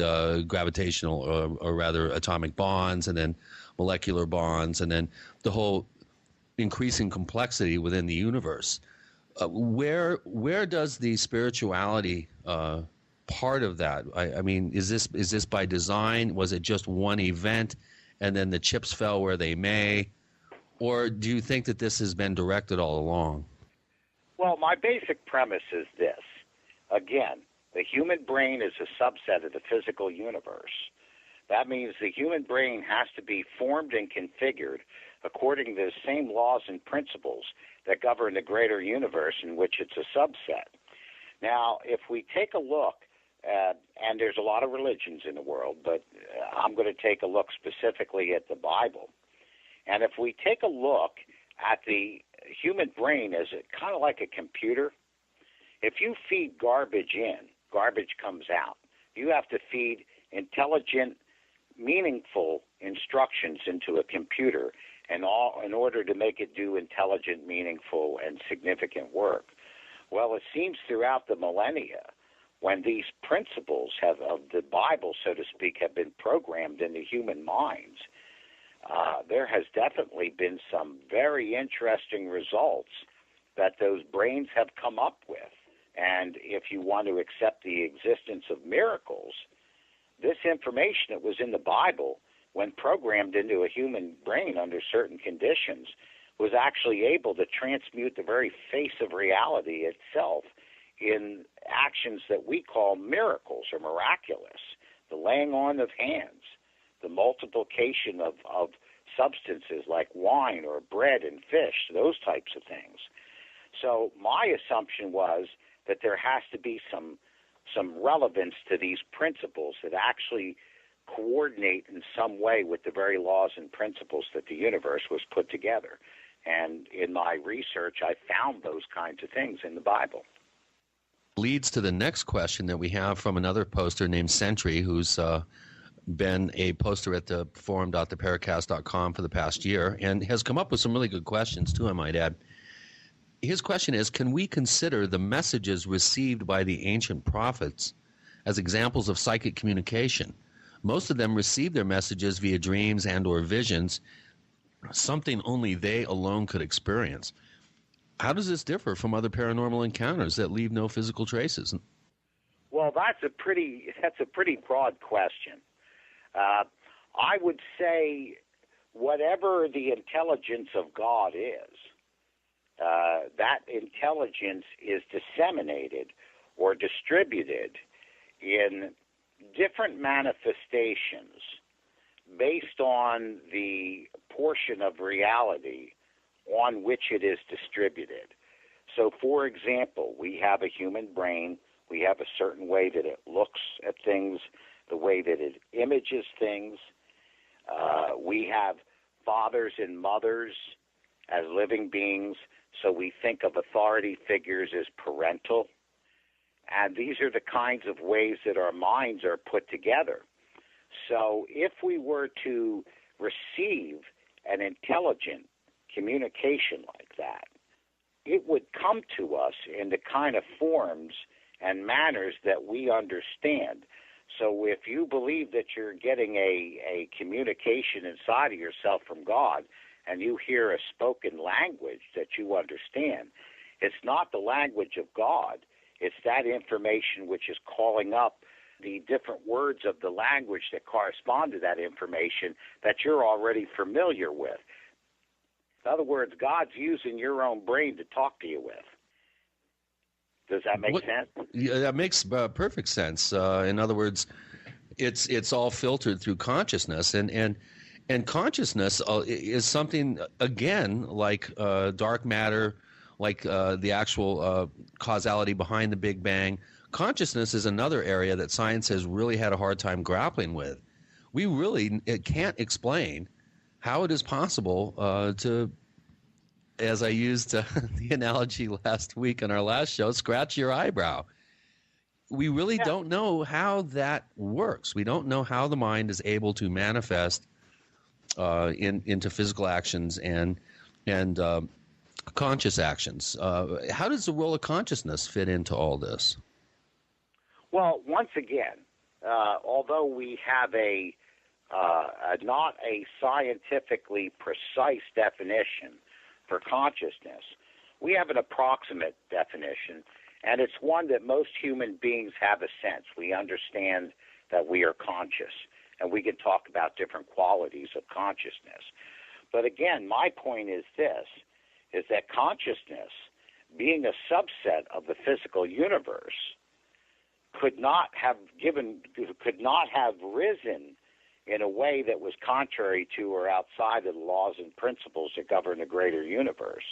gravitational or rather atomic bonds, and then molecular bonds, and then the whole increasing complexity within the universe. Where does the spirituality part of that? I mean, is this by design? Was it just one event, and then the chips fell where they may, or do you think that this has been directed all along? Well, my basic premise is this. Again, the human brain is a subset of the physical universe. That means the human brain has to be formed and configured according to the same laws and principles that govern the greater universe in which it's a subset. Now, if we take a look at, and there's a lot of religions in the world, but I'm going to take a look specifically at the Bible. And if we take a look at the human brain as kind of like a computer, if you feed garbage in, garbage comes out. You have to feed intelligent, meaningful instructions into a computer in order to make it do intelligent, meaningful, and significant work. Well, it seems throughout the millennia, when these principles of the Bible, so to speak, have been programmed into human minds, there has definitely been some very interesting results that those brains have come up with. And if you want to accept the existence of miracles, this information that was in the Bible, when programmed into a human brain under certain conditions, was actually able to transmute the very face of reality itself in actions that we call miracles or miraculous, the laying on of hands, the multiplication of substances like wine or bread and fish, those types of things. So my assumption was that there has to be some relevance to these principles that actually coordinate in some way with the very laws and principles that the universe was put together. And in my research, I found those kinds of things in the Bible. Leads to the next question that we have from another poster named Sentry, who's been a poster at the forum.theparacast.com for the past year and has come up with some really good questions too, I might add. His question is, can we consider the messages received by the ancient prophets as examples of psychic communication? Most of them received their messages via dreams and or visions, something only they alone could experience. How does this differ from other paranormal encounters that leave no physical traces? Well, that's a pretty broad question. I would say whatever the intelligence of God is, that intelligence is disseminated or distributed in different manifestations based on the portion of reality on which it is distributed. So, for example, we have a human brain. We have a certain way that it looks at things, the way that it images things. We have fathers and mothers as living beings, so we think of authority figures as parental. And these are the kinds of ways that our minds are put together. So if we were to receive an intelligent communication like that, it would come to us in the kind of forms and manners that we understand. So if you believe that you're getting a communication inside of yourself from God and you hear a spoken language that you understand, it's not the language of God. It's that information which is calling up the different words of the language that correspond to that information that you're already familiar with. In other words, God's using your own brain to talk to you with. Does that make sense? Yeah, that makes perfect sense. In other words, it's all filtered through consciousness, and consciousness is something, again, like dark matter, like the actual causality behind the Big Bang. Consciousness is another area that science has really had a hard time grappling with. We really can't explain how it is possible to, as I used the analogy last week on our last show, scratch your eyebrow. We really don't know how that works. We don't know how the mind is able to manifest into physical actions and conscious actions. How does the role of consciousness fit into all this? Well, once again, although we have not a scientifically precise definition for consciousness, we have an approximate definition, and it's one that most human beings have a sense. We understand that we are conscious, and we can talk about different qualities of consciousness. But again, my point is this, is that consciousness, being a subset of the physical universe, could not have risen in a way that was contrary to or outside of the laws and principles that govern the greater universe.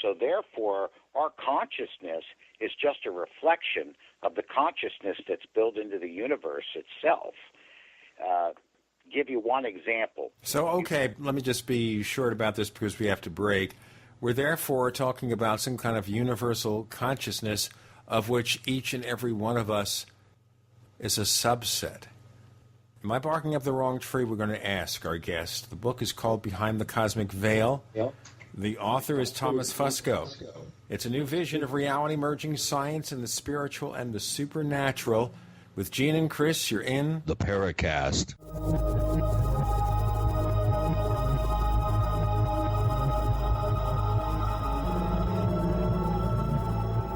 So therefore, our consciousness is just a reflection of the consciousness that's built into the universe itself. Give you one example. So, okay, let me just be short about this because we have to break. We're therefore talking about some kind of universal consciousness of which each and every one of us is a subset. Am I barking up the wrong tree? We're going to ask our guest. The book is called Behind the Cosmic Veil. Yep. The author is Thomas Fusco. It's a new vision of reality merging science and the spiritual and the supernatural. With Gene and Chris, you're in the Paracast.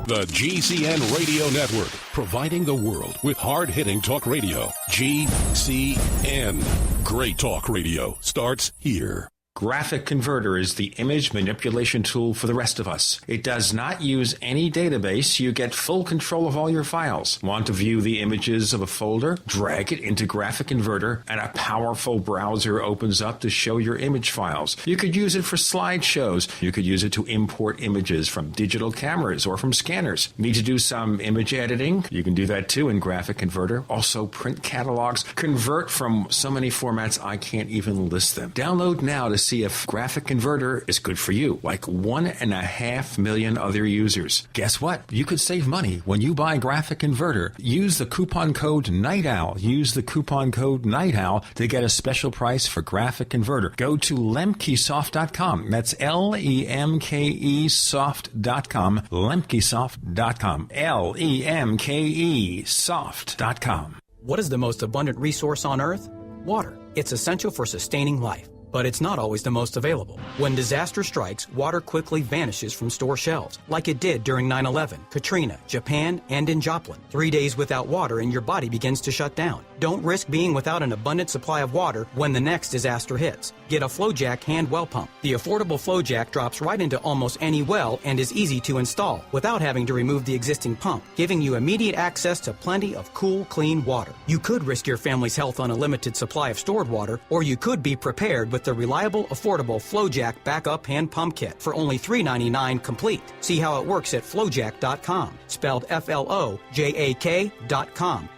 The GCN Radio Network, providing the world with hard-hitting talk radio. GCN. Great talk radio starts here. Graphic Converter is the image manipulation tool for the rest of us. It does not use any database. You get full control of all your files. Want to view the images of a folder? Drag it into Graphic Converter, and a powerful browser opens up to show your image files. You could use it for slideshows. You could use it to import images from digital cameras or from scanners. Need to do some image editing? You can do that too in Graphic Converter. Also print catalogs. Convert from so many formats I can't even list them. Download now to see if Graphic Converter is good for you, like 1.5 million other users. Guess what? You could save money when you buy Graphic Converter. Use the coupon code Night Owl. Use the coupon code Night Owl to get a special price for Graphic Converter. Go to lemkesoft.com. That's Lemke soft.com. Lemkesoft.com. Lemke soft.com. What is the most abundant resource on Earth? Water. It's essential for sustaining life. But it's not always the most available. When disaster strikes, water quickly vanishes from store shelves, like it did during 9/11, Katrina, Japan, and in Joplin. 3 days without water and your body begins to shut down. Don't risk being without an abundant supply of water when the next disaster hits. Get a FlowJack hand well pump. The affordable FlowJack drops right into almost any well and is easy to install without having to remove the existing pump, giving you immediate access to plenty of cool, clean water. You could risk your family's health on a limited supply of stored water, or you could be prepared with the reliable, affordable FlowJack backup hand pump kit for only $3.99 complete. See how it works at flowjack.com, spelled FLOJAK.com.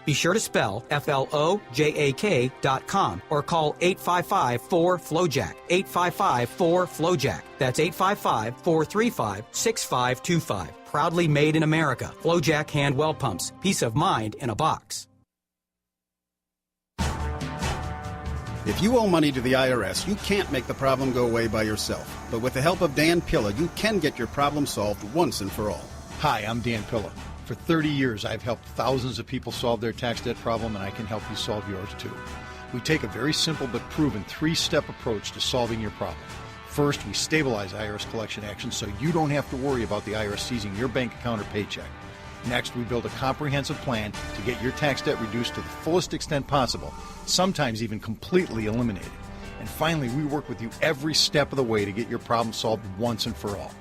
Be sure to spell FLOJAK.com or call 855-4FLOJACK, 855-4FLOJACK. That's 855-435-6525. Proudly made in America. FlowJack hand well pumps. Peace of mind in a box. If you owe money to the IRS, you can't make the problem go away by yourself. But with the help of Dan Pilla, you can get your problem solved once and for all. Hi, I'm Dan Pilla. For 30 years, I've helped thousands of people solve their tax debt problem, and I can help you solve yours too. We take a very simple but proven 3-step approach to solving your problem. First, we stabilize IRS collection actions so you don't have to worry about the IRS seizing your bank account or paycheck. Next, we build a comprehensive plan to get your tax debt reduced to the fullest extent possible, sometimes even completely eliminated. And finally, we work with you every step of the way to get your problem solved once and for all.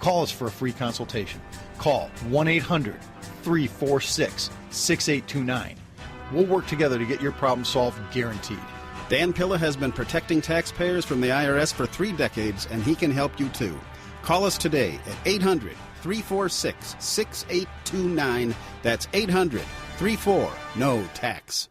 Call us for a free consultation. Call 1-800-346-6829. We'll work together to get your problem solved, guaranteed. Dan Pilla has been protecting taxpayers from the IRS for 3 decades, and he can help you too. Call us today at 800-346-6829. That's 800-34-NO-TAX.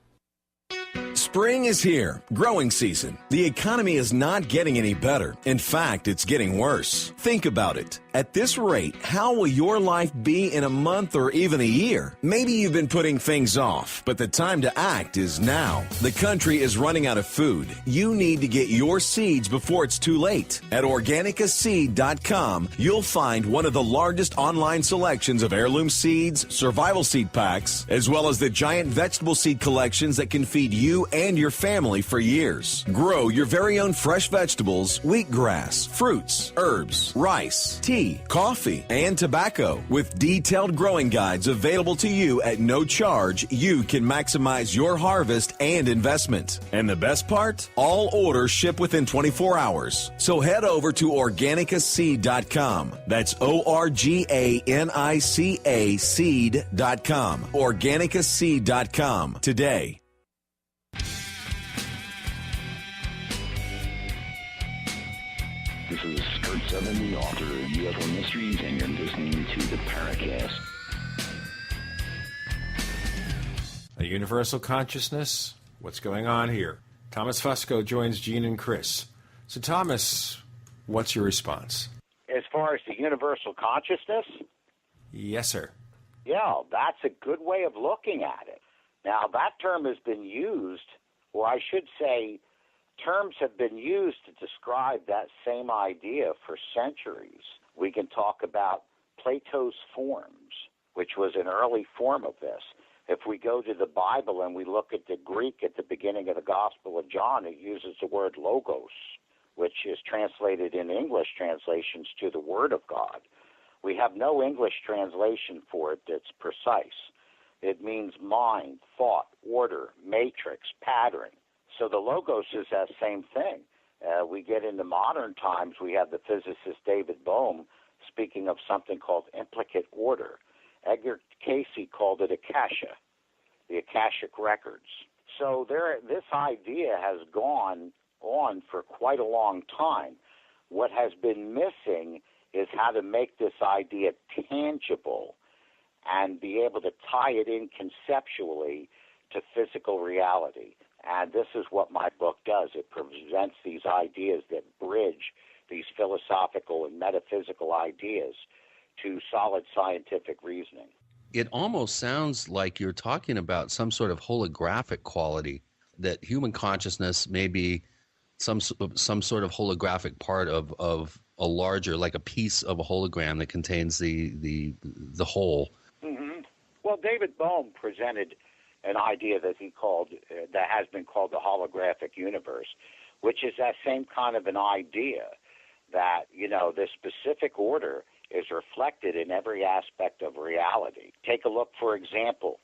Spring is here. Growing season. The economy is not getting any better. In fact, it's getting worse. Think about it. At this rate, how will your life be in a month or even a year? Maybe you've been putting things off, but the time to act is now. The country is running out of food. You need to get your seeds before it's too late. At organicaseed.com, you'll find one of the largest online selections of heirloom seeds, survival seed packs, as well as the giant vegetable seed collections that can feed you and your family for years. Grow your very own fresh vegetables, wheatgrass, fruits, herbs, rice, tea, coffee, and tobacco. With detailed growing guides available to you at no charge, you can maximize your harvest and investment. And the best part? All orders ship within 24 hours. So head over to organicaseed.com. That's ORGANICA seed.com. Organicaseed.com today. This is Kurt Sutherland, the author of UFO Mysteries, and you're listening to the Paracast. A universal consciousness? What's going on here? Thomas Fusco joins Gene and Chris. So, Thomas, what's your response? As far as the universal consciousness? Yes, sir. Yeah, that's a good way of looking at it. Now, that term has been used, or I should say, terms have been used to describe that same idea for centuries. We can talk about Plato's forms, which was an early form of this. If we go to the Bible and we look at the Greek at the beginning of the Gospel of John, it uses the word logos, which is translated in English translations to the Word of God. We have no English translation for it that's precise. It means mind, thought, order, matrix, pattern. So the logos is that same thing. We get into modern times, we have the physicist David Bohm speaking of something called implicate order. Edgar Cayce called it Akasha, the Akashic records. So this idea has gone on for quite a long time. What has been missing is how to make this idea tangible and be able to tie it in conceptually to physical reality. And this is what my book does. It presents these ideas that bridge these philosophical and metaphysical ideas to solid scientific reasoning. It almost sounds like you're talking about some sort of holographic quality, that human consciousness may be some sort of holographic part of a larger, like a piece of a hologram that contains the whole. Mm-hmm. Well, David Bohm presented an idea that he called, that has been called the holographic universe, which is that same kind of an idea that, this specific order is reflected in every aspect of reality. Take a look, for example,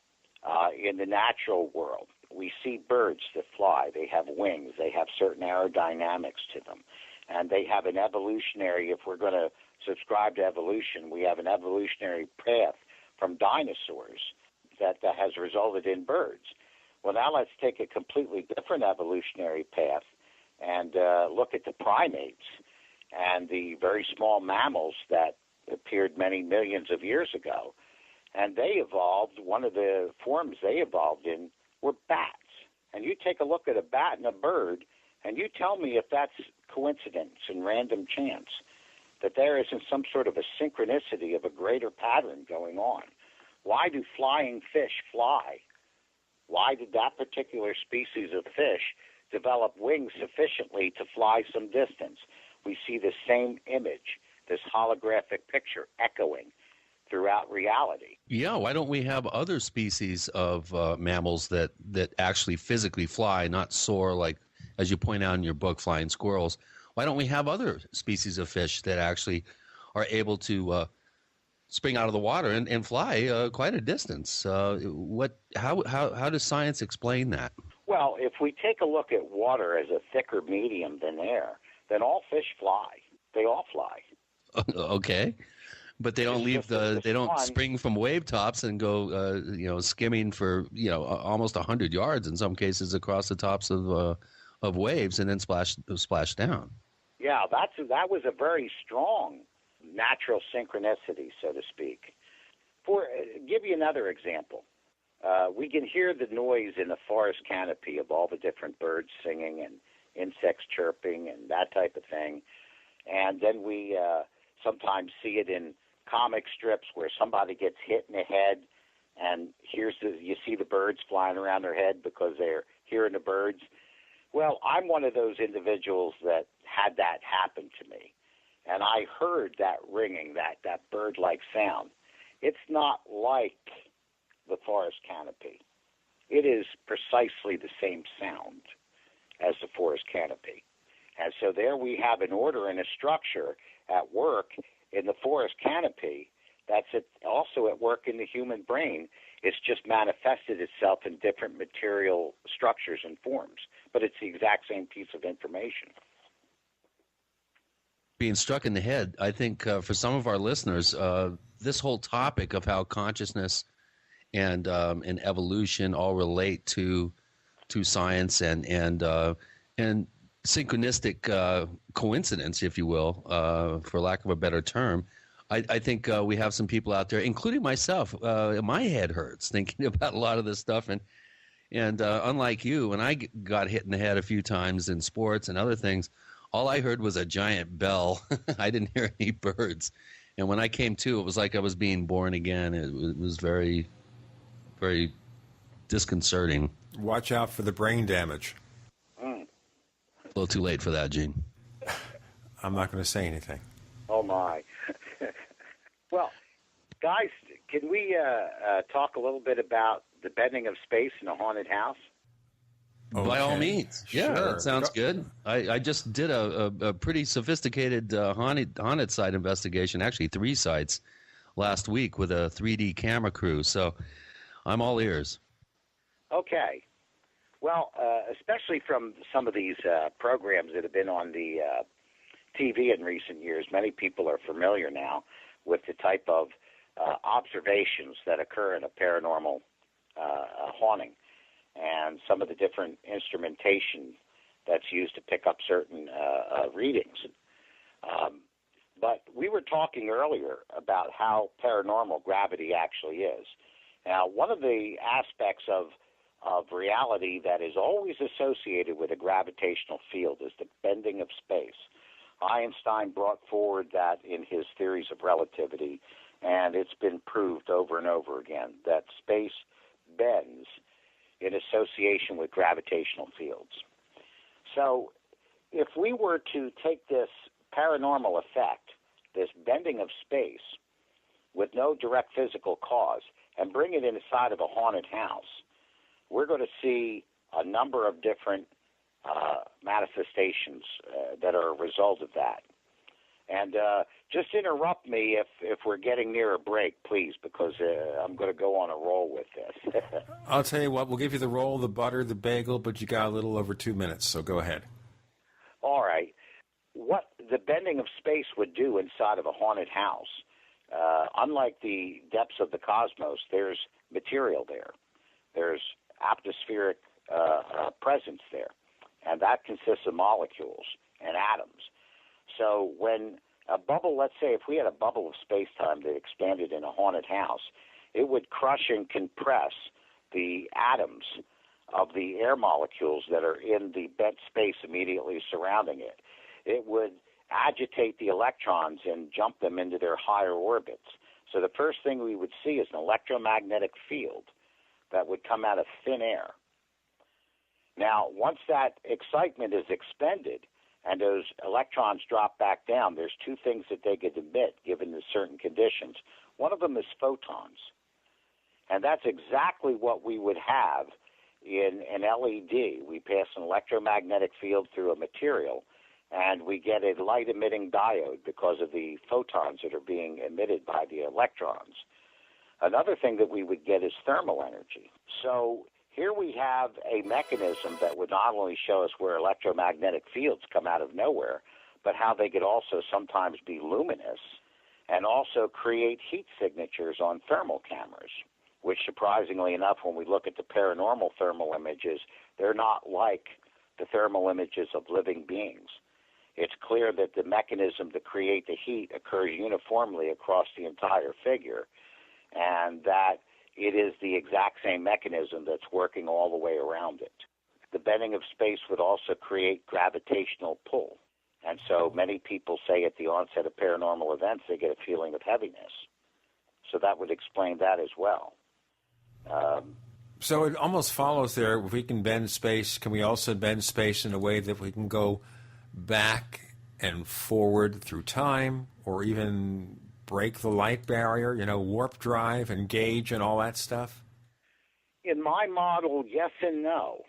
in the natural world. We see birds that fly. They have wings. They have certain aerodynamics to them. And they have an evolutionary, if we're going to subscribe to evolution, we have an evolutionary path from dinosaurs that has resulted in birds. Well, now let's take a completely different evolutionary path and look at the primates and the very small mammals that appeared many millions of years ago. And they evolved, one of the forms they evolved in were bats. And you take a look at a bat and a bird, and you tell me if that's coincidence and random chance, that there isn't some sort of a synchronicity of a greater pattern going on. Why do flying fish fly? Why did that particular species of fish develop wings sufficiently to fly some distance? We see the same image, this holographic picture echoing throughout reality. Yeah, why don't we have other species of mammals that actually physically fly, not soar like, as you point out in your book, flying squirrels? Why don't we have other species of fish that actually are able to spring out of the water and fly quite a distance? How does science explain that? Well, if we take a look at water as a thicker medium than air, then all fish fly. They all fly. Okay. But they don't they don't spring from wave tops and go, skimming for, almost 100 yards in some cases across the tops of waves and then splash down. Yeah, that was a very strong natural synchronicity, so to speak. Give you another example. We can hear the noise in the forest canopy of all the different birds singing and insects chirping and that type of thing. And then we sometimes see it in comic strips where somebody gets hit in the head, and you see the birds flying around their head because they're hearing the birds. Well, I'm one of those individuals that had that happen to me, and I heard that ringing, that bird-like sound. It's not like the forest canopy. It is precisely the same sound as the forest canopy. And so there we have an order and a structure at work in the forest canopy that's also at work in the human brain. It's just manifested itself in different material structures and forms, but it's the exact same piece of information. Being struck in the head, I think for some of our listeners, this whole topic of how consciousness and evolution all relate to science and synchronistic coincidence, if you will, for lack of a better term, I think we have some people out there, including myself. My head hurts thinking about a lot of this stuff, and unlike you, when I got hit in the head a few times in sports and other things, all I heard was a giant bell. I didn't hear any birds, and when I came to, it was like I was being born again. It was very, very disconcerting. Watch out for the brain damage. Mm. A little too late for that, Gene. I'm not going to say anything. Oh, my. Well, guys, can we talk a little bit about the bending of space in a haunted house? By all means. Yeah, Sure. that sounds good. I just did a pretty sophisticated haunted site investigation, actually 3 sites, last week with a 3D camera crew. So I'm all ears. Okay. Well, especially from some of these programs that have been on the TV in recent years, many people are familiar now with the type of observations that occur in a paranormal haunting and some of the different instrumentation that's used to pick up certain readings. But we were talking earlier about how paranormal gravity actually is. Now, one of the aspects of reality that is always associated with a gravitational field is the bending of space. Einstein brought forward that in his theories of relativity, and it's been proved over and over again that space bends in association with gravitational fields. So if we were to take this paranormal effect, this bending of space, with no direct physical cause, and bring it inside of a haunted house, we're going to see a number of different manifestations that are a result of that. And just interrupt me if we're getting near a break, please, because I'm going to go on a roll with this. I'll tell you what, we'll give you the roll, the butter, the bagel, but you got a little over 2 minutes, so go ahead. All right. What the bending of space would do inside of a haunted house, unlike the depths of the cosmos, there's material there. There's atmospheric presence there, and that consists of molecules and atoms. So when a bubble, let's say if we had a bubble of space-time that expanded in a haunted house, it would crush and compress the atoms of the air molecules that are in the bent space immediately surrounding it. It would agitate the electrons and jump them into their higher orbits. So the first thing we would see is an electromagnetic field that would come out of thin air. Now, once that excitement is expended and those electrons drop back down, there's 2 things that they could emit given the certain conditions. One of them is photons. And that's exactly what we would have in an LED. We pass an electromagnetic field through a material, and we get a light-emitting diode because of the photons that are being emitted by the electrons. Another thing that we would get is thermal energy. So here we have a mechanism that would not only show us where electromagnetic fields come out of nowhere, but how they could also sometimes be luminous and also create heat signatures on thermal cameras, which surprisingly enough, when we look at the paranormal thermal images, they're not like the thermal images of living beings. It's clear that the mechanism to create the heat occurs uniformly across the entire figure, and that it is the exact same mechanism that's working all the way around it. The bending of space would also create gravitational pull. And so many people say at the onset of paranormal events they get a feeling of heaviness. So that would explain that as well. So it almost follows there, if we can bend space, can we also bend space in a way that we can go back and forward through time, or even break the light barrier, warp drive and gauge and all that stuff? In my model, yes and no.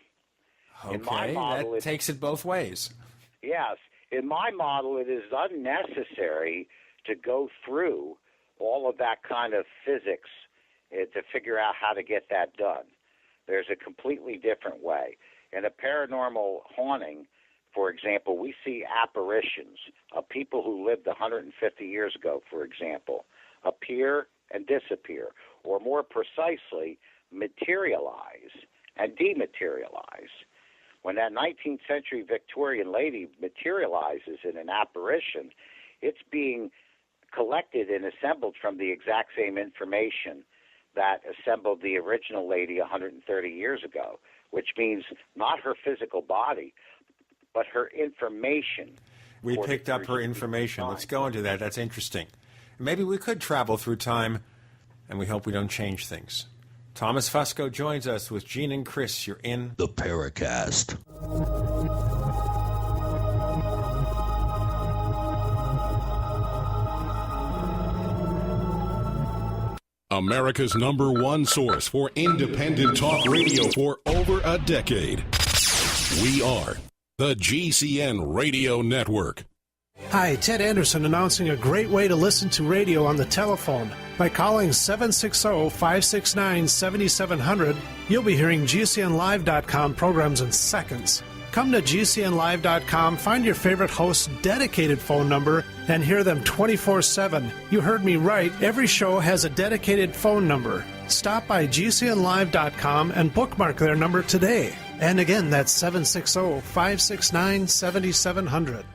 Okay, in my model, that takes it both ways. Yes. In my model, it is unnecessary to go through all of that kind of physics to figure out how to get that done. There's a completely different way. In a paranormal haunting, for example, we see apparitions of people who lived 150 years ago, for example, appear and disappear, or more precisely, materialize and dematerialize. When that 19th century Victorian lady materializes in an apparition, it's being collected and assembled from the exact same information that assembled the original lady 130 years ago, which means not her physical body, but her information. We picked up her information. Let's go into that. That's interesting. Maybe we could travel through time, and we hope we don't change things. Thomas Fusco joins us with Gene and Chris. You're in the Paracast. America's #1 source for independent talk radio for over a decade. We are the GCN Radio Network. Hi, Ted Anderson announcing a great way to listen to radio on the telephone. By calling 760-569-7700, you'll be hearing GCNlive.com programs in seconds. Come to GCNlive.com, find your favorite host's dedicated phone number, and hear them 24/7. You heard me right. Every show has a dedicated phone number. Stop by GCNlive.com and bookmark their number today. And again, that's 760-569-7700.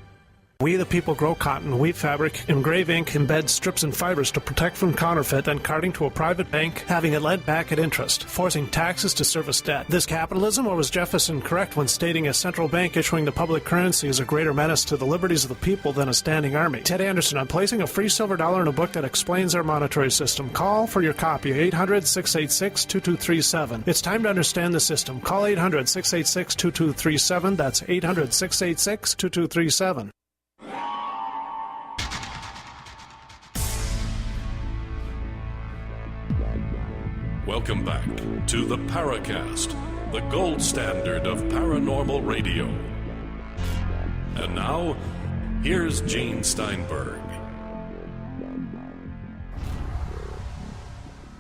We the people grow cotton, weave fabric, engrave ink, embed strips and fibers to protect from counterfeit and carting to a private bank, having it lent back at interest, forcing taxes to service debt. This capitalism, or was Jefferson correct when stating a central bank issuing the public currency is a greater menace to the liberties of the people than a standing army? Ted Anderson, I'm placing a free silver dollar in a book that explains our monetary system. Call for your copy, 800-686-2237. It's time to understand the system. Call 800-686-2237. That's 800-686-2237. Welcome back to the Paracast, the gold standard of paranormal radio. And now, here's Gene Steinberg.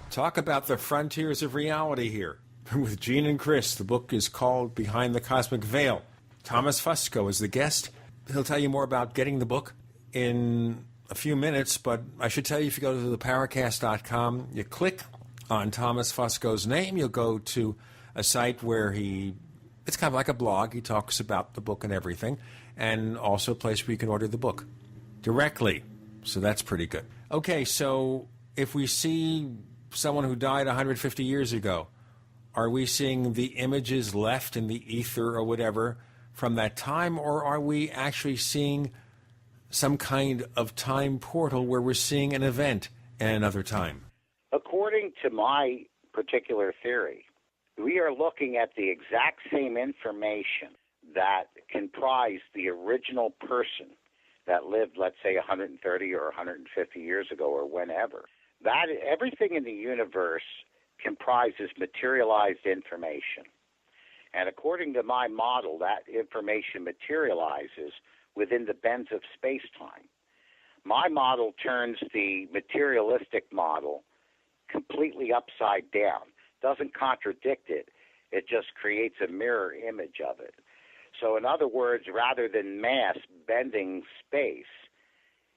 Talk about the frontiers of reality here with Gene and Chris. The book is called Behind the Cosmic Veil. Thomas Fusco is the guest. He'll tell you more about getting the book in a few minutes, but I should tell you, if you go to theparacast.com, you click on Thomas Fusco's name, you'll go to a site where it's kind of like a blog. He talks about the book and everything, and also a place where you can order the book directly. So that's pretty good. Okay, so if we see someone who died 150 years ago, are we seeing the images left in the ether or whatever from that time, or are we actually seeing some kind of time portal where we're seeing an event at another time? According to my particular theory, we are looking at the exact same information that comprised the original person that lived, let's say, 130 or 150 years ago or whenever. That everything in the universe comprises materialized information. And according to my model, that information materializes within the bends of space-time. My model turns the materialistic model completely upside down, doesn't contradict it, it just creates a mirror image of it. So in other words, rather than mass bending space,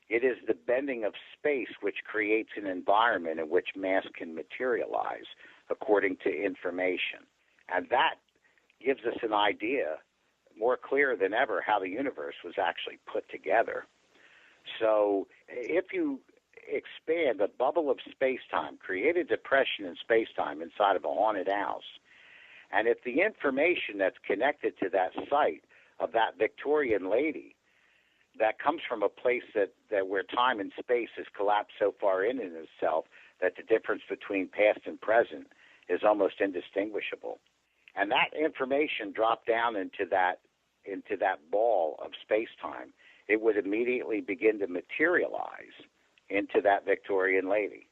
it is the bending of space which creates an environment in which mass can materialize according to information. And that gives us an idea more clear than ever how the universe was actually put together. So if you expand a bubble of space-time, create a depression in space-time inside of a haunted house, and if the information that's connected to that site of that Victorian lady that comes from a place that where time and space has collapsed so far in itself that the difference between past and present is almost indistinguishable, and that information dropped down into that ball of space-time, it would immediately begin to materialize into that Victorian lady.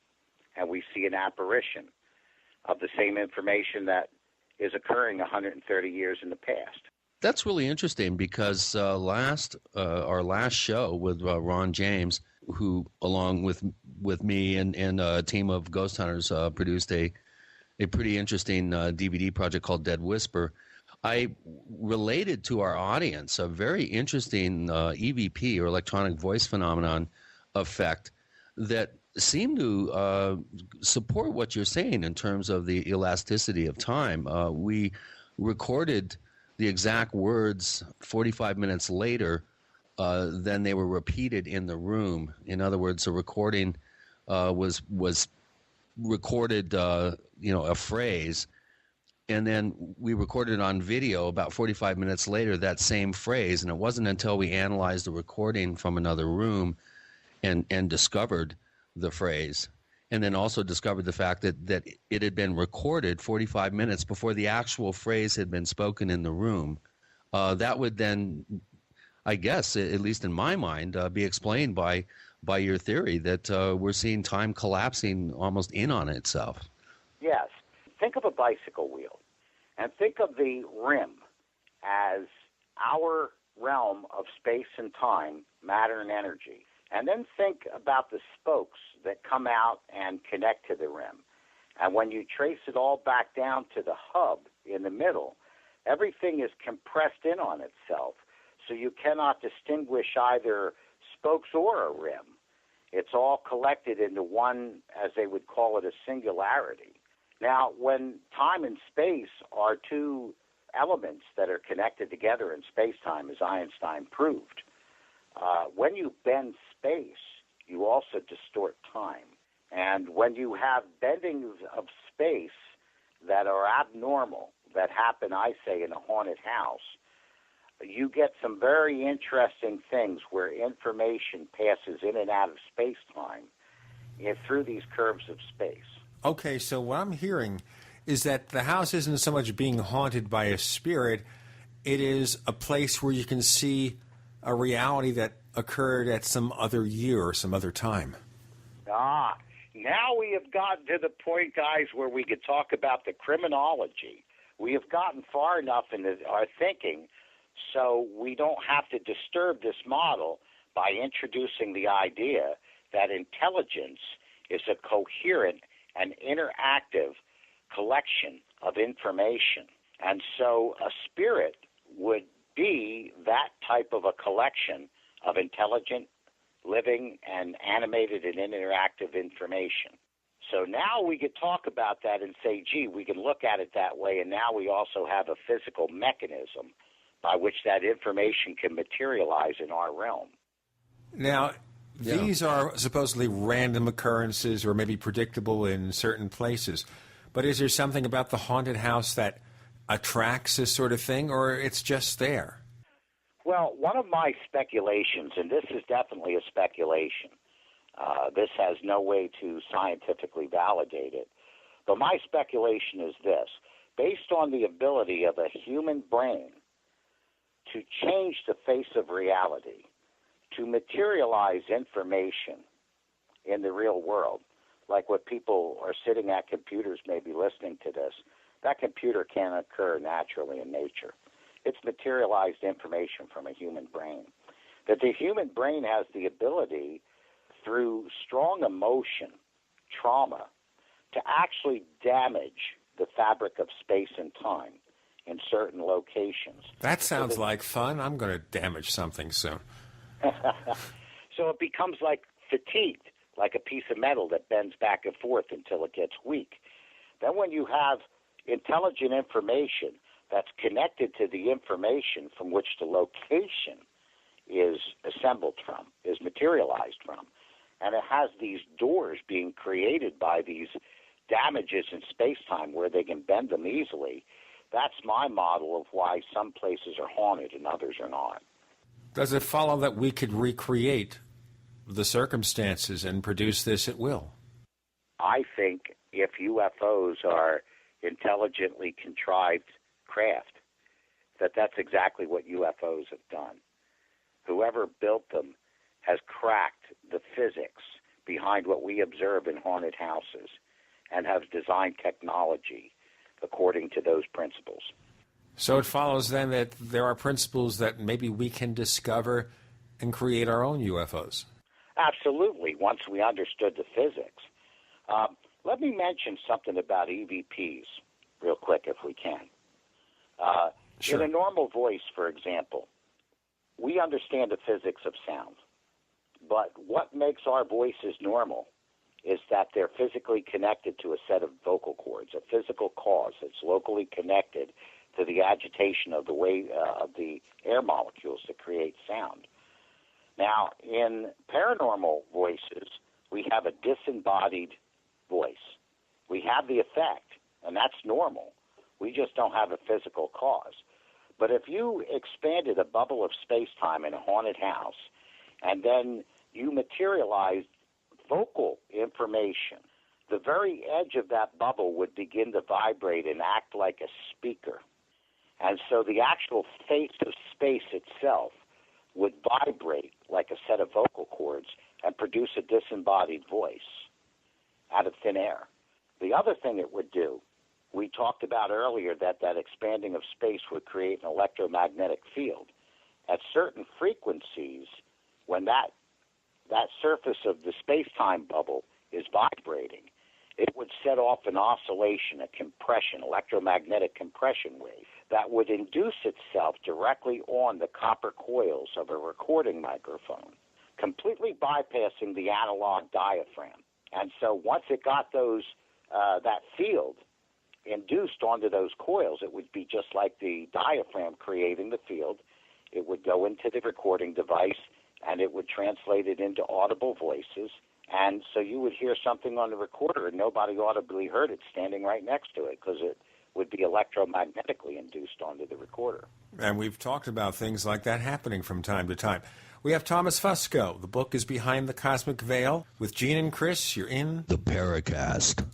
And we see an apparition of the same information that is occurring 130 years in the past. That's really interesting because our last show with Ron James, who along with me and a team of ghost hunters produced a pretty interesting DVD project called Dead Whisper, I related to our audience a very interesting EVP, or electronic voice phenomenon effect, that seem to support what you're saying in terms of the elasticity of time. We recorded the exact words 45 minutes later than they were repeated in the room. In other words, the recording was recorded, a phrase, and then we recorded on video about 45 minutes later that same phrase, and it wasn't until we analyzed the recording from another room and discovered the phrase and then also discovered the fact that it had been recorded 45 minutes before the actual phrase had been spoken in the room, that would then, I guess, at least in my mind, be explained by your theory that we're seeing time collapsing almost in on itself. Yes. Think of a bicycle wheel, and think of the rim as our realm of space and time, matter and energy. And then think about the spokes that come out and connect to the rim. And when you trace it all back down to the hub in the middle, everything is compressed in on itself, so you cannot distinguish either spokes or a rim. It's all collected into one, as they would call it, a singularity. Now, when time and space are two elements that are connected together in space-time, as Einstein proved, when you bend space, you also distort time. And when you have bendings of space that are abnormal, that happen, I say, in a haunted house, you get some very interesting things where information passes in and out of space-time through these curves of space. Okay, so what I'm hearing is that the house isn't so much being haunted by a spirit, it is a place where you can see a reality that occurred at some other year or some other time. Now we have gotten to the point, guys, where we could talk about the criminology. We have gotten far enough in our thinking so we don't have to disturb this model by introducing the idea that intelligence is a coherent and interactive collection of information. And so a spirit would be that type of a collection of intelligent, living, and animated and interactive information. So now we could talk about that and say, gee, we can look at it that way, and now we also have a physical mechanism by which that information can materialize in our realm. Now, these are supposedly random occurrences or maybe predictable in certain places, but is there something about the haunted house that attracts this sort of thing, or it's just there? Well, one of my speculations, and this is definitely a speculation, this has no way to scientifically validate it, but my speculation is this. Based on the ability of a human brain to change the face of reality, to materialize information in the real world, like what people are sitting at computers maybe listening to this, that computer can't occur naturally in nature. It's materialized information from a human brain. That the human brain has the ability, through strong emotion, trauma, to actually damage the fabric of space and time in certain locations. That sounds like fun. I'm going to damage something soon. So it becomes like fatigued, like a piece of metal that bends back and forth until it gets weak. Then when you have intelligent information that's connected to the information from which the location is assembled from, is materialized from, and it has these doors being created by these damages in space-time where they can bend them easily, that's my model of why some places are haunted and others are not. Does it follow that we could recreate the circumstances and produce this at will? I think if UFOs are intelligently contrived craft, that's exactly what UFOs have done. Whoever built them has cracked the physics behind what we observe in haunted houses and have designed technology according to those principles. So it follows then that there are principles that maybe we can discover and create our own UFOs. Absolutely, once we understood the physics. Let me mention something about EVPs real quick if we can. Sure. In a normal voice, for example, we understand the physics of sound. But what makes our voices normal is that they're physically connected to a set of vocal cords, a physical cause that's locally connected to the agitation of the air molecules that create sound. Now, in paranormal voices, we have a disembodied voice. We have the effect, and that's normal. We just don't have a physical cause. But if you expanded a bubble of space-time in a haunted house, and then you materialized vocal information the very edge of that bubble would begin to vibrate and act like a speaker. And so the actual face of space itself would vibrate like a set of vocal cords and produce a disembodied voice out of thin air. The other thing it would do, we talked about earlier that expanding of space would create an electromagnetic field. At certain frequencies, when that surface of the space-time bubble is vibrating, it would set off an oscillation, a compression, electromagnetic compression wave that would induce itself directly on the copper coils of a recording microphone, completely bypassing the analog diaphragm. And so once it got that field induced onto those coils, it would be just like the diaphragm creating the field. It would go into the recording device, and it would translate it into audible voices. And so you would hear something on the recorder, and nobody audibly heard it standing right next to it because it would be electromagnetically induced onto the recorder. And we've talked about things like that happening from time to time. We have Thomas Fusco. The book is Behind the Cosmic Veil. With Gene and Chris, you're in the Paracast.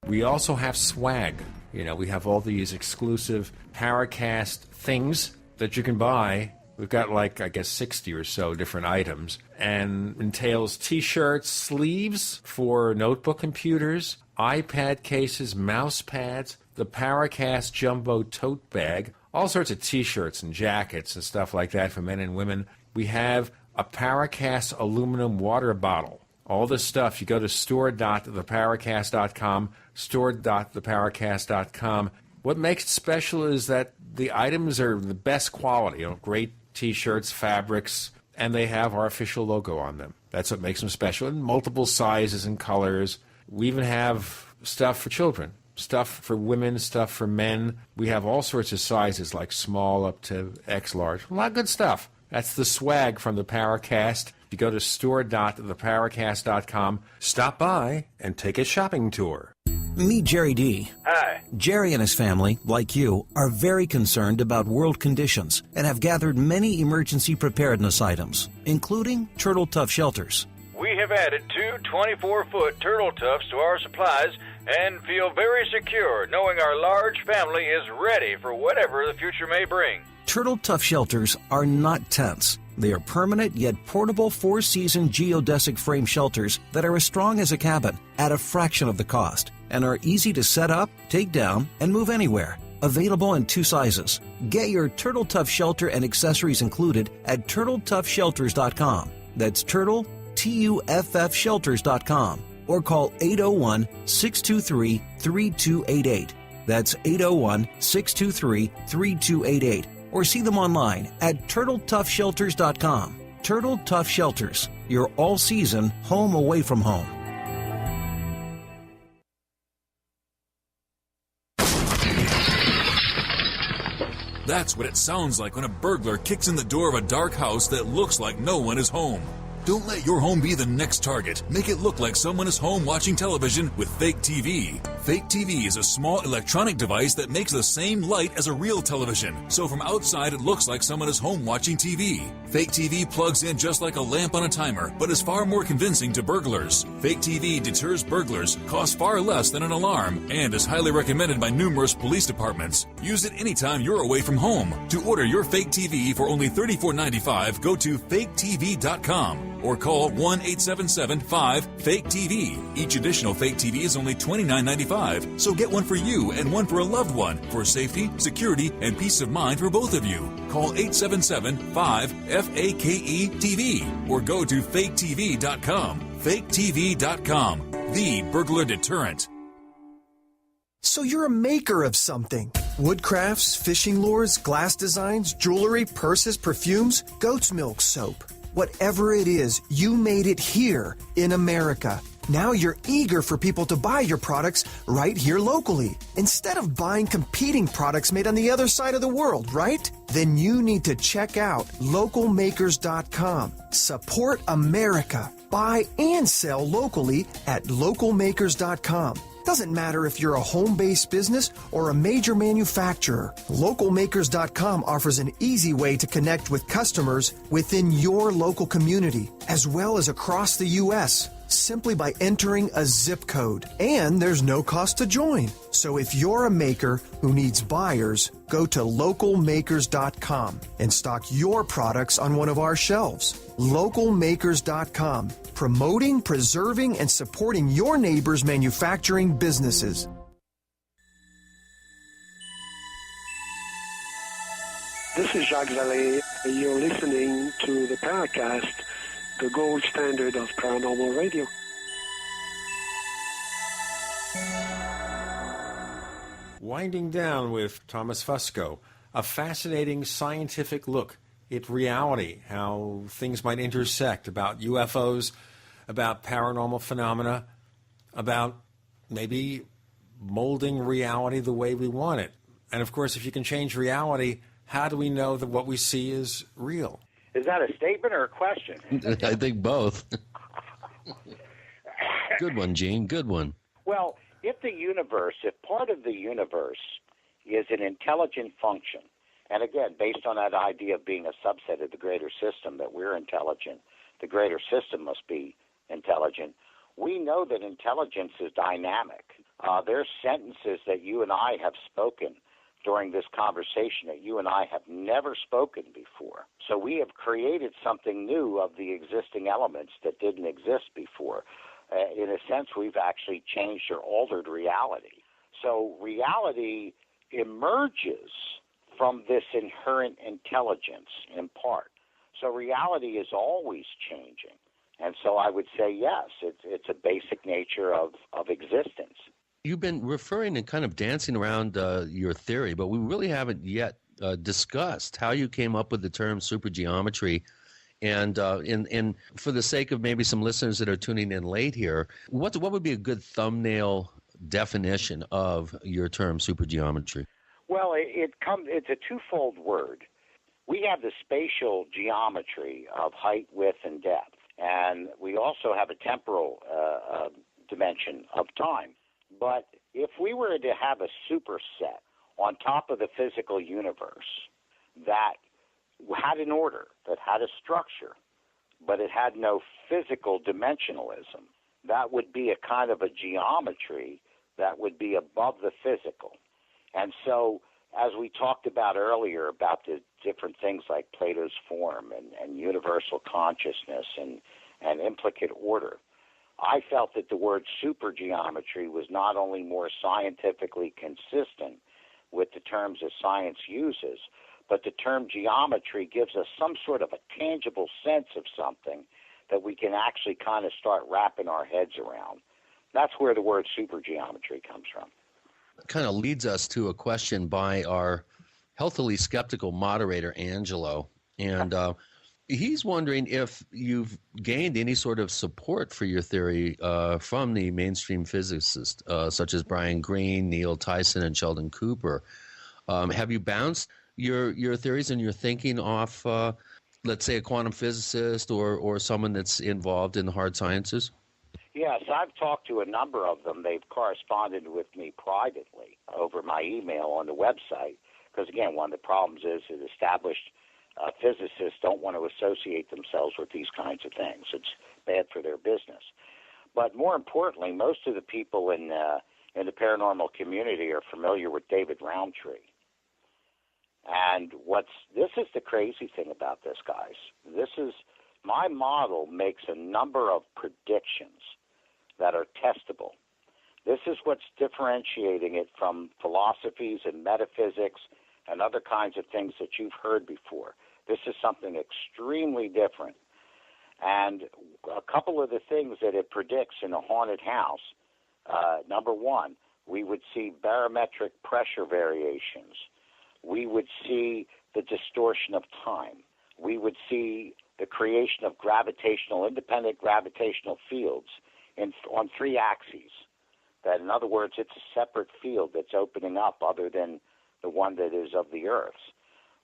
We also have swag. You know, we have all these exclusive Paracast things that you can buy. We've got 60 or so different items, and entails T-shirts, sleeves for notebook computers, iPad cases, mouse pads, the Paracast Jumbo Tote Bag, all sorts of T-shirts and jackets and stuff like that for men and women. We have a Paracast aluminum water bottle. All this stuff, you go to store.theparacast.com, store.theparacast.com. What makes it special is that the items are the best quality, great T-shirts, fabrics, and they have our official logo on them. That's what makes them special, in multiple sizes and colors. We even have stuff for children, stuff for women, stuff for men. We have all sorts of sizes, like small up to X large. A lot of good stuff. That's the swag from the Paracast. You go to store.theparacast.com, stop by, and take a shopping tour. Meet Jerry D. Hi. Jerry and his family, like you, are very concerned about world conditions and have gathered many emergency preparedness items, including turtle tough shelters. We have added 2 24-foot turtle tufts to our supplies and feel very secure knowing our large family is ready for whatever the future may bring. Turtle tough shelters are not tents. They are permanent yet portable 4-season geodesic frame shelters that are as strong as a cabin at a fraction of the cost and are easy to set up, take down, and move anywhere. Available in 2 sizes. Get your Turtle Tough shelter and accessories included at turtletoughshelters.com. That's turtle, TUFF shelters.com. Or call 801-623-3288. That's 801-623-3288. Or see them online at turtletoughshelters.com. Turtle Tough Shelters, your all-season home away from home. That's what it sounds like when a burglar kicks in the door of a dark house that looks like no one is home. Don't let your home be the next target. Make it look like someone is home watching television with Fake TV. Fake TV is a small electronic device that makes the same light as a real television. So from outside, it looks like someone is home watching TV. Fake TV plugs in just like a lamp on a timer, but is far more convincing to burglars. Fake TV deters burglars, costs far less than an alarm, and is highly recommended by numerous police departments. Use it anytime you're away from home. To order your Fake TV for only $34.95, go to faketv.com. Or call 1-877-5-FAKE-TV. Each additional Fake TV is only $29.95, so get one for you and one for a loved one for safety, security, and peace of mind for both of you. Call 877-5-FAKE-TV or go to faketv.com. faketv.com, the burglar deterrent. So you're a maker of something. Woodcrafts, fishing lures, glass designs, jewelry, purses, perfumes, goat's milk soap. Whatever it is, you made it here in America. Now you're eager for people to buy your products right here locally, instead of buying competing products made on the other side of the world, right? Then you need to check out localmakers.com. Support America. Buy and sell locally at localmakers.com. Doesn't matter if you're a home-based business or a major manufacturer, localmakers.com offers an easy way to connect with customers within your local community, as well as across the U.S., simply by entering a zip code. And there's no cost to join. So if you're a maker who needs buyers, go to localmakers.com and stock your products on one of our shelves. Localmakers.com, promoting, preserving, and supporting your neighbors' manufacturing businesses. This is Jacques Vallée. You're listening to the Paracast, the gold standard of paranormal radio. Winding down with Thomas Fusco, a fascinating scientific look at reality, how things might intersect, about UFOs, about paranormal phenomena, about maybe molding reality the way we want it. And of course, if you can change reality, how do we know that what we see is real? Is that a statement or a question? I think both. Good one, Gene. Good one. Well, if part of the universe is an intelligent function, and again, based on that idea of being a subset of the greater system, that we're intelligent, the greater system must be intelligent, we know that intelligence is dynamic. There's sentences that you and I have spoken during this conversation that you and I have never spoken before. So we have created something new of the existing elements that didn't exist before. In a sense, we've actually changed or altered reality. So reality emerges from this inherent intelligence in part. So reality is always changing. And so I would say, yes, it's a basic nature of existence. You've been referring and kind of dancing around your theory, but we really haven't yet discussed how you came up with the term supergeometry. And for the sake of maybe some listeners that are tuning in late here, what would be a good thumbnail definition of your term supergeometry? Well, it's a twofold word. We have the spatial geometry of height, width, and depth, and we also have a temporal dimension of time. But if we were to have a superset on top of the physical universe that had an order, that had a structure, but it had no physical dimensionalism, that would be a kind of a geometry that would be above the physical. And so, as we talked about earlier about the different things like Plato's form and universal consciousness and implicate order, I felt that the word supergeometry was not only more scientifically consistent with the terms that science uses, but the term geometry gives us some sort of a tangible sense of something that we can actually kind of start wrapping our heads around. That's where the word supergeometry comes from. Kind of leads us to a question by our healthily skeptical moderator, Angelo. And he's wondering if you've gained any sort of support for your theory from the mainstream physicists, such as Brian Greene, Neil Tyson, and Sheldon Cooper. Have you bounced your theories and your thinking off, let's say, a quantum physicist or someone that's involved in the hard sciences? Yes, I've talked to a number of them. They've corresponded with me privately over my email on the website because, again, one of the problems is that established physicists don't want to associate themselves with these kinds of things. It's bad for their business. But more importantly, most of the people in the paranormal community are familiar with David Roundtree. And this is the crazy thing about this, guys. My model makes a number of predictions that are testable. This is what's differentiating it from philosophies and metaphysics and other kinds of things that you've heard before. This is something extremely different. And a couple of the things that it predicts in a haunted house, number one, we would see barometric pressure variations. We would see the distortion of time. We would see the creation of independent gravitational fields on three axes. That, in other words, it's a separate field that's opening up other than the one that is of the Earth's.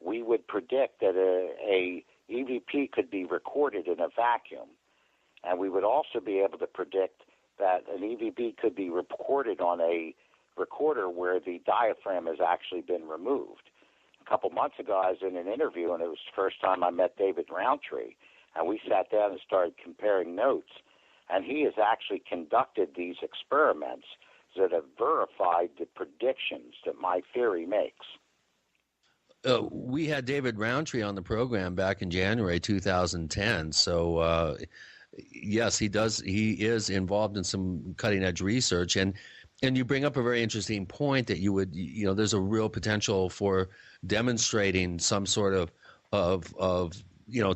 We would predict that a EVP could be recorded in a vacuum, and we would also be able to predict that an EVP could be reported on a recorder where the diaphragm has actually been removed. A couple months ago, I was in an interview, and it was the first time I met David Roundtree, and we sat down and started comparing notes, and he has actually conducted these experiments that have verified the predictions that my theory makes. We had David Roundtree on the program back in January 2010. So, yes, he is involved in some cutting-edge research. And you bring up a very interesting point that there's a real potential for demonstrating some sort of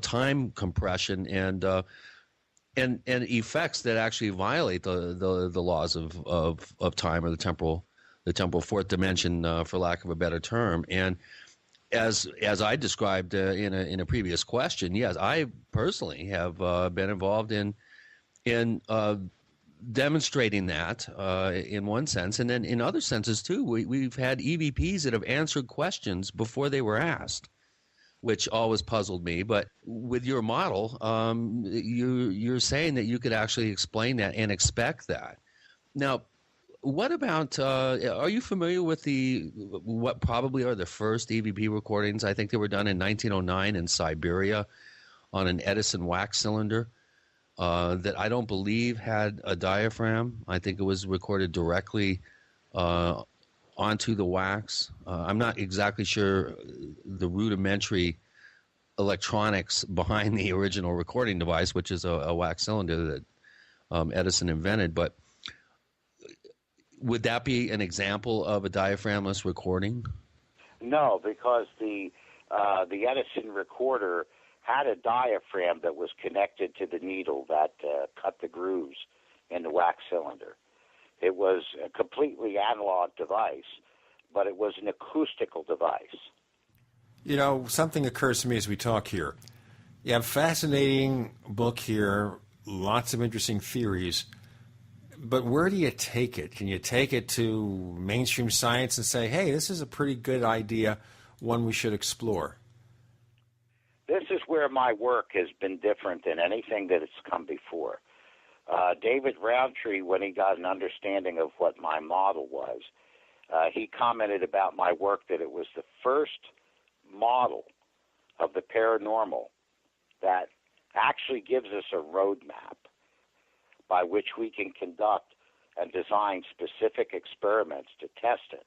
time compression and effects that actually violate the laws of time, or the temporal fourth dimension, for lack of a better term. And as I described in a previous question, yes, I personally have been involved in demonstrating that in one sense, and then in other senses too. We've had EVPs that have answered questions before they were asked, which always puzzled me. But with your model, you're saying that you could actually explain that and expect that. Now, what about, are you familiar with what probably are the first EVP recordings? I think they were done in 1909 in Siberia on an Edison wax cylinder that I don't believe had a diaphragm. I think it was recorded directly onto the wax. I'm not exactly sure the rudimentary electronics behind the original recording device, which is a wax cylinder that Edison invented, but would that be an example of a diaphragmless recording? No, because the Edison recorder had a diaphragm that was connected to the needle that cut the grooves in the wax cylinder. It was a completely analog device, but it was an acoustical device. Something occurs to me as we talk here. You have a fascinating book here, lots of interesting theories. But where do you take it? Can you take it to mainstream science and say, hey, this is a pretty good idea, one we should explore? This is where my work has been different than anything that has come before. David Roundtree, when he got an understanding of what my model was, he commented about my work that it was the first model of the paranormal that actually gives us a roadmap by which we can conduct and design specific experiments to test it.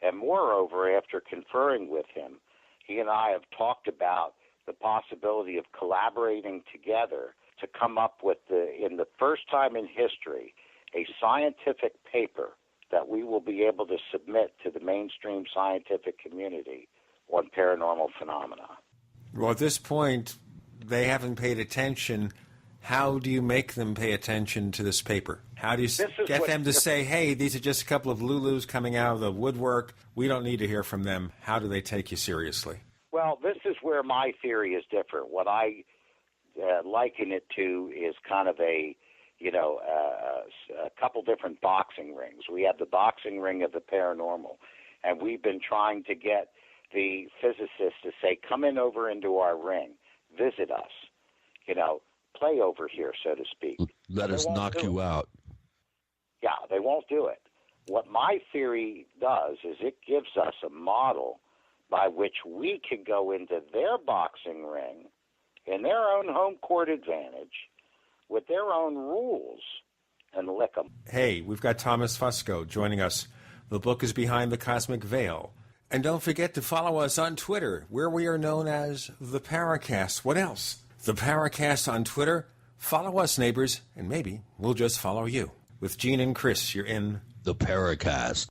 And moreover, after conferring with him, he and I have talked about the possibility of collaborating together to come up with, in the first time in history, a scientific paper that we will be able to submit to the mainstream scientific community on paranormal phenomena. Well, at this point, they haven't paid attention. How do you make them pay attention to this paper? How do you get them to say, hey, these are just a couple of Lulus coming out of the woodwork. We don't need to hear from them. How do they take you seriously? Well, this is where my theory is different. What I liken it to is kind of a couple different boxing rings. We have the boxing ring of the paranormal, and we've been trying to get the physicists to say, come in over into our ring, visit us, play over here, so to speak. Let us knock you out. Yeah, they won't do it. What my theory does is it gives us a model by which we can go into their boxing ring in their own home court advantage with their own rules and lick them. Hey, we've got Thomas Fusco joining us. The book is Behind the Cosmic Veil. And don't forget to follow us on Twitter, where we are known as the Paracast. What else? The Paracast on Twitter. Follow us, neighbors, and maybe we'll just follow you. With Gene and Chris, you're in the Paracast.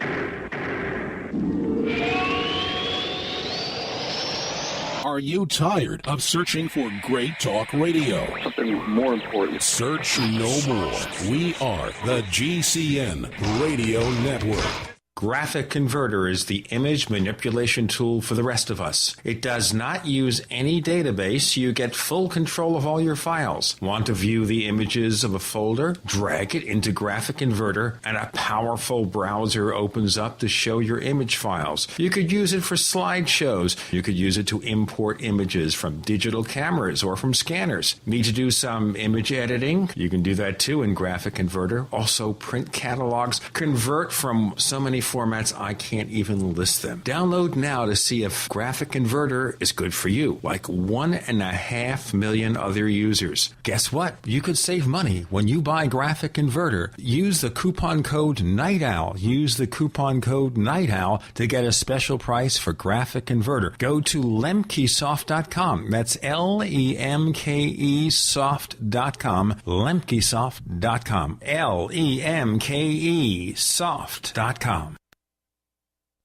Are you tired of searching for great talk radio? Something more important. Search no more. We are the GCN Radio Network. Graphic Converter is the image manipulation tool for the rest of us. It does not use any database. You get full control of all your files. Want to view the images of a folder? Drag it into Graphic Converter and a powerful browser opens up to show your image files. You could use it for slideshows. You could use it to import images from digital cameras or from scanners. Need to do some image editing? You can do that too in Graphic Converter. Also print catalogs. Convert from so many formats I can't even list them. Download now to see if Graphic Converter is good for you, like 1.5 million other users. Guess what? You could save money when you buy Graphic Converter. Use the coupon code Night Owl. Use the coupon code Night Owl to get a special price for Graphic Converter. Go to lemkesoft.com. That's LEMKEsoft.com. Lemkesoft.com. LEMKEsoft.com.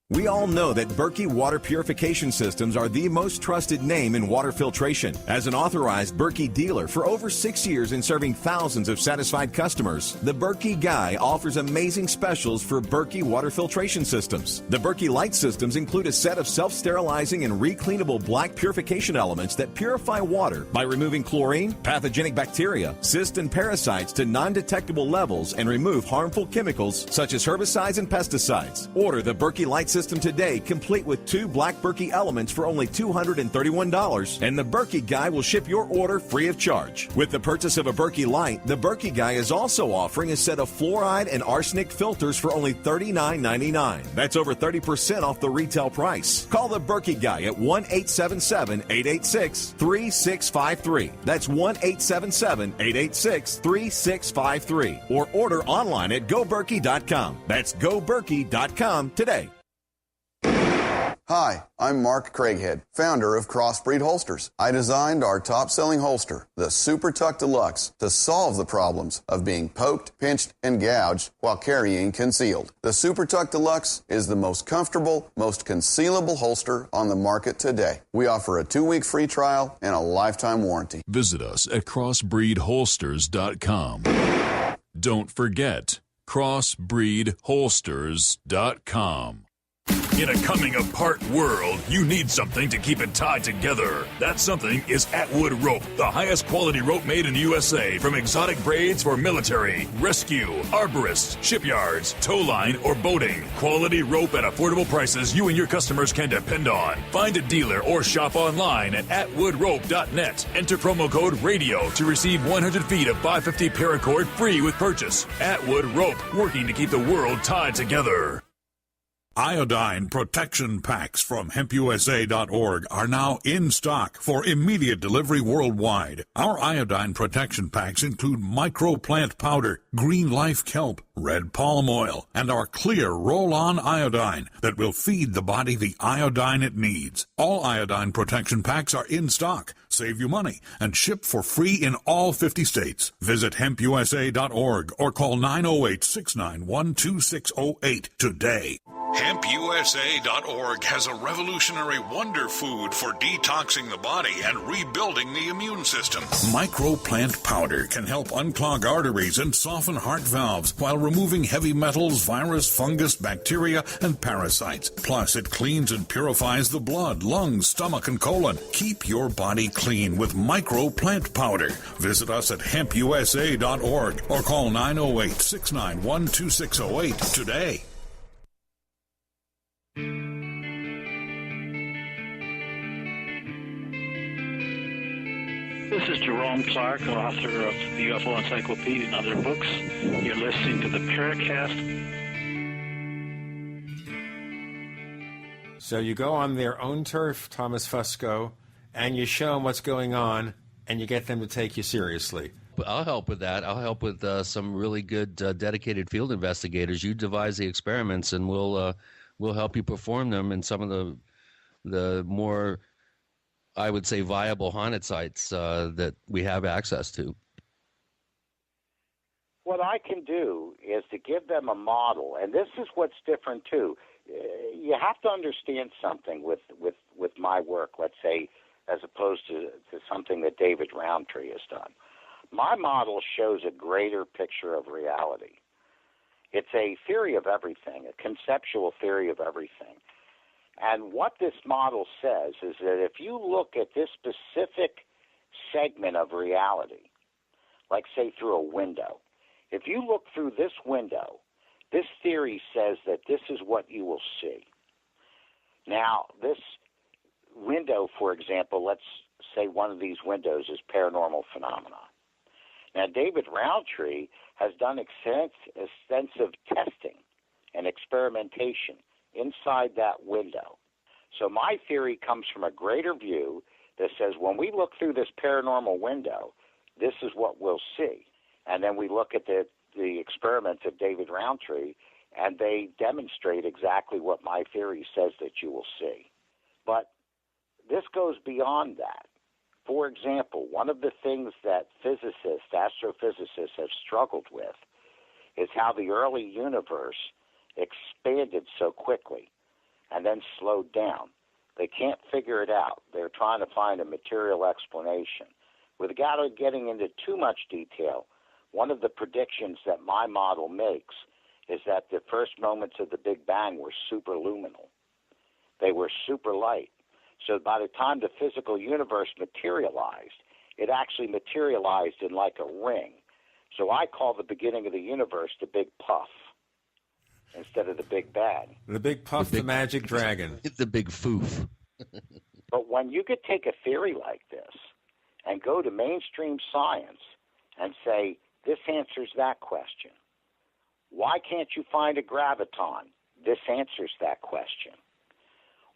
We all know that Berkey water purification systems are the most trusted name in water filtration. As an authorized Berkey dealer for over 6 years and serving thousands of satisfied customers, the Berkey Guy offers amazing specials for Berkey water filtration systems. The Berkey Light systems include a set of self-sterilizing and recleanable black purification elements that purify water by removing chlorine, pathogenic bacteria, cysts, and parasites to non-detectable levels and remove harmful chemicals such as herbicides and pesticides. Order the Berkey Light system today, complete with 2 black Berkey elements for only $231, and the Berkey Guy will ship your order free of charge. With the purchase of a Berkey Light, the Berkey Guy is also offering a set of fluoride and arsenic filters for only $39.99. That's over 30% off the retail price. Call the Berkey Guy at 1-877-886-3653. That's 1-877-886-3653. Or order online at goberkey.com. That's goberkey.com today. Hi, I'm Mark Craighead, founder of Crossbreed Holsters. I designed our top-selling holster, the Super Tuck Deluxe, to solve the problems of being poked, pinched, and gouged while carrying concealed. The Super Tuck Deluxe is the most comfortable, most concealable holster on the market today. We offer a 2-week free trial and a lifetime warranty. Visit us at crossbreedholsters.com. Don't forget, crossbreedholsters.com. In a coming-apart world, you need something to keep it tied together. That something is Atwood Rope, the highest quality rope made in the USA, from exotic braids for military, rescue, arborists, shipyards, tow line, or boating. Quality rope at affordable prices you and your customers can depend on. Find a dealer or shop online at atwoodrope.net. Enter promo code RADIO to receive 100 feet of 550 paracord free with purchase. Atwood Rope, working to keep the world tied together. Iodine protection packs from hempusa.org are now in stock for immediate delivery worldwide. Our iodine protection packs include microplant powder, green life kelp, red palm oil, and our clear roll-on iodine that will feed the body the iodine it needs. All iodine protection packs are in stock. Save you money and ship for free in all 50 states. Visit hempusa.org or call 908-691-2608 today. HempUSA.org has a revolutionary wonder food for detoxing the body and rebuilding the immune system. Microplant powder can help unclog arteries and soften heart valves while removing heavy metals, virus, fungus, bacteria, and parasites. Plus, it cleans and purifies the blood, lungs, stomach, and colon. Keep your body clean with microplant powder. Visit us at HempUSA.org or call 908-691-2608 today. This is Jerome Clark, author of the UFO Encyclopedia and other books. You're listening to the Paracast. So you go on their own turf, Thomas Fusco, and you show them what's going on, and you get them to take you seriously. I'll help with that. I'll help with some really good dedicated field investigators. You devise the experiments, and we'll help you perform them in some of the more, I would say, viable haunted sites that we have access to. What I can do is to give them a model, and this is what's different too. You have to understand something with my work, let's say, as opposed to something that David Roundtree has done. My model shows a greater picture of reality. It's a theory of everything, a conceptual theory of everything. And what this model says is that if you look at this specific segment of reality, like say through a window, if you look through this window, this theory says that this is what you will see. Now, this window, for example, let's say one of these windows is paranormal phenomena. Now, David Rountree has done extensive testing and experimentation inside that window. So my theory comes from a greater view that says when we look through this paranormal window, this is what we'll see. And then we look at the experiments of David Rountree, and they demonstrate exactly what my theory says that you will see. But this goes beyond that. For example, one of the things that physicists, astrophysicists have struggled with is how the early universe expanded so quickly and then slowed down. They can't figure it out. They're trying to find a material explanation. Without getting into too much detail, one of the predictions that my model makes is that the first moments of the Big Bang were superluminal. They were super light. So by the time the physical universe materialized, it actually materialized in like a ring. So I call the beginning of the universe the Big Puff instead of the Big Bang. The Big Puff, the magic dragon. The Big Foof. But when you could take a theory like this and go to mainstream science and say, this answers that question. Why can't you find a graviton? This answers that question.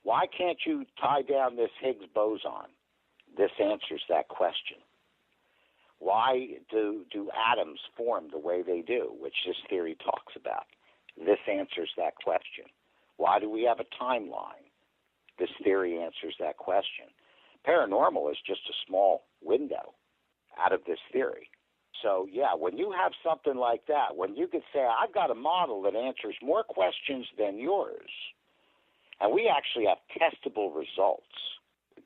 Why can't you tie down this Higgs boson? This answers that question. Why do atoms form the way they do, which this theory talks about? This answers that question. Why do we have a timeline? This theory answers that question. Paranormal is just a small window out of this theory. So, yeah, when you have something like that, when you could say, I've got a model that answers more questions than yours, and we actually have testable results,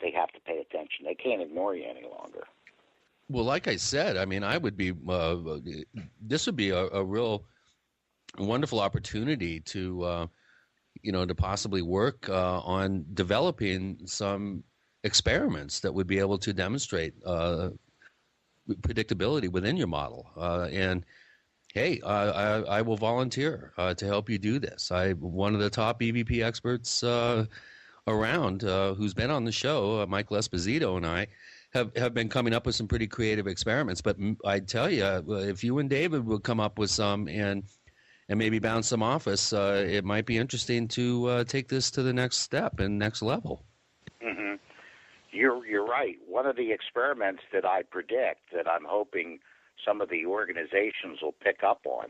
they have to pay attention. They can't ignore you any longer. Well, like I said, I mean, I would be this would be a real wonderful opportunity to, to possibly work on developing some experiments that would be able to demonstrate predictability within your model. And hey, I will volunteer to help you do this. I'm one of the top EVP experts around who's been on the show, Mike Esposito, and I have been coming up with some pretty creative experiments. But I tell you, if you and David would come up with some and maybe bounce them off us, it might be interesting to take this to the next step and next level. Mm-hmm. You're right. One of the experiments that I predict that I'm hoping some of the organizations will pick up on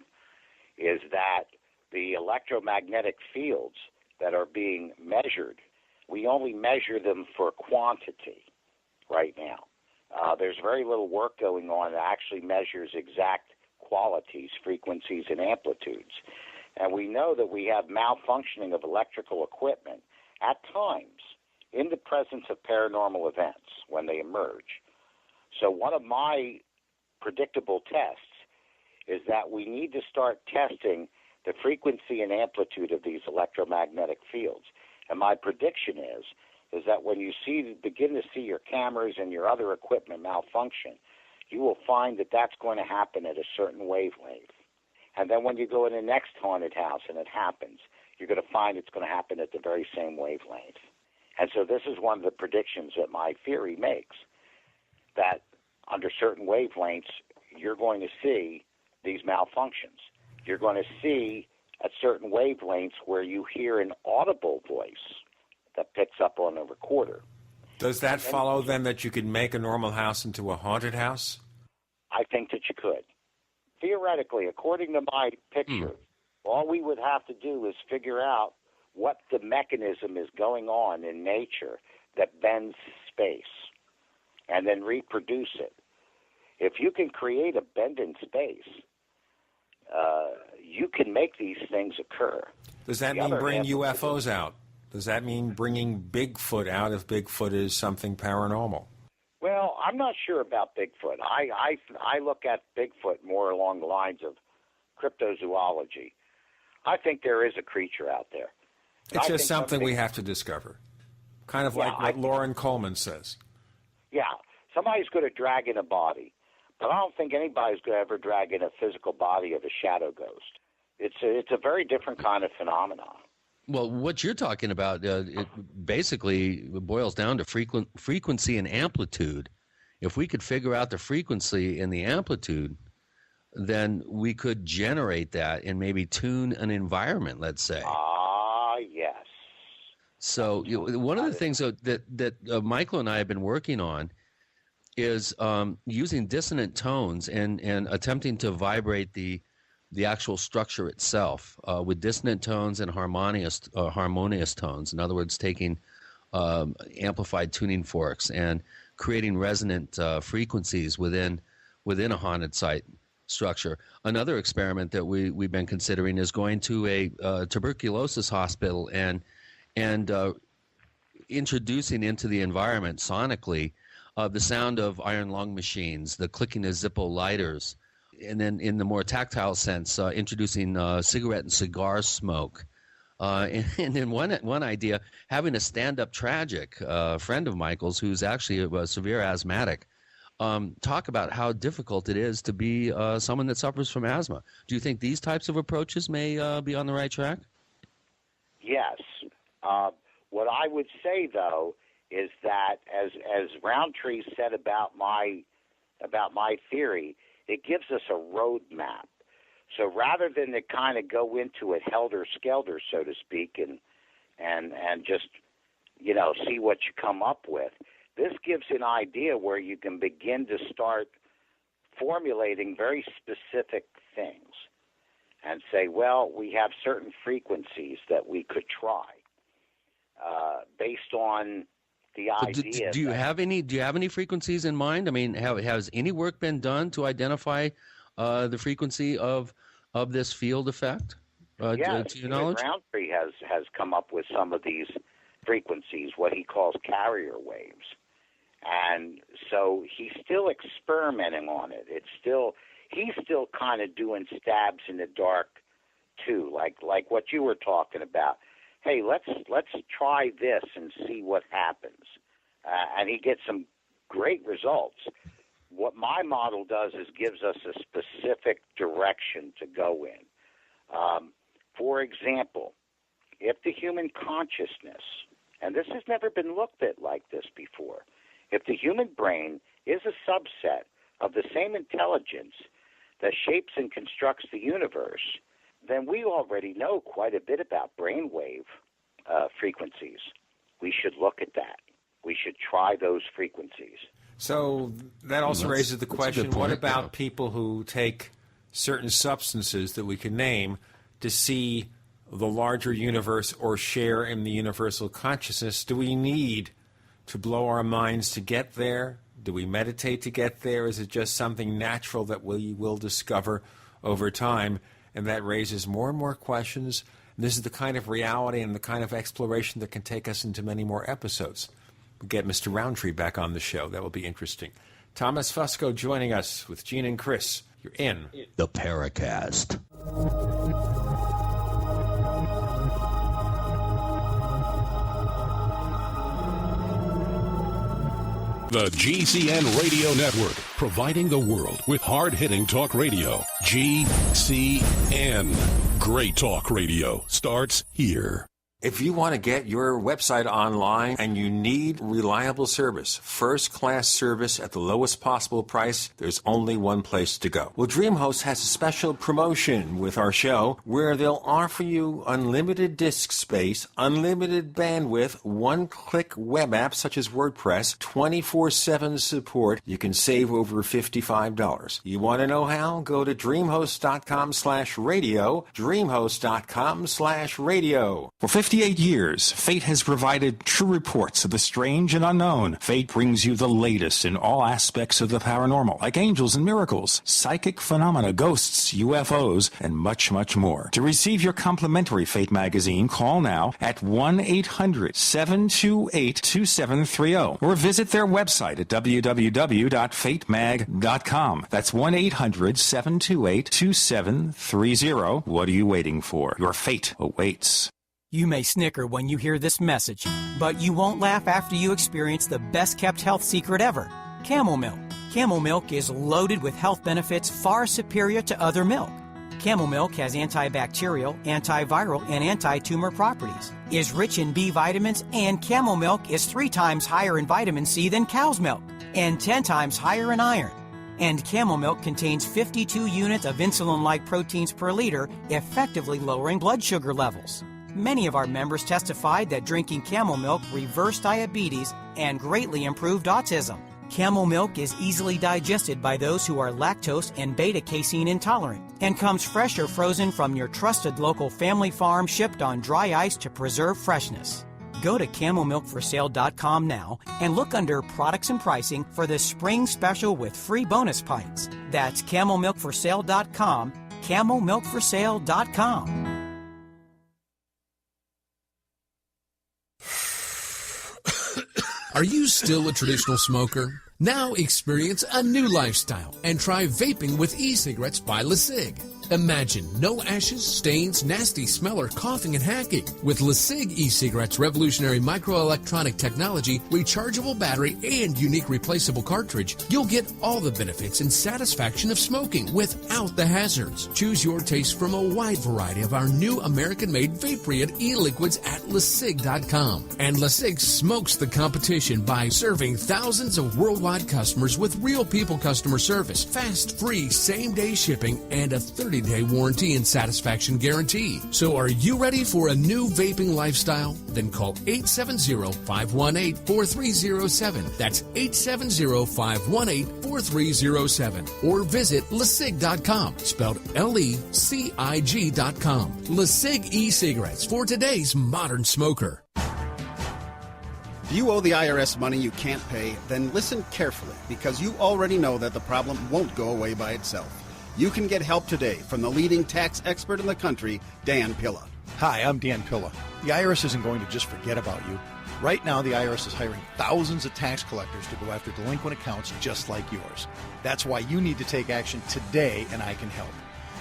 is that the electromagnetic fields that are being measured, we only measure them for quantity right now. There's very little work going on that actually measures exact qualities, frequencies, and amplitudes. And we know that we have malfunctioning of electrical equipment at times in the presence of paranormal events when they emerge. So one of my predictable tests is that we need to start testing the frequency and amplitude of these electromagnetic fields. And my prediction is that when you begin to see your cameras and your other equipment malfunction, you will find that that's going to happen at a certain wavelength. And then when you go in the next haunted house and it happens, you're going to find it's going to happen at the very same wavelength. And so this is one of the predictions that my theory makes, that under certain wavelengths, you're going to see these malfunctions. You're going to see at certain wavelengths where you hear an audible voice that picks up on a recorder. Does that follow, then, that you could make a normal house into a haunted house? I think that you could. Theoretically, according to my picture, all we would have to do is figure out what the mechanism is going on in nature that bends space and then reproduce it. If you can create a bend in space, you can make these things occur. Does that mean bring UFOs out? Does that mean bringing Bigfoot out if Bigfoot is something paranormal? Well, I'm not sure about Bigfoot. I look at Bigfoot more along the lines of cryptozoology, I think there is a creature out there. It's just something we have to discover. Kind of like what Lauren Coleman says. Yeah, somebody's going to drag in a body, but I don't think anybody's going to ever drag in a physical body of a shadow ghost. It's a very different kind of phenomenon. Well, what you're talking about, it basically boils down to frequency and amplitude. If we could figure out the frequency and the amplitude, then we could generate that and maybe tune an environment, let's say. Yes. So one of the things that Michael and I have been working on is using dissonant tones and attempting to vibrate the actual structure itself with dissonant tones and harmonious tones. In other words, taking amplified tuning forks and creating resonant frequencies within a haunted site structure. Another experiment that we've been considering is going to a tuberculosis hospital and introducing into the environment sonically the sound of iron lung machines, the clicking of Zippo lighters, and then in the more tactile sense, introducing cigarette and cigar smoke. And then one idea, having a stand-up tragic friend of Michael's who's actually a severe asthmatic, talk about how difficult it is to be someone that suffers from asthma. Do you think these types of approaches may be on the right track? Yes. What I would say, though, is that as Roundtree said about my theory, it gives us a roadmap. So rather than to kind of go into it helter-skelter, so to speak, and just, see what you come up with, this gives an idea where you can begin to start formulating very specific things and say, well, we have certain frequencies that we could try based on the idea. Do you have any frequencies in mind? I mean, has any work been done to identify the frequency of this field effect? Yes, to your knowledge? Roundtree has come up with some of these frequencies, what he calls carrier waves. And so he's still experimenting on it. He's still kind of doing stabs in the dark too, like what you were talking about. Hey, let's try this and see what happens. And he gets some great results. What my model does is gives us a specific direction to go in. For example, if the human consciousness, and this has never been looked at like this before, if the human brain is a subset of the same intelligence that shapes and constructs the universe, then we already know quite a bit about brainwave frequencies. We should look at that. We should try those frequencies. So that also raises the question, what about people who take certain substances that we can name to see the larger universe or share in the universal consciousness? Do we need to blow our minds to get there? Do we meditate to get there? Is it just something natural that we will discover over time? And that raises more and more questions. And this is the kind of reality and the kind of exploration that can take us into many more episodes. We'll get Mr. Roundtree back on the show. That will be interesting. Thomas Fusco joining us with Gene and Chris. You're in the Paracast. The GCN Radio Network, providing the world with hard-hitting talk radio. GCN. Great talk radio starts here. If you want to get your website online and you need reliable service, first-class service at the lowest possible price, there's only one place to go. Well, DreamHost has a special promotion with our show where they'll offer you unlimited disk space, unlimited bandwidth, one-click web apps such as WordPress, 24/7 support. You can save over $55. You want to know how? Go to dreamhost.com/radio, dreamhost.com/radio. For $55 58 years, Fate has provided true reports of the strange and unknown. Fate brings you the latest in all aspects of the paranormal, like angels and miracles, psychic phenomena, ghosts, UFOs, and much, much more. To receive your complimentary Fate magazine, call now at 1-800-728-2730 or visit their website at www.fatemag.com. That's 1-800-728-2730. What are you waiting for? Your fate awaits. You may snicker when you hear this message, but you won't laugh after you experience the best-kept health secret ever, camel milk. Camel milk is loaded with health benefits far superior to other milk. Camel milk has antibacterial, antiviral, and anti-tumor properties, is rich in B vitamins, and camel milk is 3 times higher in vitamin C than cow's milk, and 10 times higher in iron. And camel milk contains 52 units of insulin-like proteins per liter, effectively lowering blood sugar levels. Many of our members testified that drinking camel milk reversed diabetes and greatly improved autism. Camel milk is easily digested by those who are lactose and beta-casein intolerant and comes fresh or frozen from your trusted local family farm, shipped on dry ice to preserve freshness. Go to camelmilkforsale.com now and look under products and pricing for the spring special with free bonus pints. That's camelmilkforsale.com, camelmilkforsale.com. Are you still a traditional smoker? Now experience a new lifestyle and try vaping with e-cigarettes by LeSig. Imagine no ashes, stains, nasty smell, or coughing and hacking. With LeSig e-cigarettes' revolutionary microelectronic technology, rechargeable battery, and unique replaceable cartridge, you'll get all the benefits and satisfaction of smoking without the hazards. Choose your taste from a wide variety of our new American-made vape-free e-liquids at LeSig.com. And LeSig smokes the competition by serving thousands of worldwide customers with real people customer service, fast, free, same-day shipping, and a 30-day warranty and satisfaction guarantee. So are you ready for a new vaping lifestyle? Then call 870-518-4307. That's 870-518-4307. Or visit LeSig.com, spelled LECIG.com. LeSig e-cigarettes for today's modern smoker. If you owe the IRS money you can't pay, then listen carefully, because you already know that the problem won't go away by itself. You can get help today from the leading tax expert in the country, Dan Pilla. Hi, I'm Dan Pilla. The IRS isn't going to just forget about you. Right now, the IRS is hiring thousands of tax collectors to go after delinquent accounts just like yours. That's why you need to take action today, and I can help.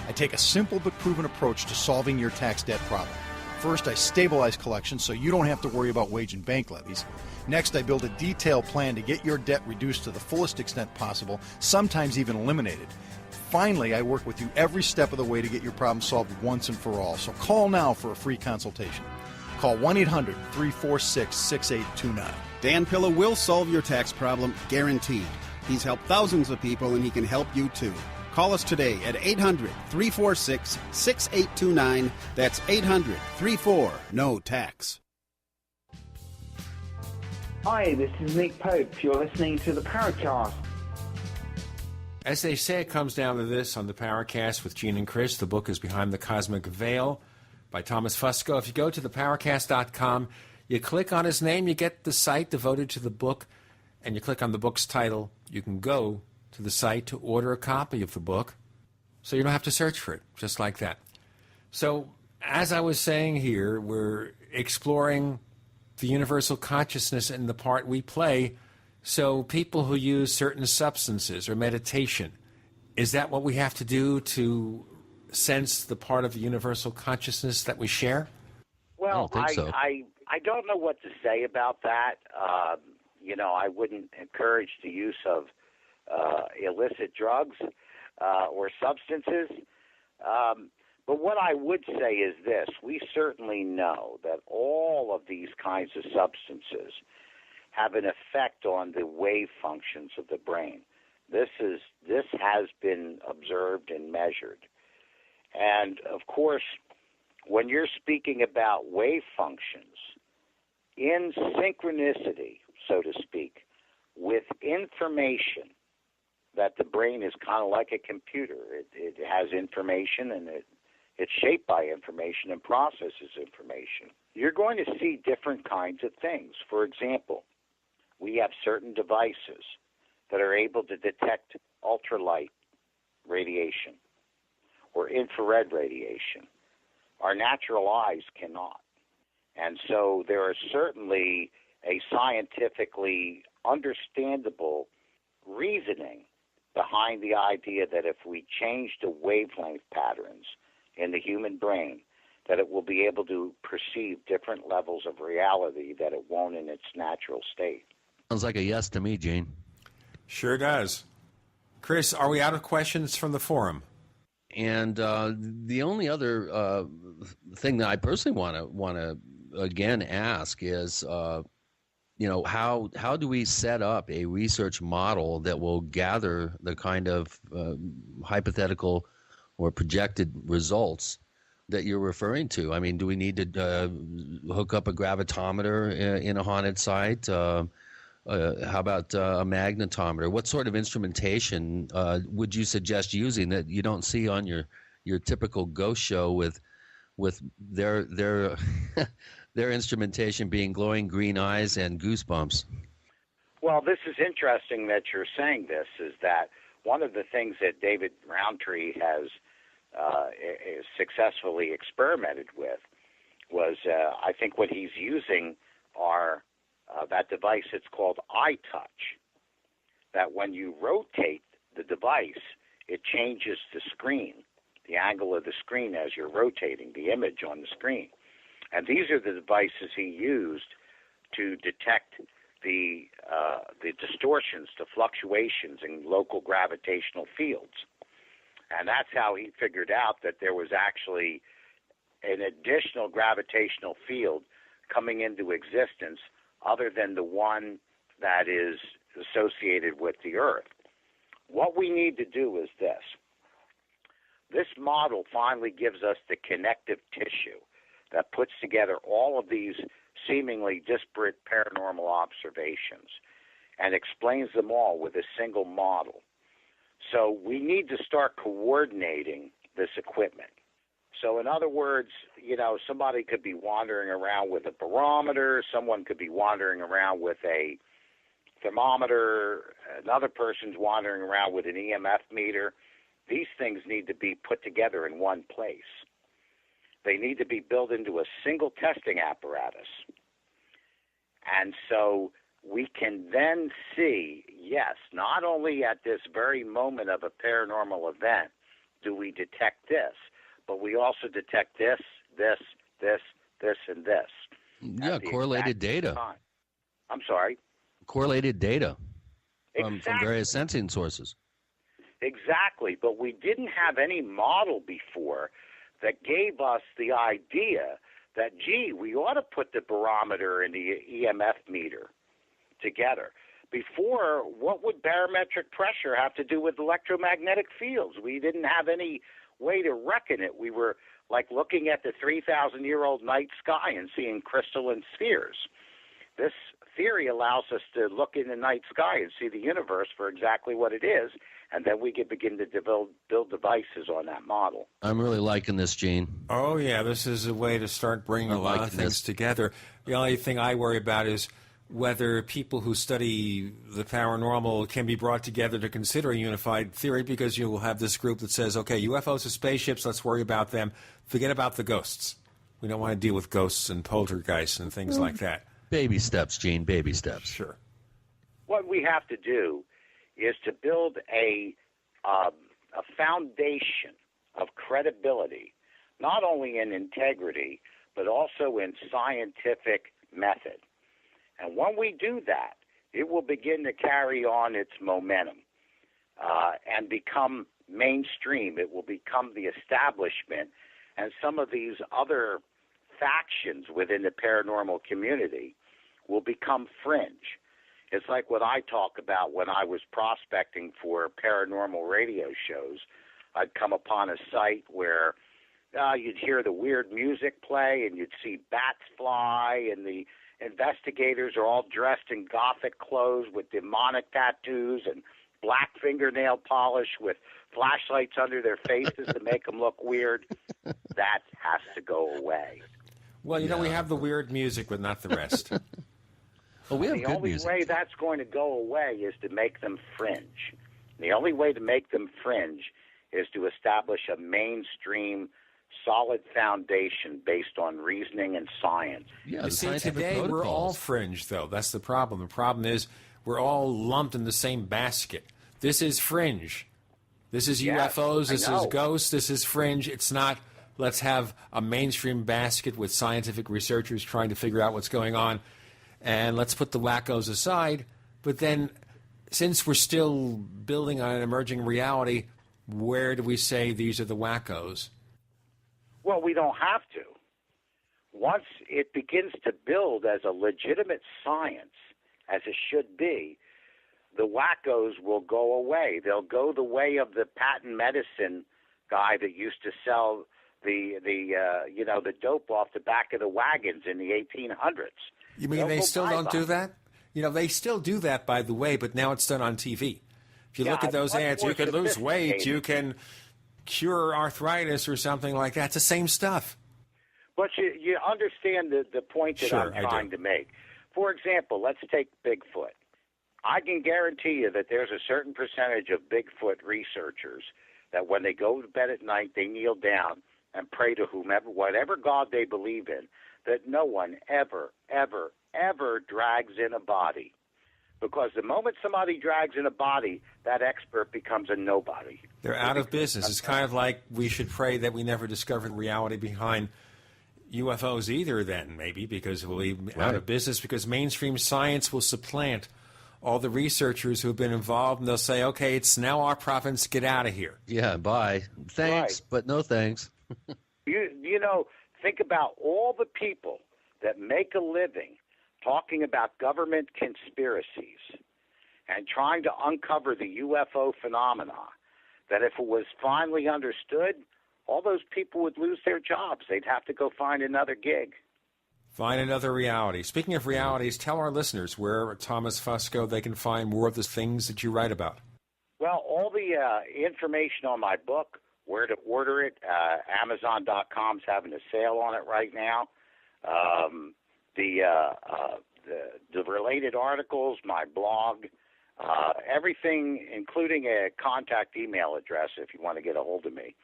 I take a simple but proven approach to solving your tax debt problem. First, I stabilize collections so you don't have to worry about wage and bank levies. Next, I build a detailed plan to get your debt reduced to the fullest extent possible, sometimes even eliminated. Finally, I work with you every step of the way to get your problem solved once and for all. So call now for a free consultation. Call 1-800-346-6829. Dan Pilla will solve your tax problem, guaranteed. He's helped thousands of people, and he can help you too. Call us today at 800-346-6829. That's 800-34-NO-TAX. Hi, this is Nick Pope. You're listening to the Paracast. As they say, it comes down to this on the Paracast with Gene and Chris. The book is Behind the Cosmic Veil by Thomas Fusco. If you go to theparacast.com, you click on his name, you get the site devoted to the book, and you click on the book's title. You can go to the site to order a copy of the book, so you don't have to search for it, just like that. So, as I was saying here, we're exploring the universal consciousness and the part we play. So people who use certain substances or meditation, is that what we have to do to sense the part of the universal consciousness that we share? Well, I don't think so. I don't know what to say about that. I wouldn't encourage the use of illicit drugs or substances. But what I would say is this. We certainly know that all of these kinds of substances have an effect on the wave functions of the brain. This has been observed and measured. And, of course, when you're speaking about wave functions, in synchronicity, so to speak, with information, that the brain is kind of like a computer. It has information and it It's shaped by information and processes information. You're going to see different kinds of things. For example, we have certain devices that are able to detect ultralight radiation or infrared radiation. Our natural eyes cannot. And so there is certainly a scientifically understandable reasoning behind the idea that if we change the wavelength patterns in the human brain, that it will be able to perceive different levels of reality that it won't in its natural state. Sounds like a yes to me, Gene. Sure does. Chris, are we out of questions from the forum? And the only other thing that I personally want to again ask is, how do we set up a research model that will gather the kind of hypothetical or projected results that you're referring to? I mean, do we need to hook up a gravitometer in a haunted site? How about a magnetometer? What sort of instrumentation would you suggest using that you don't see on your typical ghost show with their their instrumentation being glowing green eyes and goosebumps? Well, this is interesting that you're saying this, is that one of the things that David Roundtree has successfully experimented with was, I think what he's using are that device that's called iTouch, that when you rotate the device, it changes the screen, the angle of the screen as you're rotating the image on the screen. And these are the devices he used to detect the distortions, the fluctuations in local gravitational fields. And that's how he figured out that there was actually an additional gravitational field coming into existence other than the one that is associated with the Earth. What we need to do is this. This model finally gives us the connective tissue that puts together all of these seemingly disparate paranormal observations and explains them all with a single model. So we need to start coordinating this equipment. So in other words, somebody could be wandering around with a barometer, someone could be wandering around with a thermometer, another person's wandering around with an EMF meter. These things need to be put together in one place. They need to be built into a single testing apparatus. And so we can then see, yes, not only at this very moment of a paranormal event do we detect this, but we also detect this, and this. Yeah, correlated data. Time. I'm sorry? Correlated data from various sensing sources. Exactly, but we didn't have any model before that gave us the idea that, gee, we ought to put the barometer and the EMF meter together. Before, what would barometric pressure have to do with electromagnetic fields? We didn't have any way to reckon it. We were like looking at the 3,000-year-old night sky and seeing crystalline spheres. This theory allows us to look in the night sky and see the universe for exactly what it is, and then we can begin to build devices on that model. I'm really liking this, Gene. Oh, yeah, this is a way to start bringing a lot of things together. The only thing I worry about is whether people who study the paranormal can be brought together to consider a unified theory, because you will have this group that says, okay, UFOs are spaceships, let's worry about them. Forget about the ghosts. We don't want to deal with ghosts and poltergeists and things like that. Baby steps, Gene, baby steps. Sure. What we have to do is to build a foundation of credibility, not only in integrity, but also in scientific method. And when we do that, it will begin to carry on its momentum and become mainstream. It will become the establishment, and some of these other factions within the paranormal community will become fringe. It's like what I talk about when I was prospecting for paranormal radio shows. I'd come upon a site where you'd hear the weird music play and you'd see bats fly, and the investigators are all dressed in gothic clothes with demonic tattoos and black fingernail polish with flashlights under their faces to make them look weird. That has to go away. Well, you know, we have the weird music, but not the rest. Well, we have the good only music. way that's going to go away is to make them fringe. The only way to make them fringe is to establish a mainstream, solid foundation based on reasoning and science. You see, today we're all fringe, though. That's the problem. The problem is we're all lumped in the same basket. This is fringe. This is UFOs. This is ghosts. This is fringe. It's not, let's have a mainstream basket with scientific researchers trying to figure out what's going on, and let's put the wackos aside. But then, since we're still building on an emerging reality, where do we say these are the wackos? Well, we don't have to. Once it begins to build as a legitimate science, as it should be, the wackos will go away. They'll go the way of the patent medicine guy that used to sell the dope off the back of the wagons in the 1800s. You mean they still don't do that? You know, they still do that, by the way, but now it's done on TV. If you look at those ads, you can lose weight, you can cure arthritis or something like that. It's the same stuff. But you understand the point that I'm trying to make. For example, let's take Bigfoot. I can guarantee you that there's a certain percentage of Bigfoot researchers that when they go to bed at night, they kneel down and pray to whomever, whatever God they believe in, that no one ever, ever, ever drags in a body. Because the moment somebody drags in a body, that expert becomes a nobody. They're out of business. It's kind of like we should pray that we never discovered reality behind UFOs either then, maybe, because we'll be out of business, because mainstream science will supplant all the researchers who have been involved, and they'll say, okay, it's now our province, get out of here. Yeah, bye. Thanks, but no thanks. You know, think about all the people that make a living talking about government conspiracies and trying to uncover the UFO phenomena, that if it was finally understood, all those people would lose their jobs. They'd have to go find another gig. Find another reality. Speaking of realities, tell our listeners where, Thomas Fusco, they can find more of the things that you write about. Well, all the information on my book, where to order it, Amazon.com's having a sale on it right now. The related articles, my blog, everything, including a contact email address if you want to get a hold of me,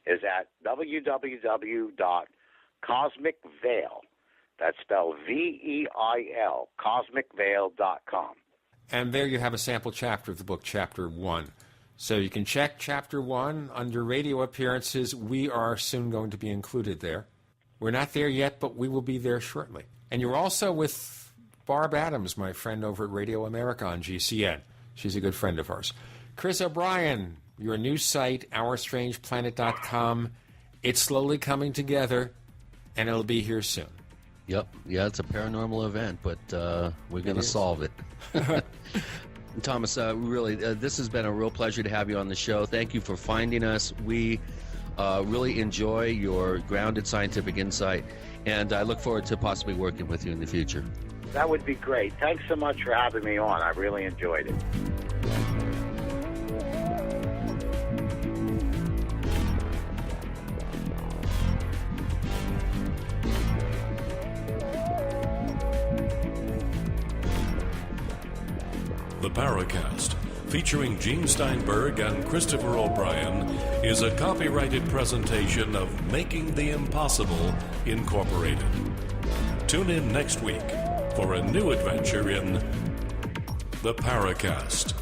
is at www.cosmicveil. That's spelled V-E-I-L, cosmicveil.com. And there you have a sample chapter of the book, Chapter 1. So you can check Chapter 1 under radio appearances. We are soon going to be included there. We're not there yet, but we will be there shortly. And you're also with Barb Adams, my friend over at Radio America on GCN. She's a good friend of ours. Chris O'Brien, your new site, OurStrangePlanet.com. It's slowly coming together, and it'll be here soon. Yep. Yeah, it's a paranormal event, but we're going to solve it. Thomas, really, this has been a real pleasure to have you on the show. Thank you for finding us. We really enjoy your grounded scientific insight, and I look forward to possibly working with you in the future. That would be great. Thanks so much for having me on. I really enjoyed it. The Paracast, featuring Gene Steinberg and Christopher O'Brien, is a copyrighted presentation of Making the Impossible, Incorporated. Tune in next week for a new adventure in The Paracast.